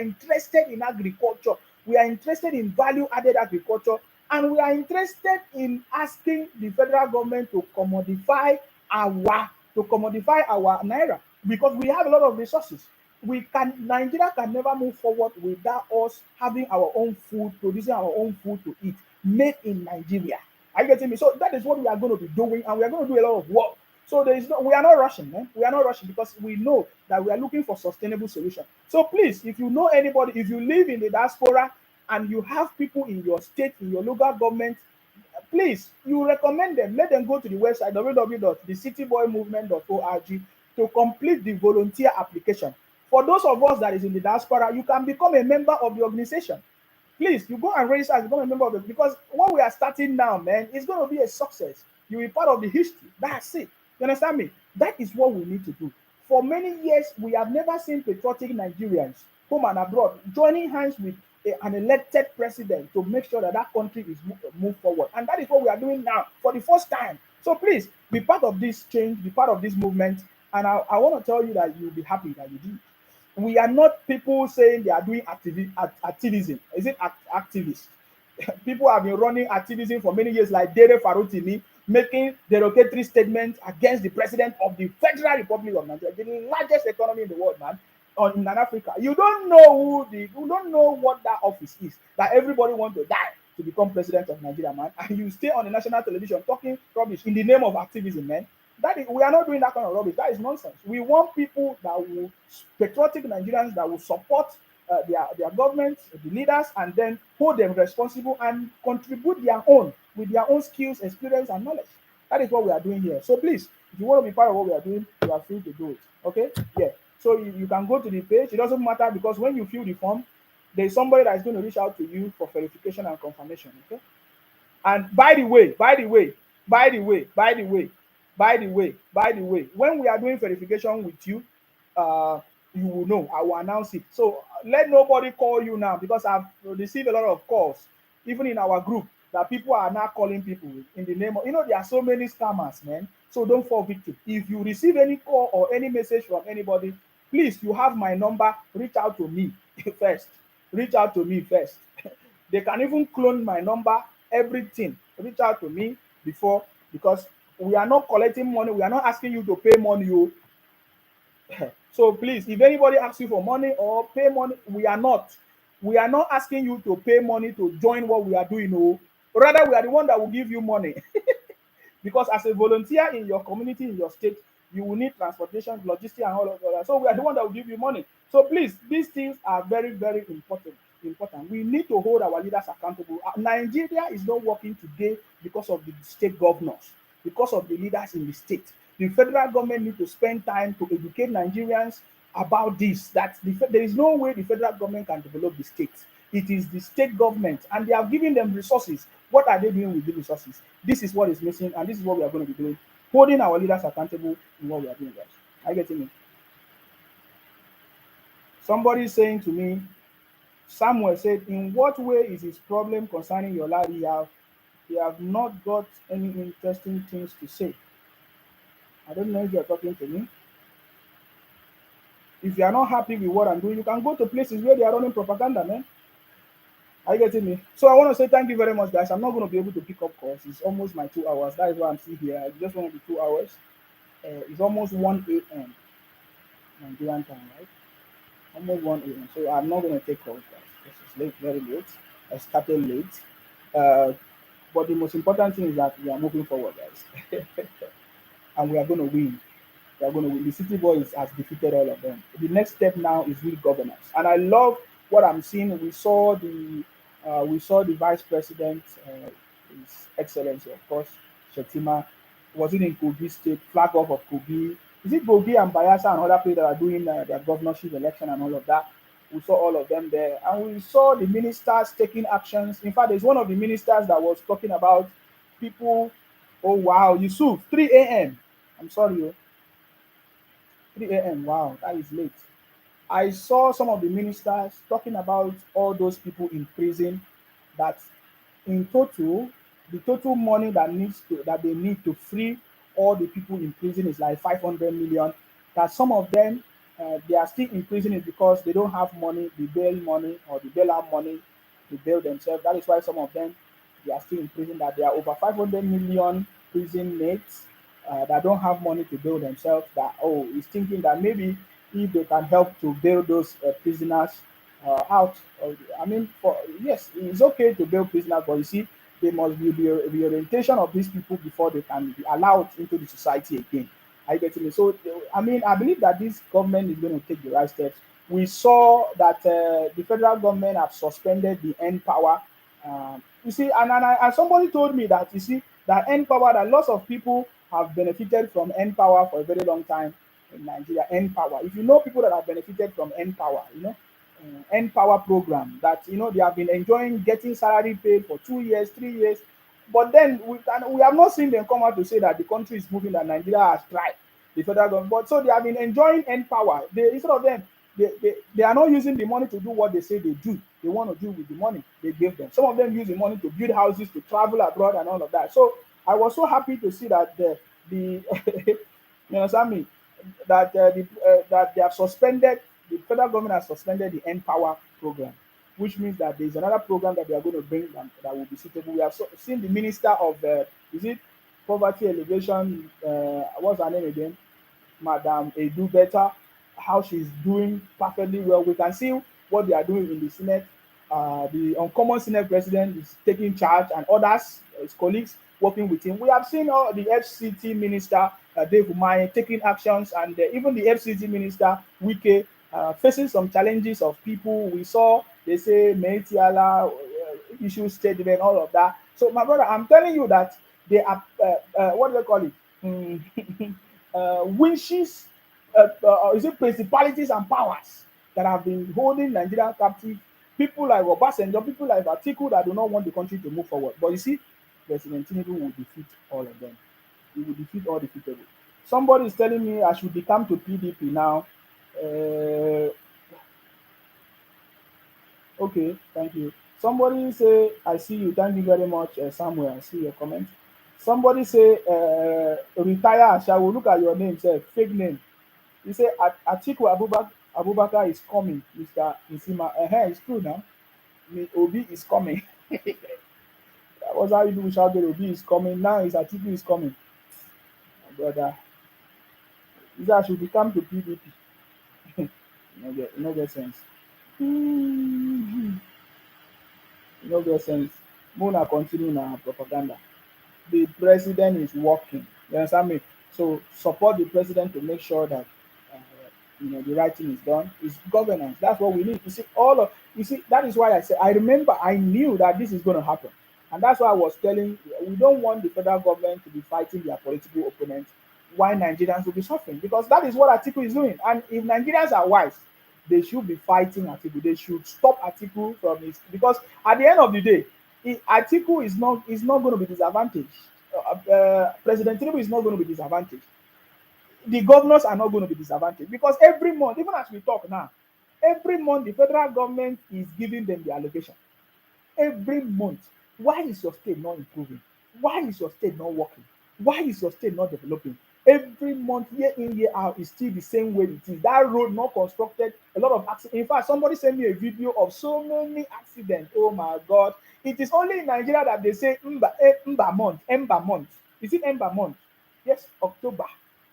interested in agriculture. We are interested in value-added agriculture, and we are interested in asking the federal government to commodify our naira because we have a lot of resources. Nigeria can never move forward without us having our own food, producing our own food to eat, made in Nigeria. Are you getting me? So that is what we are going to be doing, and we are going to do a lot of work. So we are not rushing, man. We are not rushing because we know that we are looking for sustainable solution. So please, if you know anybody, if you live in the diaspora and you have people in your state, in your local government, please, you recommend them. Let them go to the website www.thecityboymovement.org to complete the volunteer application. For those of us that is in the diaspora, you can become a member of the organization. Please, you go and register as become a member of it because what we are starting now, man, is going to be a success. You'll be part of the history. That's it. You understand me? That is what we need to do. For many years, we have never seen patriotic Nigerians, home and abroad, joining hands with an elected president to make sure that that country is move forward. And that is what we are doing now for the first time. So please, be part of this change, be part of this movement. And I want to tell you that you'll be happy that you did. We are not people saying they are doing activism. Is it activists? People have been running activism for many years, like Dere Farutimi, making derogatory statements against the president of the Federal Republic of Nigeria, the largest economy in the world, man, in Africa. You don't know you don't know what that office is. That everybody wants to die to become president of Nigeria, man, and you stay on the national television talking rubbish in the name of activism, man. We are not doing that kind of rubbish. That is nonsense. We want people that will patriotic Nigerians that will support their governments, the leaders, and then hold them responsible and contribute their own with their own skills, experience, and knowledge. That is what we are doing here. So please, if you want to be part of what we are doing, you are free to do it. Okay? Yeah. So you can go to the page. It doesn't matter because when you fill the form, there is somebody that is going to reach out to you for verification and confirmation. Okay? And by the way, when we are doing verification with you, you will know. I will announce it. So let nobody call you now because I've received a lot of calls, even in our group, that people are now calling people in the name of, there are so many scammers, man. So don't fall victim. If you receive any call or any message from anybody, please, you have my number. Reach out to me first. Reach out to me first. They can even clone my number, everything. Reach out to me before, because we are not collecting money. We are not asking you to pay money. So please, if anybody asks you for money or pay money, we are not. We are not asking you to pay money to join what we are doing. No, rather we are the one that will give you money. Because as a volunteer in your community, in your state, you will need transportation, logistics, and all of that. So we are the one that will give you money. So please, these things are very, very important. We need to hold our leaders accountable. Nigeria is not working today because of the state governors, because of the leaders in the state. The federal government need to spend time to educate Nigerians about this. There is no way the federal government can develop the state. It is the state government, and they are giving them resources. What are they doing with the resources? This is what is missing, and this is what we are going to be doing. Holding our leaders accountable in what we are doing, guys. Are you getting me? Somebody is saying to me, Samuel said, in what way is his problem concerning your life? He have not got any interesting things to say. I don't know if you're talking to me. If you are not happy with what I'm doing, you can go to places where they are running propaganda, man. Are you getting me? So I want to say thank you very much, guys. I'm not going to be able to pick up calls. It's almost my 2 hours. That is why I'm still here. I just want to be 2 hours. It's almost 1 a.m. Nigerian time, right? Almost 1 a.m. So I'm not going to take calls, guys. This is late, very late. I started late. Uh, but the most important thing is that we are moving forward, guys. And we are going to win. We are going to win. The City Boys has defeated all of them. The next step now is real governance, and I love what I'm seeing. We saw the Vice President, His Excellency, of course, Shetima, was it in Kogi State, flag off of Kogi. Is it Kogi and Bayelsa and other places that are doing their governorship election and all of that? We saw all of them there, and we saw the ministers taking actions. In fact, there's one of the ministers that was talking about people. Oh wow, Yusuf, 3 a.m. I'm sorry, 3 a.m. Wow, that is late. I saw some of the ministers talking about all those people in prison that in total, the total money that they need to free all the people in prison is like 500 million. That some of them they are still in prison is because they don't have money, the bail money or the bailout money to bail themselves. That is why some of them they are still in prison. That there are over 500 million prison mates that don't have money to bail themselves. That is thinking that maybe if they can help to bail those prisoners out. I mean, for yes, it's okay to bail prisoners, but you see, there must be reorientation of these people before they can be allowed into the society again. Are you getting me? So, I mean, I believe that this government is going to take the right steps. We saw that the federal government have suspended the end power. You see, and somebody told me that you see that end power, that lots of people have benefited from end power for a very long time in Nigeria. End power. If you know people that have benefited from end power, end power program that they have been enjoying getting salary paid for 2 years, 3 years, but then we have not seen them come out to say that the country is moving, that Nigeria has tried the federal government. But so they have been enjoying end power. They instead of them, they are not using the money to do what they say they do. They want to do with the money they gave them. Some of them use the money to build houses, to travel abroad, and all of that. So I was so happy to see that the you understand me, that they have suspended, the federal government has suspended the End Power program, which means that there is another program that they are going to bring that will be suitable. We have seen the minister of is it poverty elevation? What's her name again? Madam Edu Better, how she's doing perfectly well. We can see what they are doing in the Senate. The uncommon Senate president is taking charge, and others, his colleagues, working with him. We have seen all the FCT minister, Dave Umahi, taking actions, and even the FCT minister, Wike, facing some challenges of people. We saw, they say, Meitiala, issue statement, all of that. So, my brother, I'm telling you that they are, what do they call it? Winches, is it principalities and powers that have been holding Nigeria captive? People like Obasanjo, people like Atiku that do not want the country to move forward. But you see, President Tinubu will defeat all of them. He will defeat all defeatable. Somebody is telling me I should become to PDP now. Uh, okay, thank you. Somebody say, I see you. Thank you very much, Samuel. I see your comment. Somebody say, retire Ashawo. Look at your name, say, fake name. You say, Atiku Abubakar is coming, Mr. Nsima. It's true now. Obi is coming. That was how you do shout that Obi is coming. Now it's Atiku is coming. My brother. He said I should become to PDP. You no get sense. You no get sense. Muna continue na propaganda. The president is working. You understand me? So support the president to make sure that the right thing is done. It's governance. That's what we need. You see, that is why I said I remember I knew that this is going to happen. And that's why I was telling we don't want the federal government to be fighting their political opponents while Nigerians will be suffering. Because that is what Atiku is doing. And if Nigerians are wise, they should be fighting Atiku. They should stop Atiku from his, because at the end of the day, Atiku is not going to be disadvantaged. President Tinubu is not going to be disadvantaged. The governors are not going to be disadvantaged because every month, even as we talk now, every month the federal government is giving them the allocation. Every month. Why is your state not improving? Why is your state not working? Why is your state not developing? Every month, year in, year out, is still the same way it is. That road not constructed, a lot of accidents. In fact, somebody sent me a video of so many accidents. Oh my God. It is only in Nigeria that they say Mba month, Ember month. Is it Ember month? Yes, October.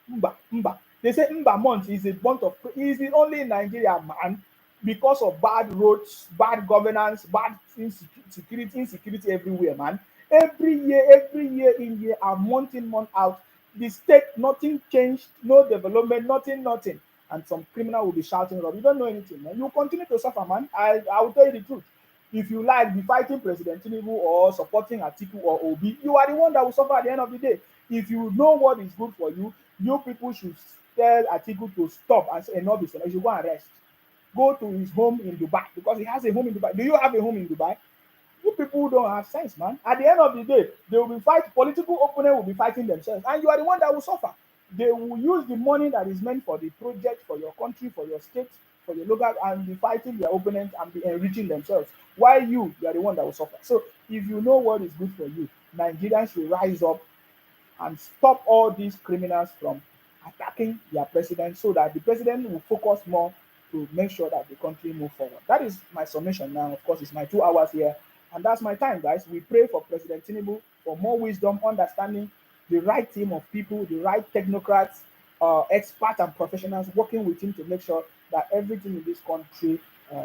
Mba. They say Mba month is a month of, is it only in Nigeria, man? Because of bad roads, bad governance, bad insecurity everywhere, man. Every year in, year out, month in, month out, the state, nothing changed, no development, nothing. And some criminal will be shouting, Rob, you don't know anything, man. You continue to suffer, man. I will tell you the truth. If you like be fighting President Tinubu or supporting Atiku or Obi, you are the one that will suffer at the end of the day. If you know what is good for you, you people should tell Atiku to stop and say enough is enough. You should go and rest. Go to his home in Dubai because he has a home in Dubai. Do you have a home in Dubai? You people don't have sense, man. At the end of the day, they will be fighting. Political opponent will be fighting themselves, and you are the one that will suffer. They will use the money that is meant for the project, for your country, for your state, for your local, and be fighting their opponent and be enriching themselves. While you are the one that will suffer. So, if you know what is good for you, Nigerians should rise up and stop all these criminals from attacking their president so that the president will focus more to make sure that the country move forward. That is my summation now. Of course, it's my 2 hours here, and that's my time, guys. We pray for President Tinubu for more wisdom, understanding, the right team of people, the right technocrats, experts, and professionals working with him to make sure that everything in this country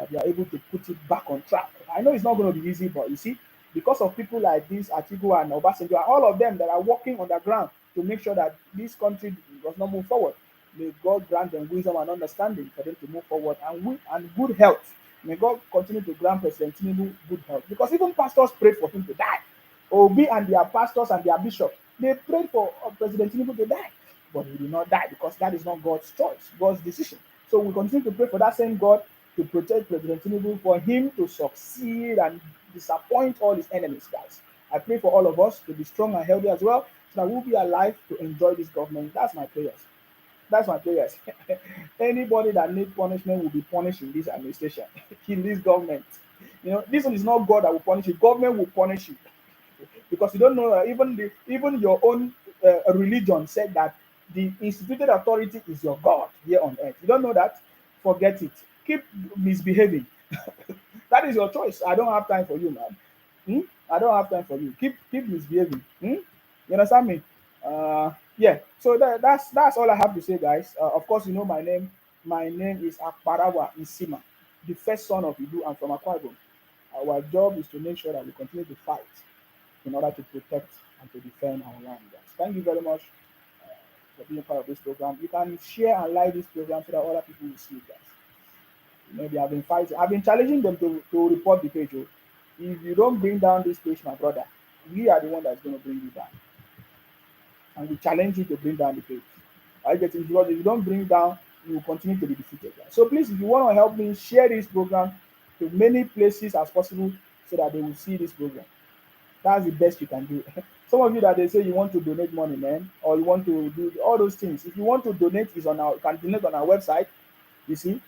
they are able to put it back on track. I know it's not going to be easy, but you see, because of people like this, Atiku and Obasanjo, and all of them that are working on the ground to make sure that this country does not move forward. May God grant them wisdom and understanding for them to move forward and good health. May God continue to grant President Tinubu good health. Because even pastors prayed for him to die. Obi and their pastors and their bishops, they prayed for President Tinubu to die. But he did not die because that is not God's choice, God's decision. So we continue to pray for that same God to protect President Tinubu, for him to succeed and disappoint all his enemies, guys. I pray for all of us to be strong and healthy as well, so that we'll be alive to enjoy this government. That's my prayers. That's my prayers. Anybody that needs punishment will be punished in this administration, in this government. You know, this one is not God that will punish you. Government will punish you because you don't know. Even your own religion said that the instituted authority is your God here on earth. You don't know that? Forget it. Keep misbehaving. That is your choice. I don't have time for you, man. I don't have time for you. Keep misbehaving. You understand me? Yeah. So that's all I have to say, guys. Of course, you know my name. My name is Akparawa Isima, the first son of Idu. I'm from Akwa Ibom. Our job is to make sure that we continue to fight in order to protect and to defend our land, guys. Thank you very much for being part of this program. You can share and like this program so that other people will see it, guys. You know, they have been fighting. I've been challenging them to report the page. Oh. If you don't bring down this page, my brother, we are the one that's going to bring you down. And we challenge you to bring down the page. I get it because if you don't bring it down, you will continue to be defeated. Guys. So please, if you want to help me, share this program to many places as possible so that they will see this program. That's the best you can do. Some of you that they say you want to donate money, man, or you want to do all those things. If you want to donate, is on our you can donate on our website. You see,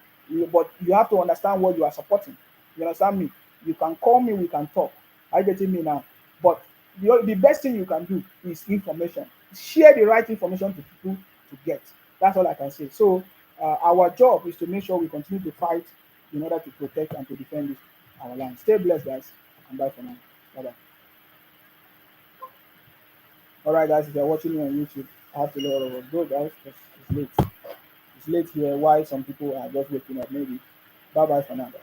but you have to understand what you are supporting. You understand me? You can call me, we can talk. Are you getting me now? But the best thing you can do is information. Share the right information to people to get. That's all I can say. So our job is to make sure we continue to fight in order to protect and to defend our land. Stay blessed, guys, and bye for now. Bye bye. All right, guys, if you're watching me on YouTube, I have to let all of us go, guys, because it's late. It's late here. Why some people are just waking up, maybe. Bye bye for now, guys.